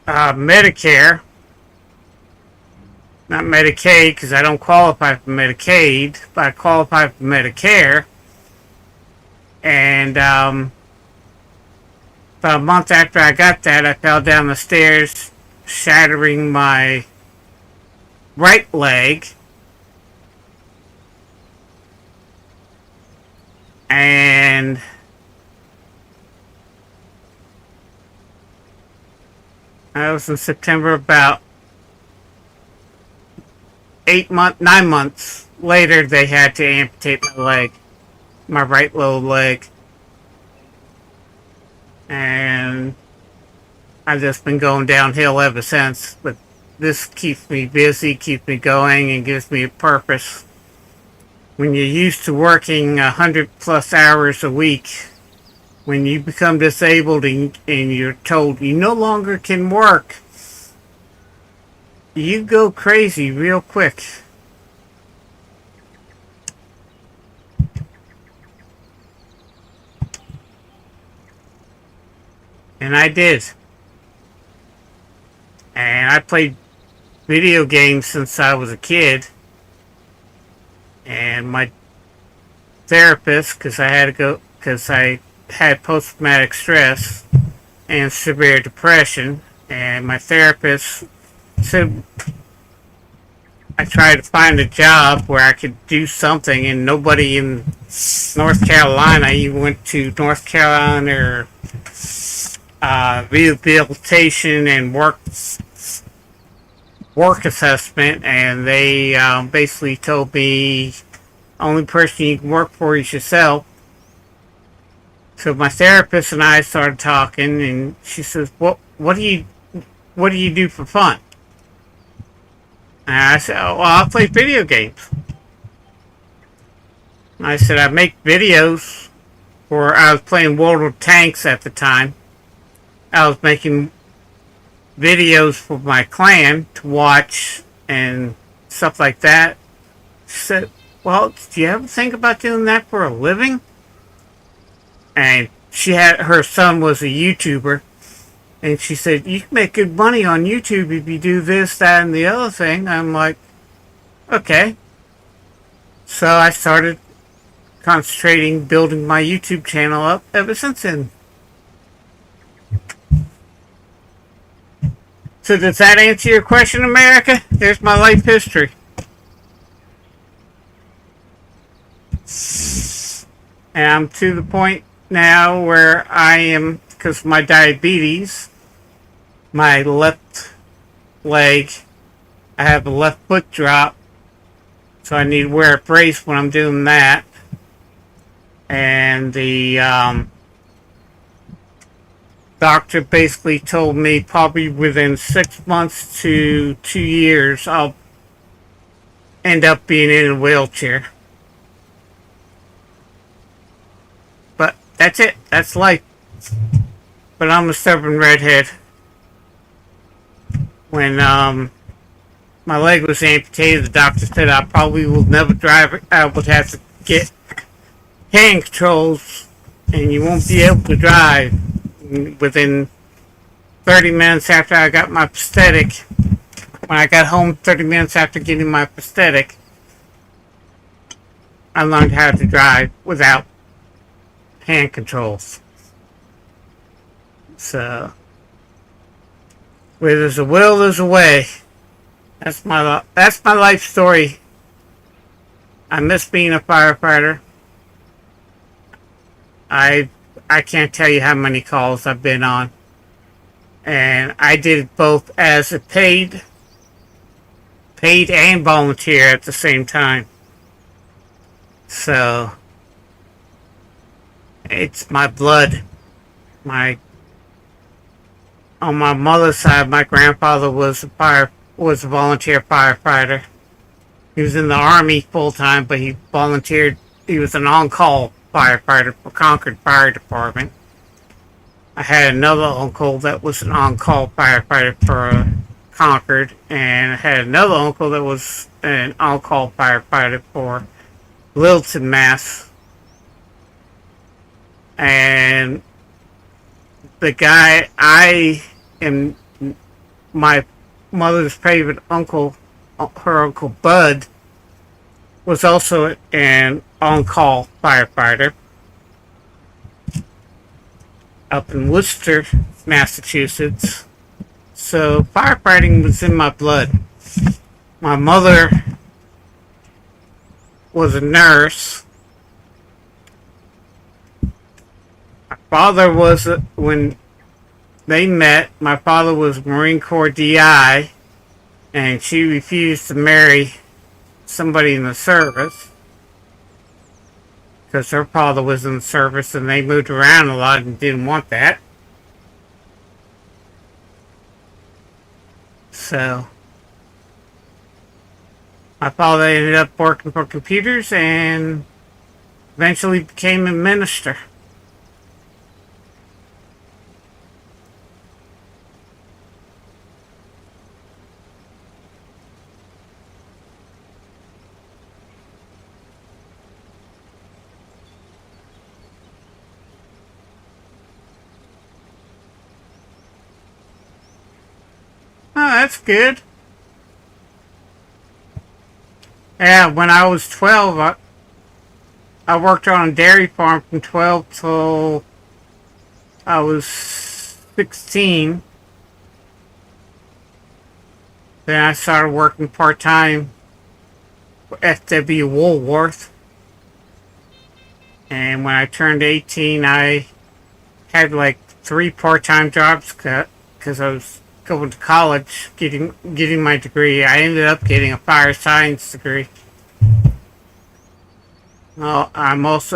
Medicare, not Medicaid, because I don't qualify for Medicaid, but I qualify for Medicare. And about a month after I got that, I fell down the stairs, shattering my right leg. And that was in September. About 9 months later, they had to amputate my leg, my right lower leg. And I've just been going downhill ever since. But this keeps me busy, keeps me going, and gives me a purpose. When you're used to working 100+ hours a week, when you become disabled and you're told you no longer can work, you go crazy real quick. And I did. And I played video games since I was a kid. And my therapist, because I had post-traumatic stress and severe depression, and my therapist said I tried to find a job where I could do something, and nobody in North Carolina, even went to North Carolina rehabilitation and work assessment, and they basically told me only person you can work for is yourself. So my therapist and I started talking, and she says, "What do you do for fun?" And I said, "Oh, well, I play video games." And I said, "I make videos," or I was playing World of Tanks at the time. I was making videos for my clan to watch and stuff like that. She said, "Well, do you ever think about doing that for a living?" And her son was a YouTuber, and she said, "You can make good money on YouTube if you do this, that, and the other thing." I'm like, okay. So I started concentrating, building my YouTube channel up ever since then. So does that answer your question, America? There's my life history. And I'm to the point now where I am, because of my diabetes, my left leg, I have a left foot drop, so I need to wear a brace when I'm doing that. And the doctor basically told me probably within 6 months to 2 years I'll end up being in a wheelchair. But that's it. That's life. But I'm a stubborn redhead. When my leg was amputated, the doctor said I probably will never drive. I would have to get hand controls, and you won't be able to drive. Within 30 minutes after I got my prosthetic, when I got home 30 minutes after getting my prosthetic, I learned how to drive without hand controls. So, where there's a will, there's a way. That's my life story. I miss being a firefighter. I can't tell you how many calls I've been on. And I did it both as a paid and volunteer at the same time. So, it's my blood. On my mother's side, my grandfather was a volunteer firefighter. He was in the Army full time, but he volunteered. He was an on-call firefighter for Concord Fire Department. I had another uncle that was an on-call firefighter for Concord, and I had another uncle that was an on-call firefighter for Littleton, Mass. and the guy I am my mother's favorite uncle, her uncle Bud, was also an on-call firefighter up in Worcester, Massachusetts. So firefighting was in my blood. My mother was a nurse. My father was, when they met, my father was Marine Corps DI, and she refused to marry somebody in the service because her father was in the service and they moved around a lot and didn't want that. So my father ended up working for computers and eventually became a minister. Oh, that's good. Yeah, when I was 12, I worked on a dairy farm from 12 till I was 16. Then I started working part-time for FW Woolworth. And when I turned 18, I had like 3 part-time jobs because I was going to college, getting my degree. I ended up getting a fire science degree. Well, I was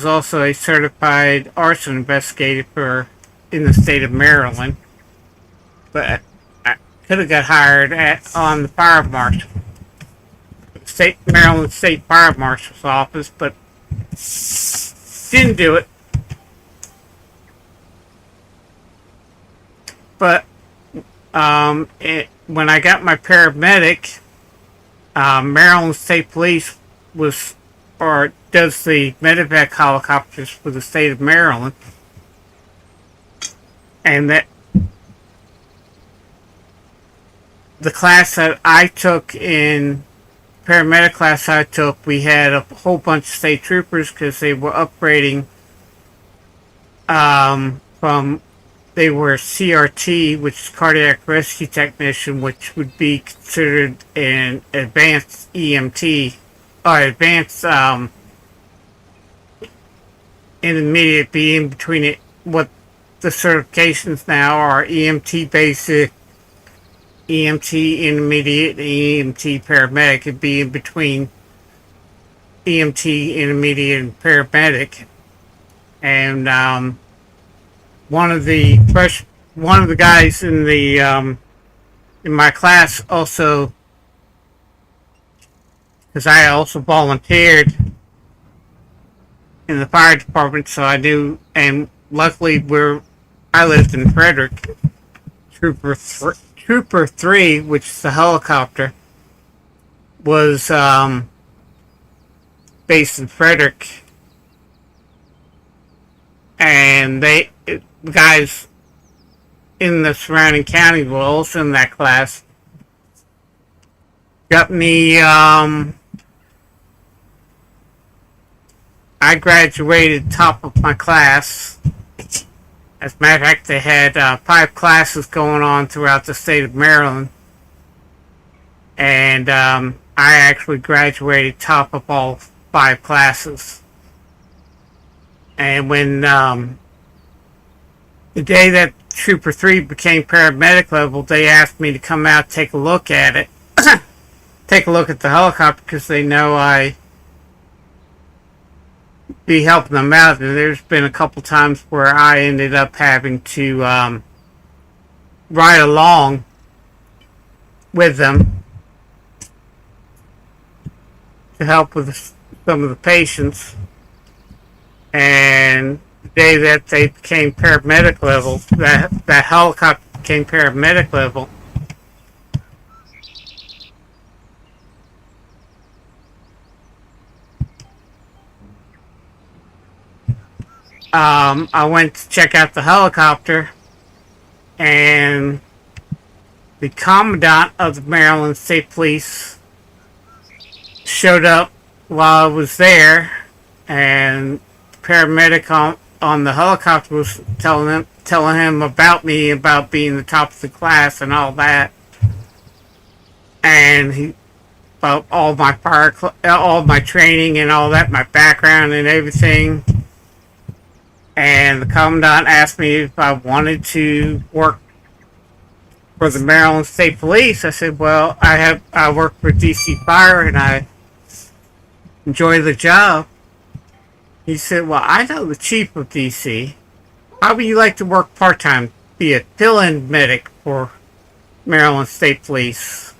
also a certified arson investigator in the state of Maryland, but I could have got hired on the fire marshal, Maryland State Fire Marshal's office, but didn't do it. But when I got my paramedic, Maryland State Police does the medevac helicopters for the state of Maryland, and that the class that I took in paramedic class I took, we had a whole bunch of state troopers because they were upgrading they were CRT, which is cardiac rescue technician, which would be considered an advanced EMT, or advanced intermediate, be in between it. What the certifications now are: EMT basic, EMT intermediate, and EMT paramedic. It'd be in between EMT intermediate and paramedic. And one of the guys in my class also, because I also volunteered in the fire department, so I knew. And luckily, I lived in Frederick. Trooper 3, which is the helicopter, was based in Frederick, and the guys in the surrounding county were also in that class. Got me, I graduated top of my class. As a matter of fact, they had 5 classes going on throughout the state of Maryland. And I actually graduated top of all 5 classes. And when the day that Trooper 3 became paramedic level, they asked me to come out, take a look at it. Take a look at the helicopter, because they know I be helping them out. And there's been a couple times where I ended up having to ride along with them to help with some of the patients. And the day that they became paramedic level, that helicopter became paramedic level, I went to check out the helicopter, and the commandant of the Maryland State Police showed up while I was there, and the paramedic on the helicopter was telling him about me, about being the top of the class and all that, and he about all my all my training and all that, my background and everything. And the commandant asked me if I wanted to work for the Maryland State Police. I said, well, I work for DC Fire and I enjoy the job. He said, well, I know the chief of DC. How would you like to work part-time, be a fill-in medic for Maryland State Police?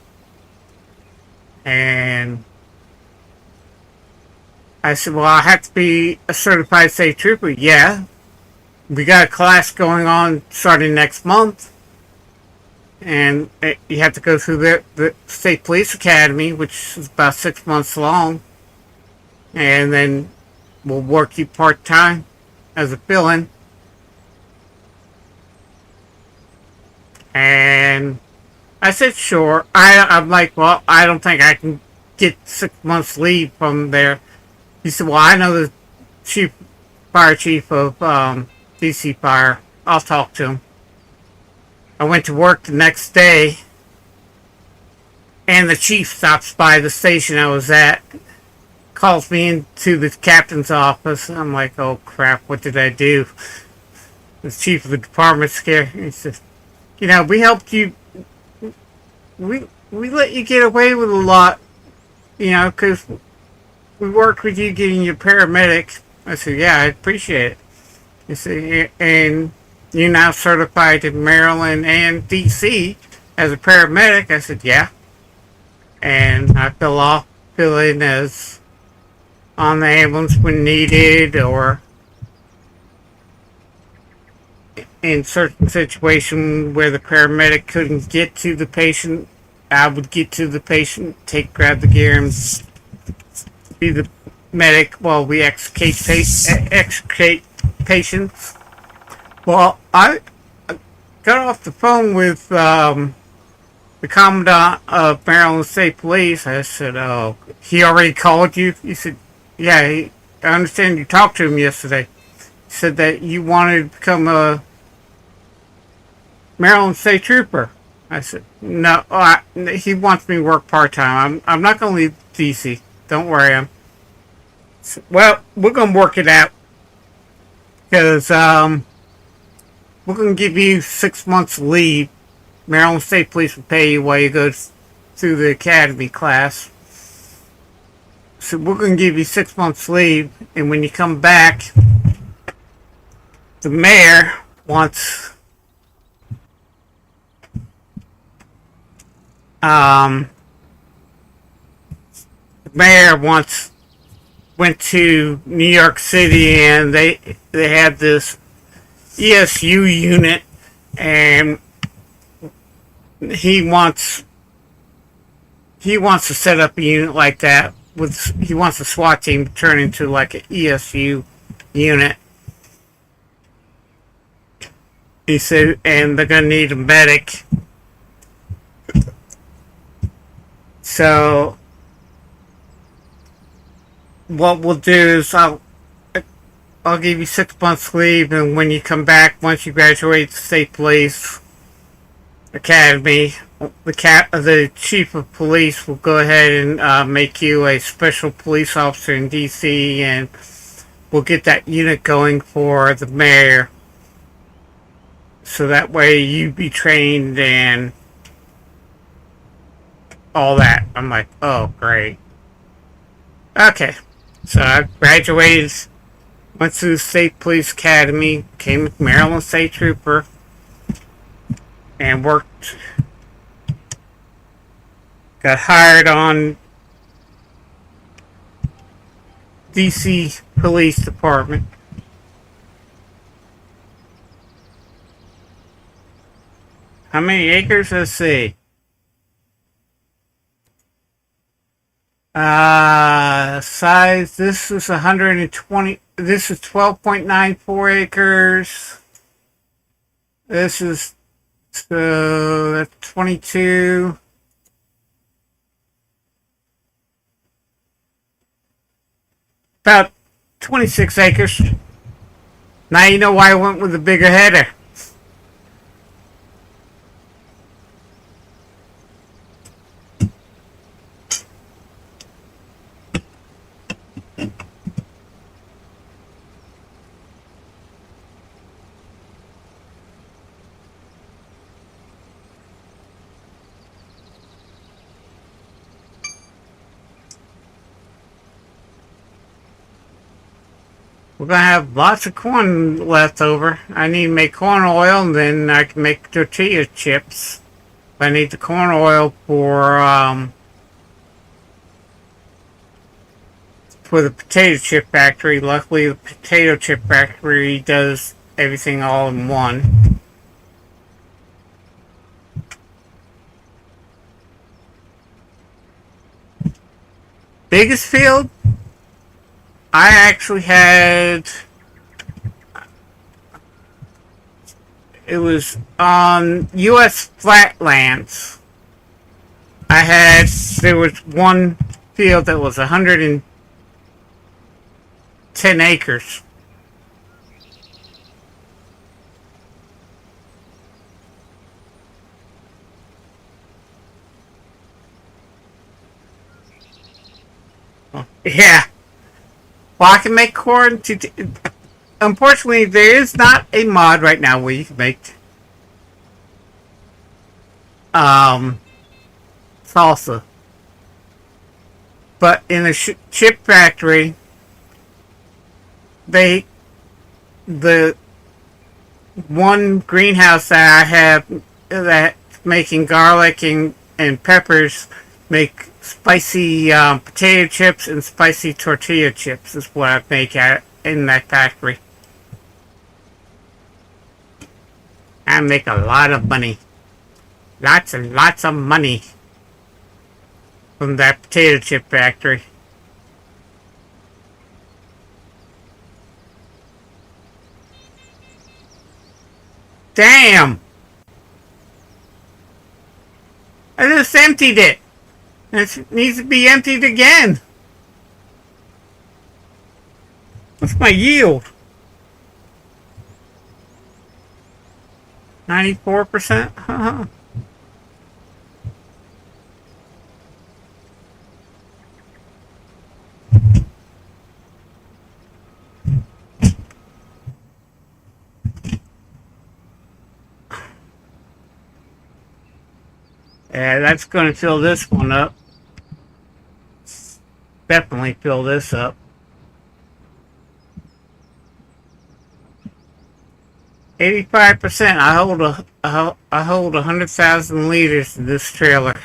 And I said, well, I have to be a certified state trooper. Yeah. We got a class going on starting next month. And you have to go through the State Police Academy, which is about 6 months long. And then we'll work you part-time as a fill-in. And I said, sure. I'm like, well, I don't think I can get 6 months leave from there. He said, well, I know the fire chief of DC Fire. I'll talk to him. I went to work the next day, and the chief stops by the station I was at, calls me into the captain's office. I'm like, oh crap, what did I do? The chief of the department's scared. He says, you know, we helped you. We let you get away with a lot, you know, because we worked with you getting your paramedic. I said, yeah, I appreciate it. He said, and you're now certified in Maryland and DC as a paramedic. I said, yeah. And I fill in as on the ambulance when needed, or in certain situations where the paramedic couldn't get to the patient, I would get to the patient, grab the gear, and be the medic while we extricate patients. Well, I got off the phone with the commandant of Maryland State Police. I said, oh, he already called you? He said, yeah, I understand you talked to him yesterday. He said that you wanted to become a Maryland State Trooper. I said, no, he wants me to work part-time. I'm not going to leave DC. Don't worry. Well, we're going to work it out. Because we're going to give you 6 months leave. Maryland State Police will pay you while you go through the academy class. So we're going to give you 6 months leave. And when you come back, the mayor wants went to New York City, and they had this ESU unit, and he wants to set up a unit like that. He wants the SWAT team to turn into like an ESU unit. He said, and they're gonna need a medic. So what we'll do is I'll give you 6 months leave, and when you come back, once you graduate the State Police Academy, the chief of police will go ahead and make you a special police officer in DC, and we'll get that unit going for the mayor, so that way you be trained and all that. I'm like, oh great. Okay, so I graduated, went through the State Police Academy, became a Maryland State Trooper, and got hired on DC Police Department. How many acres? Let's see. Size, this is 120, this is 12.94 acres. This is 22. About 26 acres. Now you know why I went with the bigger header. We're going to have lots of corn left over. I need to make corn oil, and then I can make tortilla chips. I need the corn oil for the potato chip factory. Luckily, the potato chip factory does everything all in one. Biggest field? I actually had, it was on U.S. flatlands. There was one field that was 110 acres. Oh, yeah. Well, I can make corn. Unfortunately, there is not a mod right now where you can make salsa. But in the chip factory, the one greenhouse that I have that's making garlic and peppers make spicy potato chips and spicy tortilla chips is what I make in that factory. I make a lot of money. Lots and lots of money from that potato chip factory. Damn! I just emptied it. It needs to be emptied again. What's my yield? 94%? Huh. Yeah, that's going to fill this one up. Definitely fill this up. %. I hold 100,000 liters in this trailer.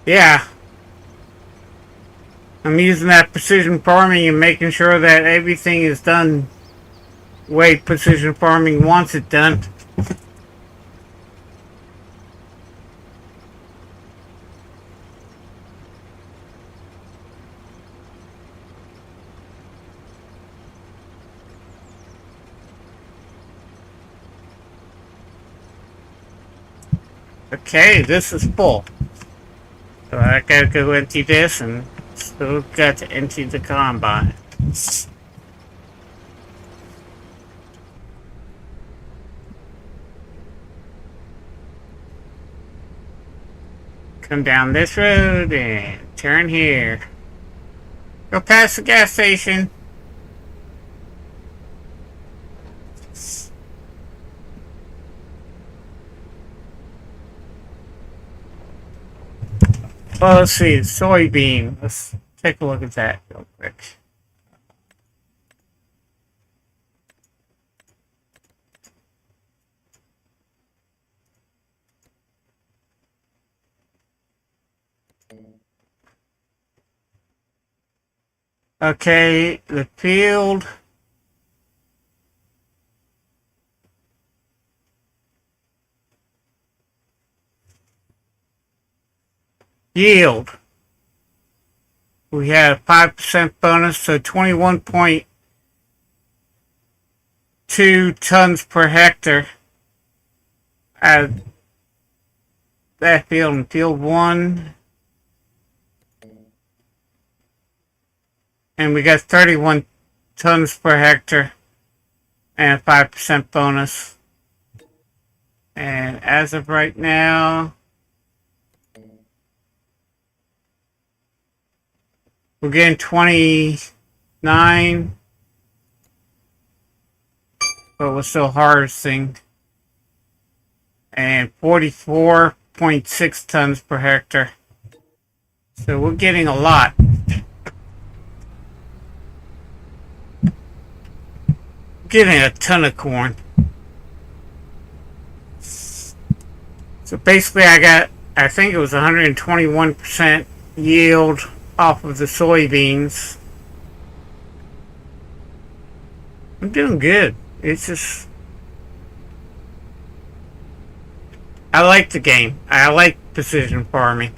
Yeah. I'm using that precision farming and making sure that everything is done the way precision farming wants it done. Okay, this is full. So I gotta go empty this and still got to empty the combine. Come down this road and turn here. Go past the gas station. Well, let's see, soybean. Let's take a look at that real quick. Okay, the field Yield. We had a 5% bonus, so 21.2 tons per hectare out of that field. In field 1, and we got 31 tons per hectare and a 5% bonus. And as of right now, we're getting 29, but we're still harvesting, and 44.6 tons per hectare. So we're getting a lot. Getting a ton of corn. So basically I think it was 121% yield off of the soybeans. I'm doing good. It's just, I like the game. I like precision farming.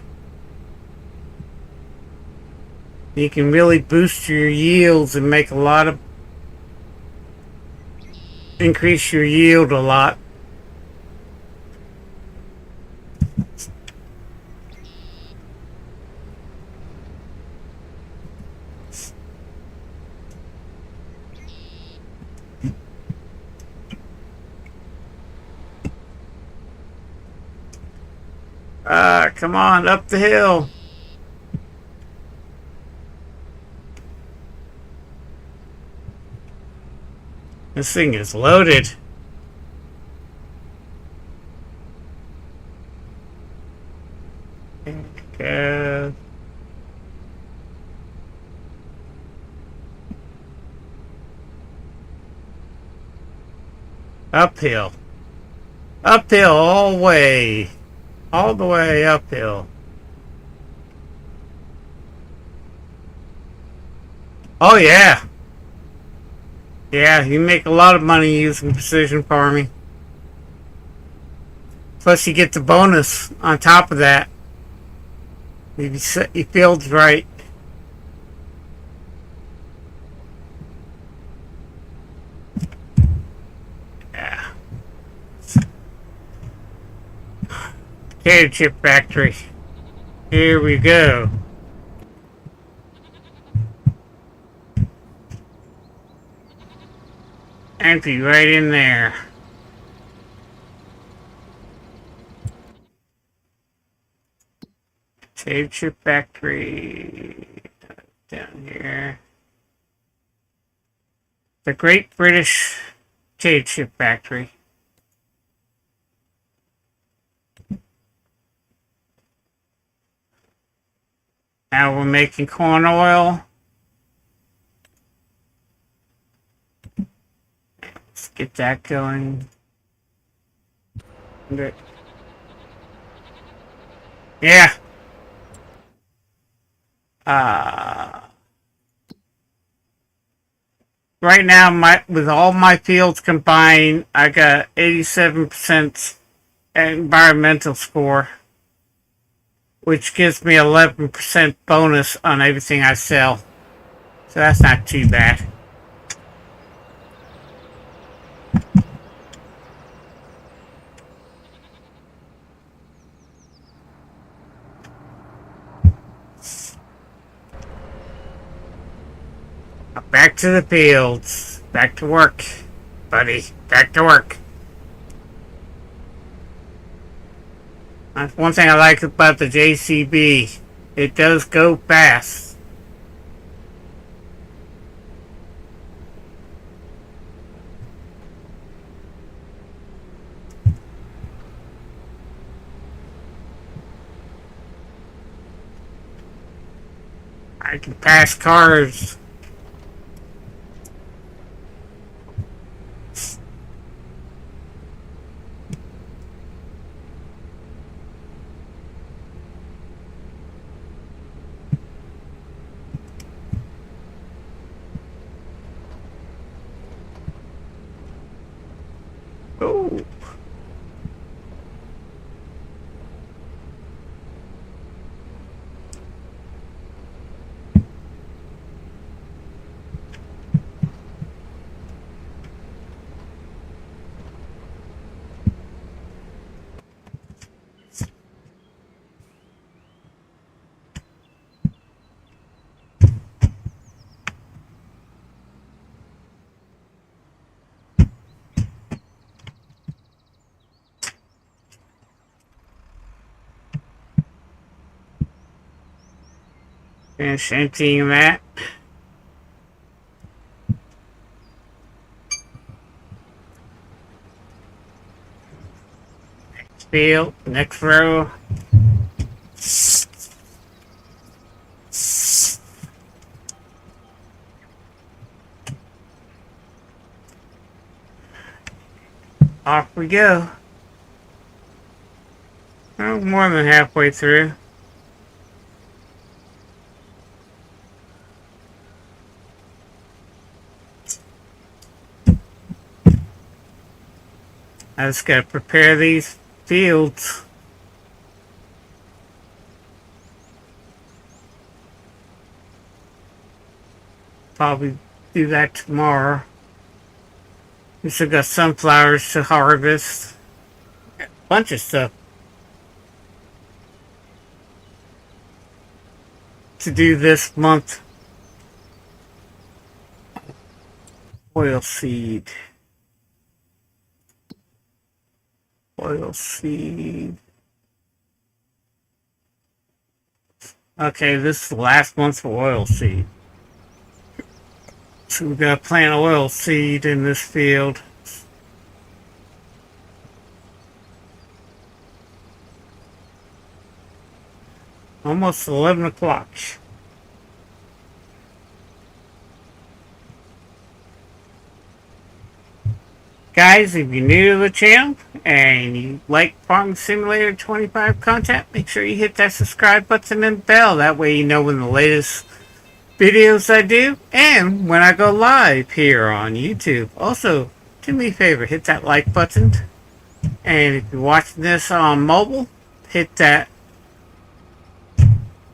You can really boost your yields and make a lot of, increase your yield a lot. Come on, up the hill. This thing is loaded. Okay. Uphill. Uphill all the way. All the way uphill. Oh yeah. Yeah, you make a lot of money using precision farming. Plus you get the bonus on top of that. If you set your fields right. Yeah. Potato chip factory. Here we go. Empty right in there. Potato chip factory. Down here. The Great British Potato Chip Factory. Now we're making corn oil. Let's get that going. Yeah. Right now, with all my fields combined, I got 87% environmental score, which gives me 11% bonus on everything I sell. So that's not too bad. Back to the fields. Back to work, buddy. Back to work. That's one thing I like about the JCB. It does go fast. I can pass cars. Oh. Finish emptying that. Next field, next row. Off we go. Oh, more than halfway through. I just gotta prepare these fields. Probably do that tomorrow. We still got sunflowers to harvest. A bunch of stuff to do this month. Oilseed. Oilseed. Okay, this is the last month for oilseed. So we gotta plant oilseed in this field. Almost 11 o'clock. Guys, if you're new to the channel and you like Farming Simulator 25 content, make sure you hit that subscribe button and bell. That way you know when the latest videos I do and when I go live here on YouTube. Also, do me a favor, hit that like button. And if you're watching this on mobile, hit that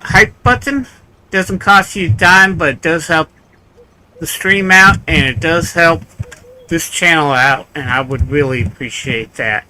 hype button. Doesn't cost you a dime, but it does help the stream out and it does help this channel out, and I would really appreciate that.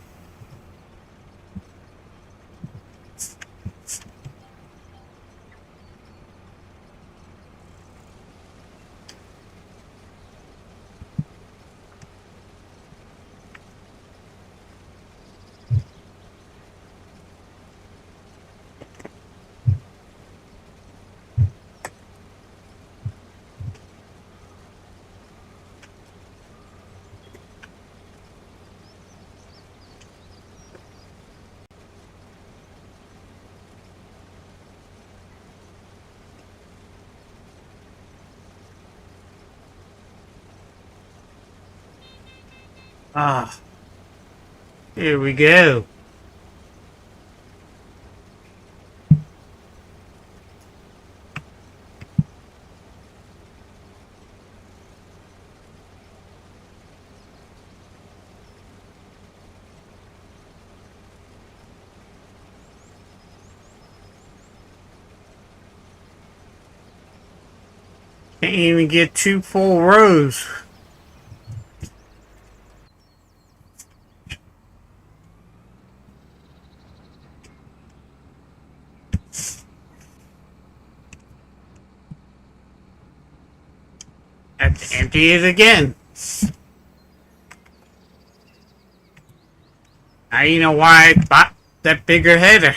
Ah, here we go. Can't even get 2 full rows. Have to empty it again. Now you know why I bought that bigger header.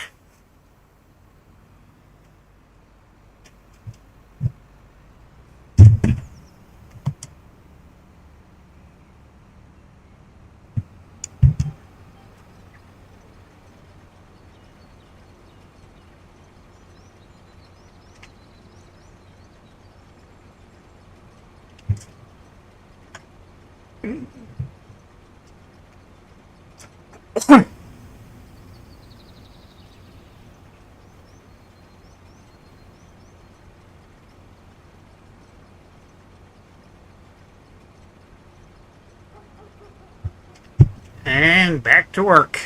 And back to work.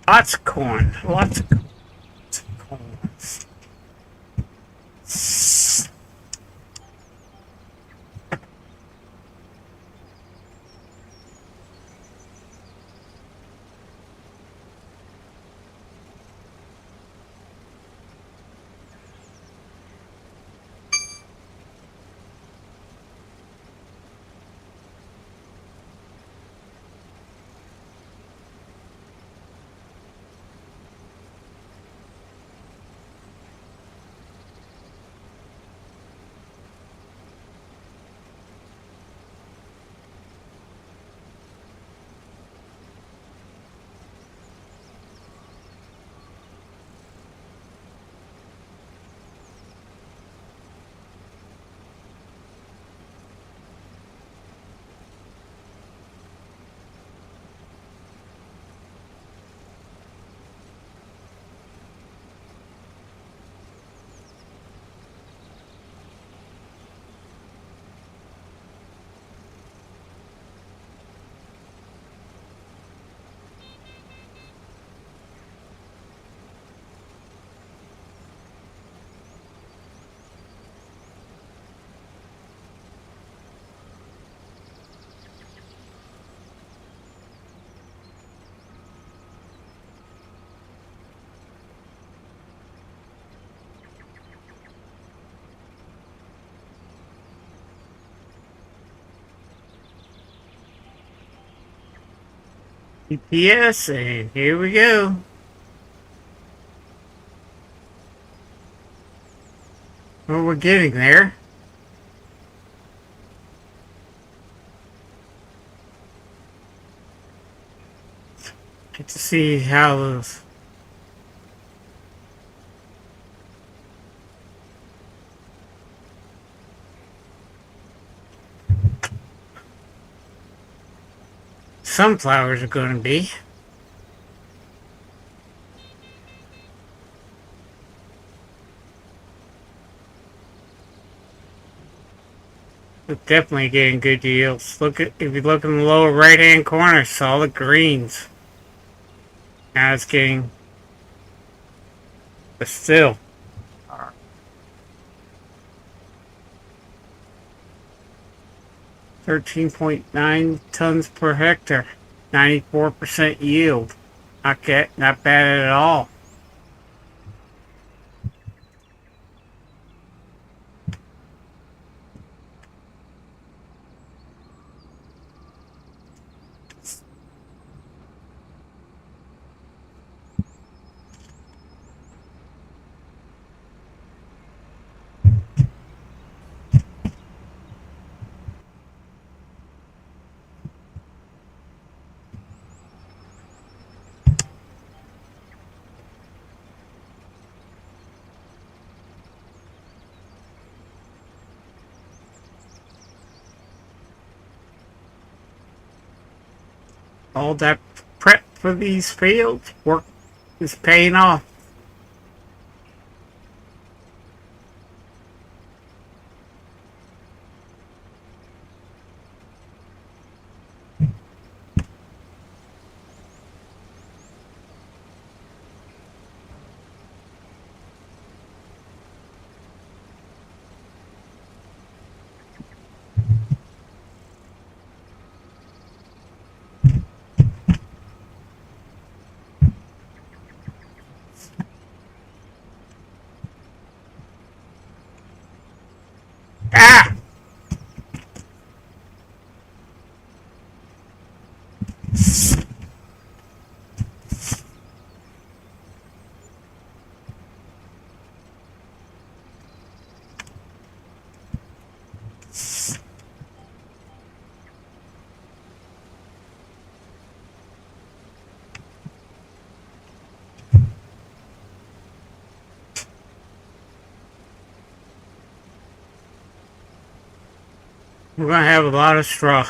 Lots of corn. Lots of corn. GPS, and here we go. Well, we're getting there. Get to see how those sunflowers are going to be. We're definitely getting good yields. Look at, if you look in the lower right hand corner, solid greens. Now it's getting, but still. 13.9 tons per hectare, 94% yield. Not bad at all. All that prep for these fields work is paying off. Ah! We're going to have a lot of straw.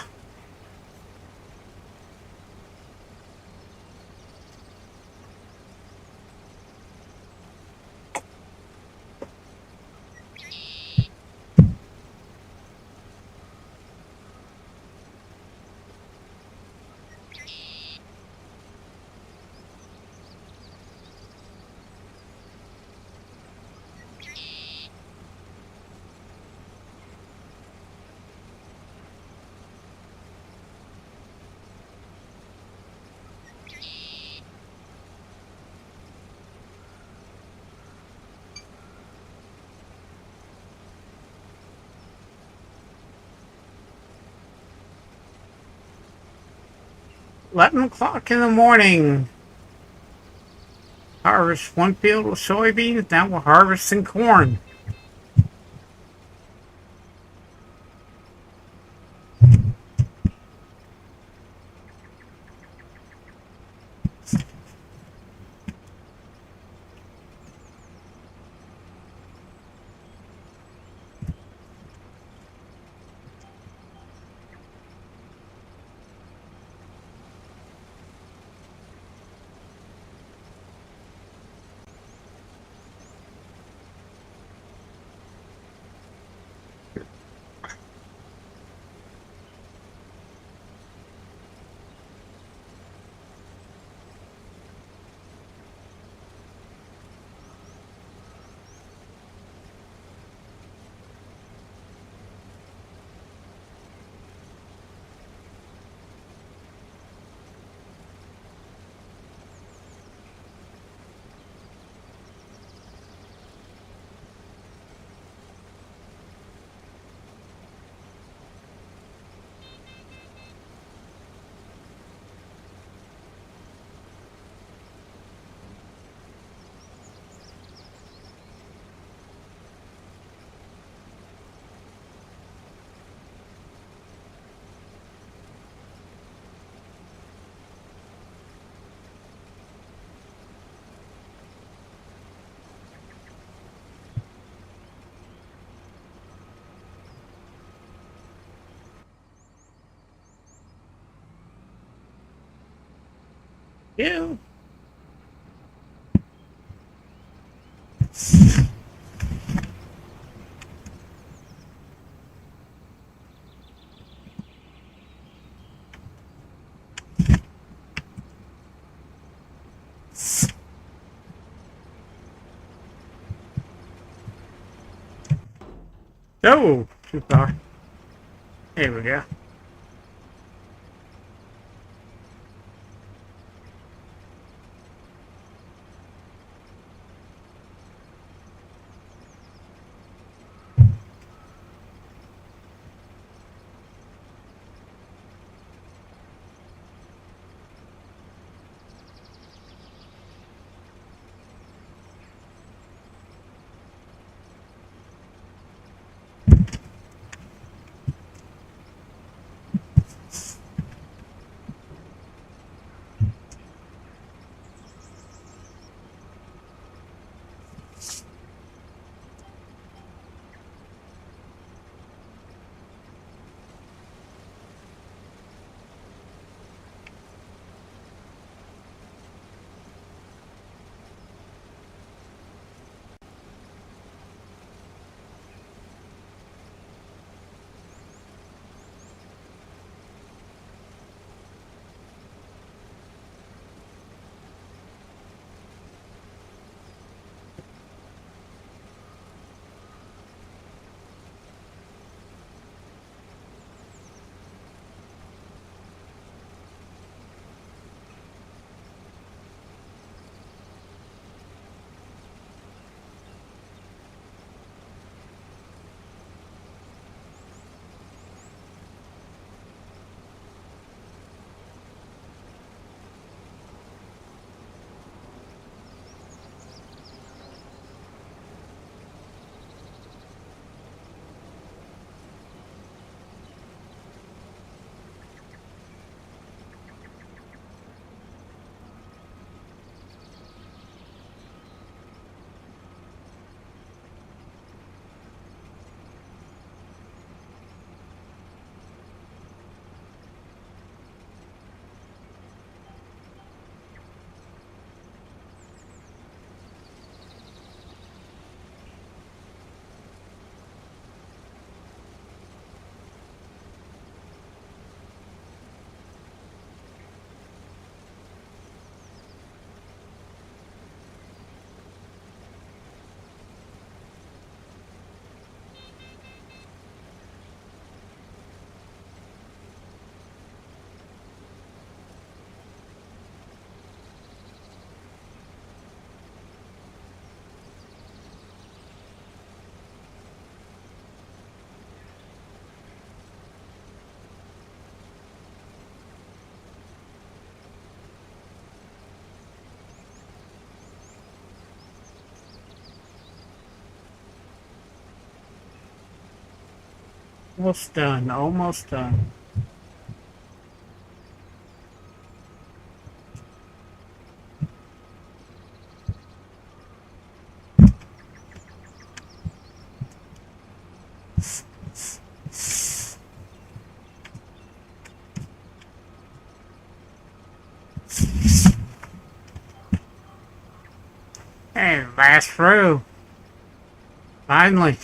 $11 in the morning. Harvest one field of soybeans. Now we're harvesting corn. You. Oh, too far. Here we go. Almost done. Almost done. And last row. Finally.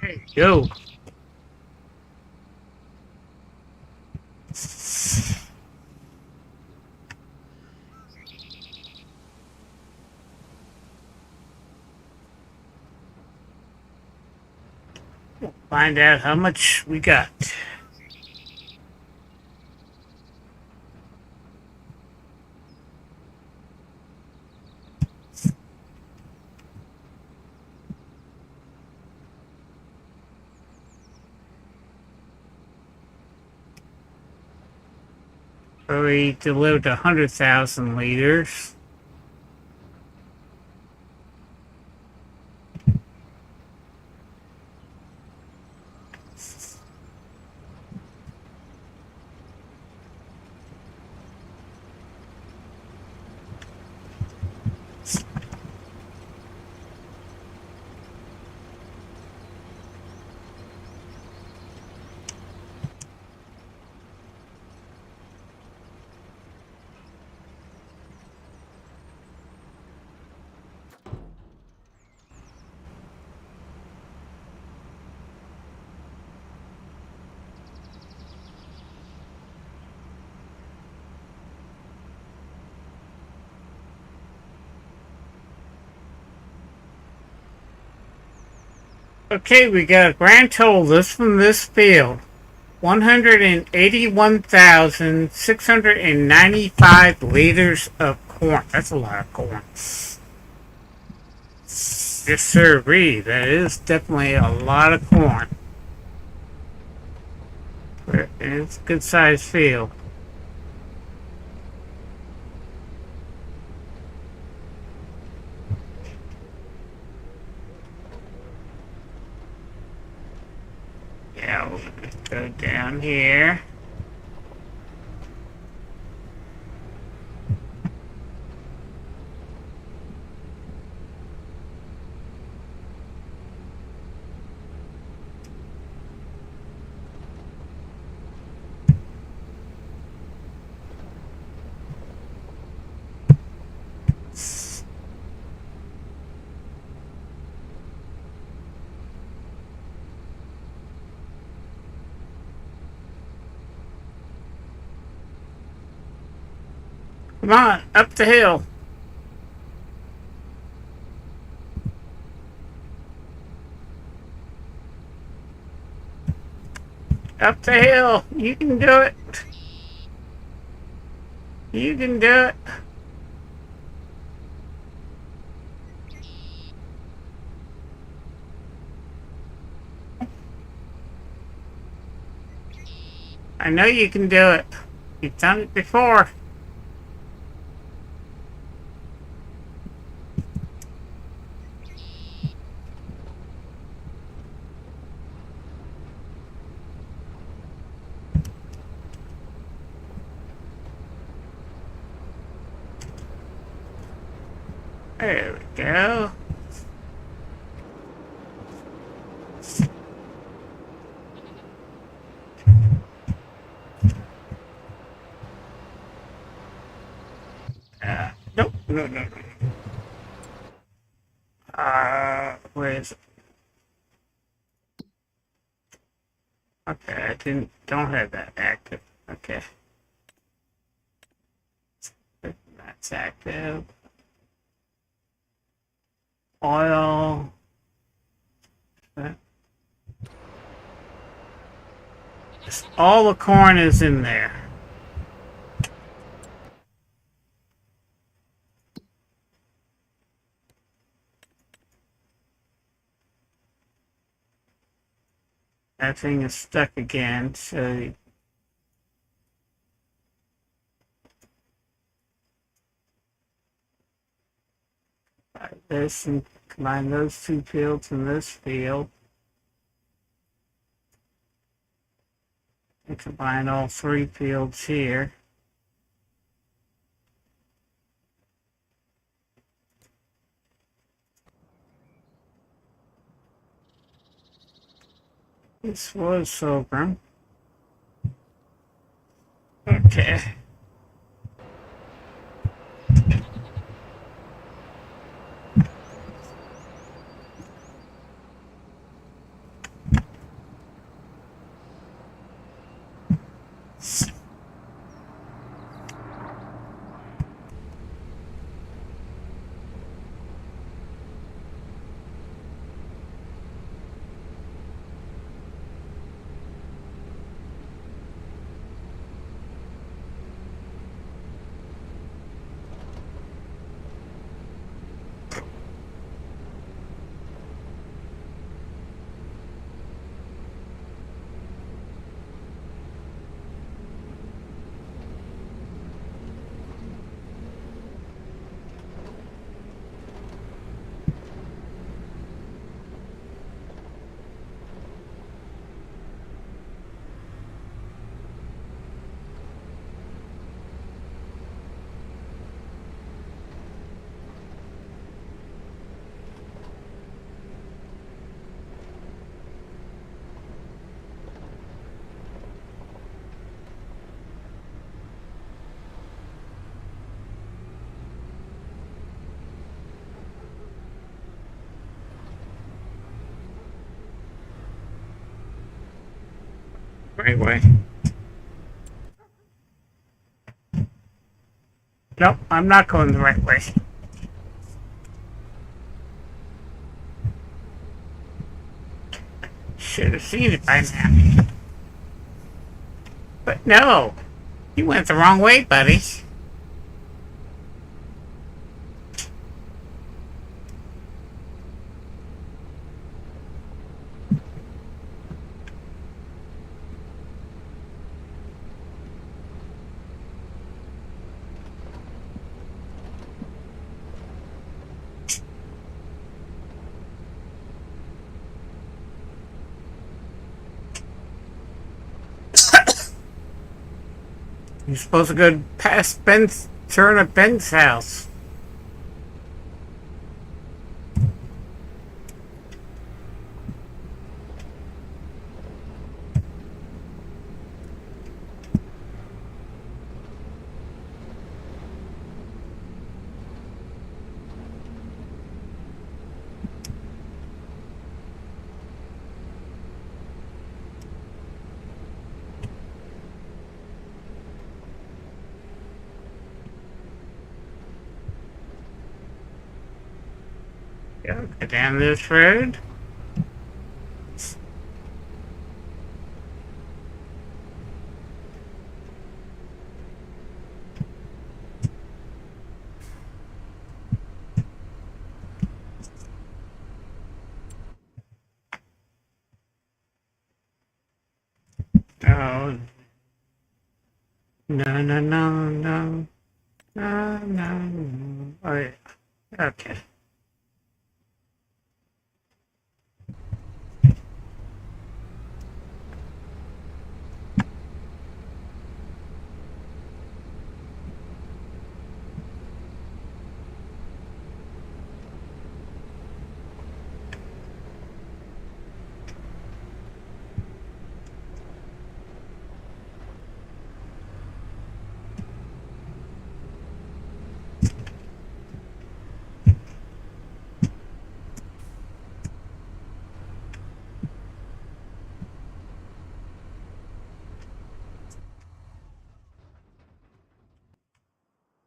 There you go. find out how much we got. So we delivered 100,000 liters. Okay, we got a grand total this from this field. 181,695 liters of corn. That's a lot of corn. Yes, sirree. That is definitely a lot of corn. It's a good sized field. Yeah, we'll go down here. Come on, up the hill. Up the hill. You can do it. You can do it. I know you can do it. You've done it before. There we go. Nope, no. Where is it? Okay, I don't have that active. Okay. That's active. Oil. All the corn is in there. That thing is stuck again, so this and combine those two fields in this field. And combine all three fields here. This was sorghum. Okay. right way. Nope, I'm not going the right way. Should have seen it by now. But no, you went the wrong way, buddy. You're supposed to go past Ben's, turn at Ben's house. Go down this road. Oh, no, no, no, no, no, no. Oh, yeah. Okay.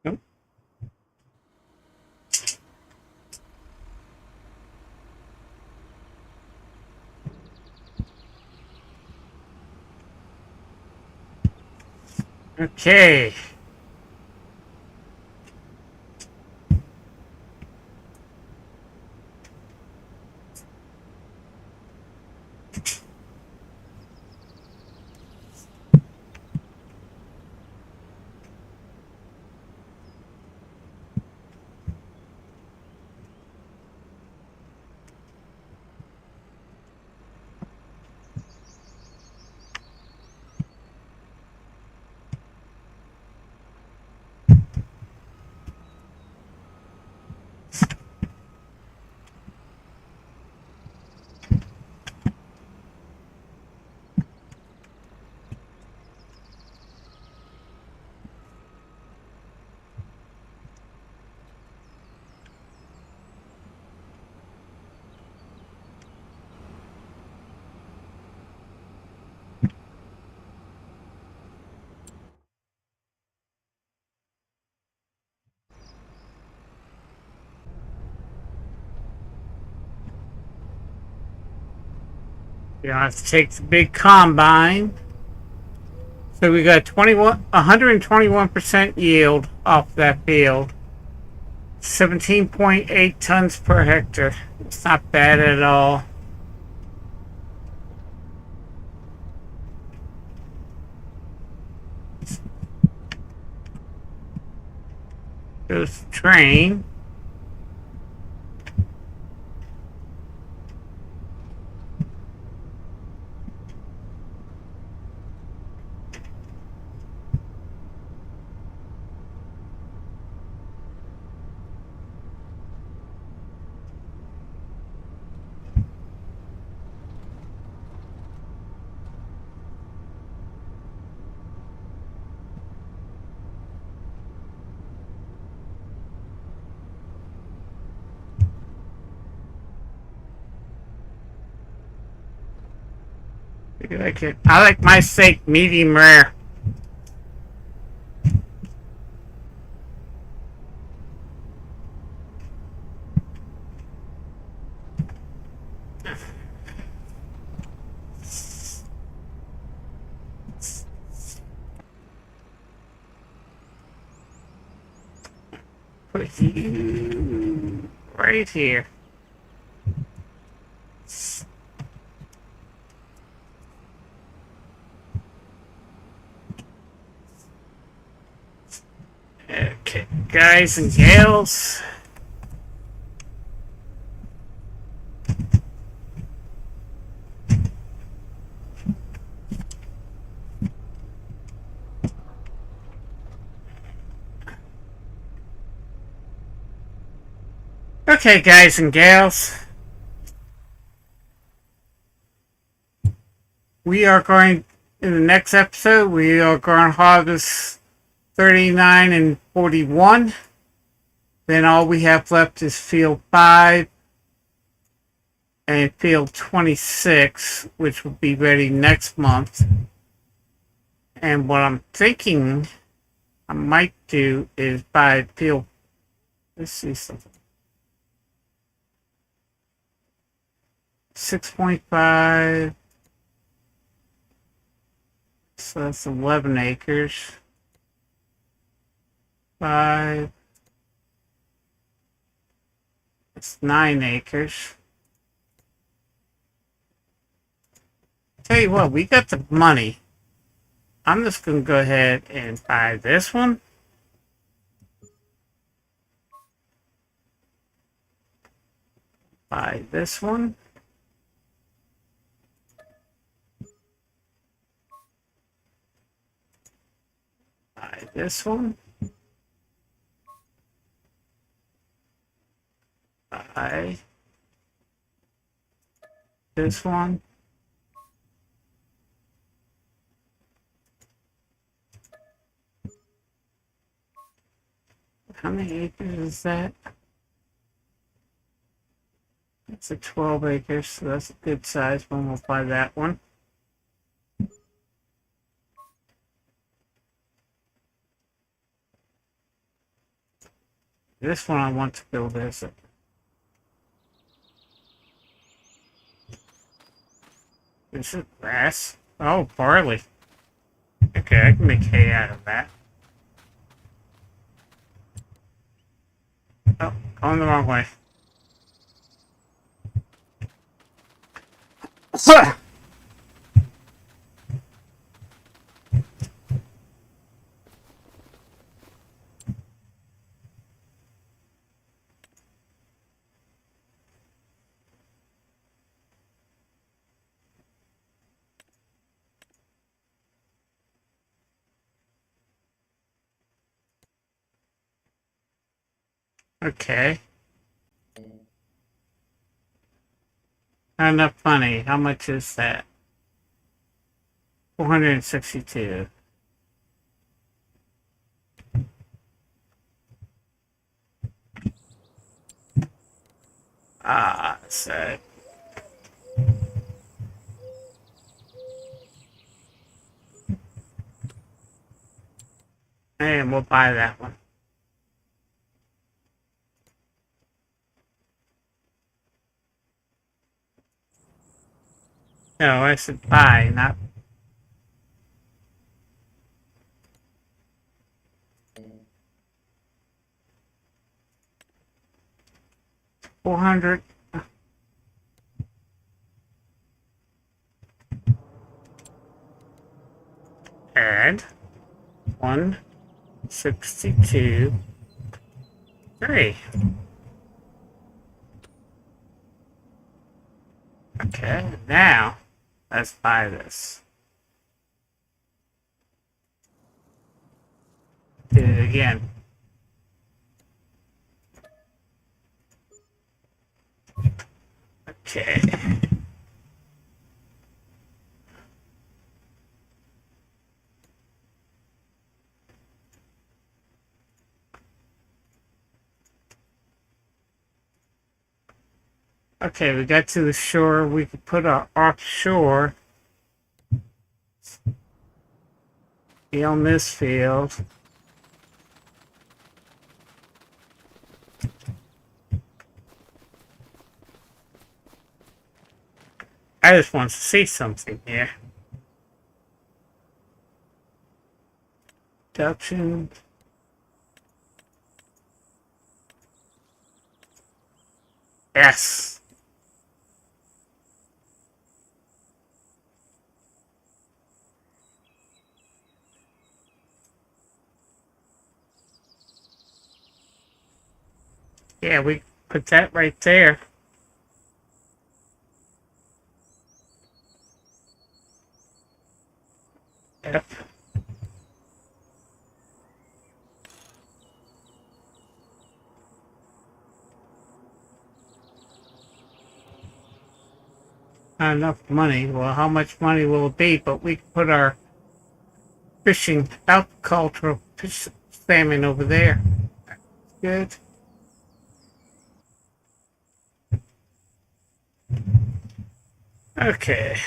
Nope. Okay. You have to take the big combine. So we got 121% yield off that field. 17.8 tons per hectare. It's not bad at all. Goes the train. You like it? I like my steak medium rare. Put you right here. Okay, guys and gals. Okay, guys and gals. We are going, in the next episode, we are going to harvest 39 and 41. Then all we have left is field 5 and field 26, which will be ready next month. And what I'm thinking I might do is buy field, let's see something. 6.5, so that's 11 acres. 5, it's 9 acres. Tell you what, we got the money. I'm just going to go ahead and buy this one. Buy this one. Buy this one. Buy this one. How many acres is that? It's a 12 acres, so that's a good size one. We'll buy that one. This one I want to go visit. This is grass. Oh, barley. Okay, I can make hay out of that. Oh, going the wrong way. Okay. Not enough money. How much is that? 462. Ah, so. And we'll buy that one. No, I said buy, not. $400. Add 162. 3. Okay, now let's buy this. Do it again. Okay. Okay, we got to the shore. We could put our offshore Be on this field. I just want to see something here. Production. Yes. Yeah, we put that right there. Yep. Not enough money. Well, how much money will it be? But we can put our fishing, agricultural fish salmon over there. Good. Okay.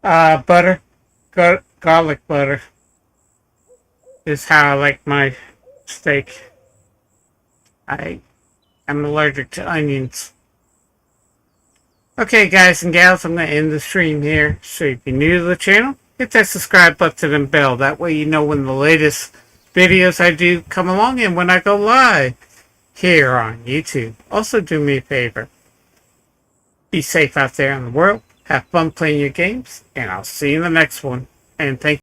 Butter. Garlic butter is how I like my steak. I'm allergic to onions. Okay, guys and gals, I'm going to end the stream here. So if you're new to the channel, hit that subscribe button and bell. That way you know when the latest videos I do come along and when I go live here on YouTube. Also, do me a favor. Be safe out there in the world. Have fun playing your games. And I'll see you in the next one. And thank you.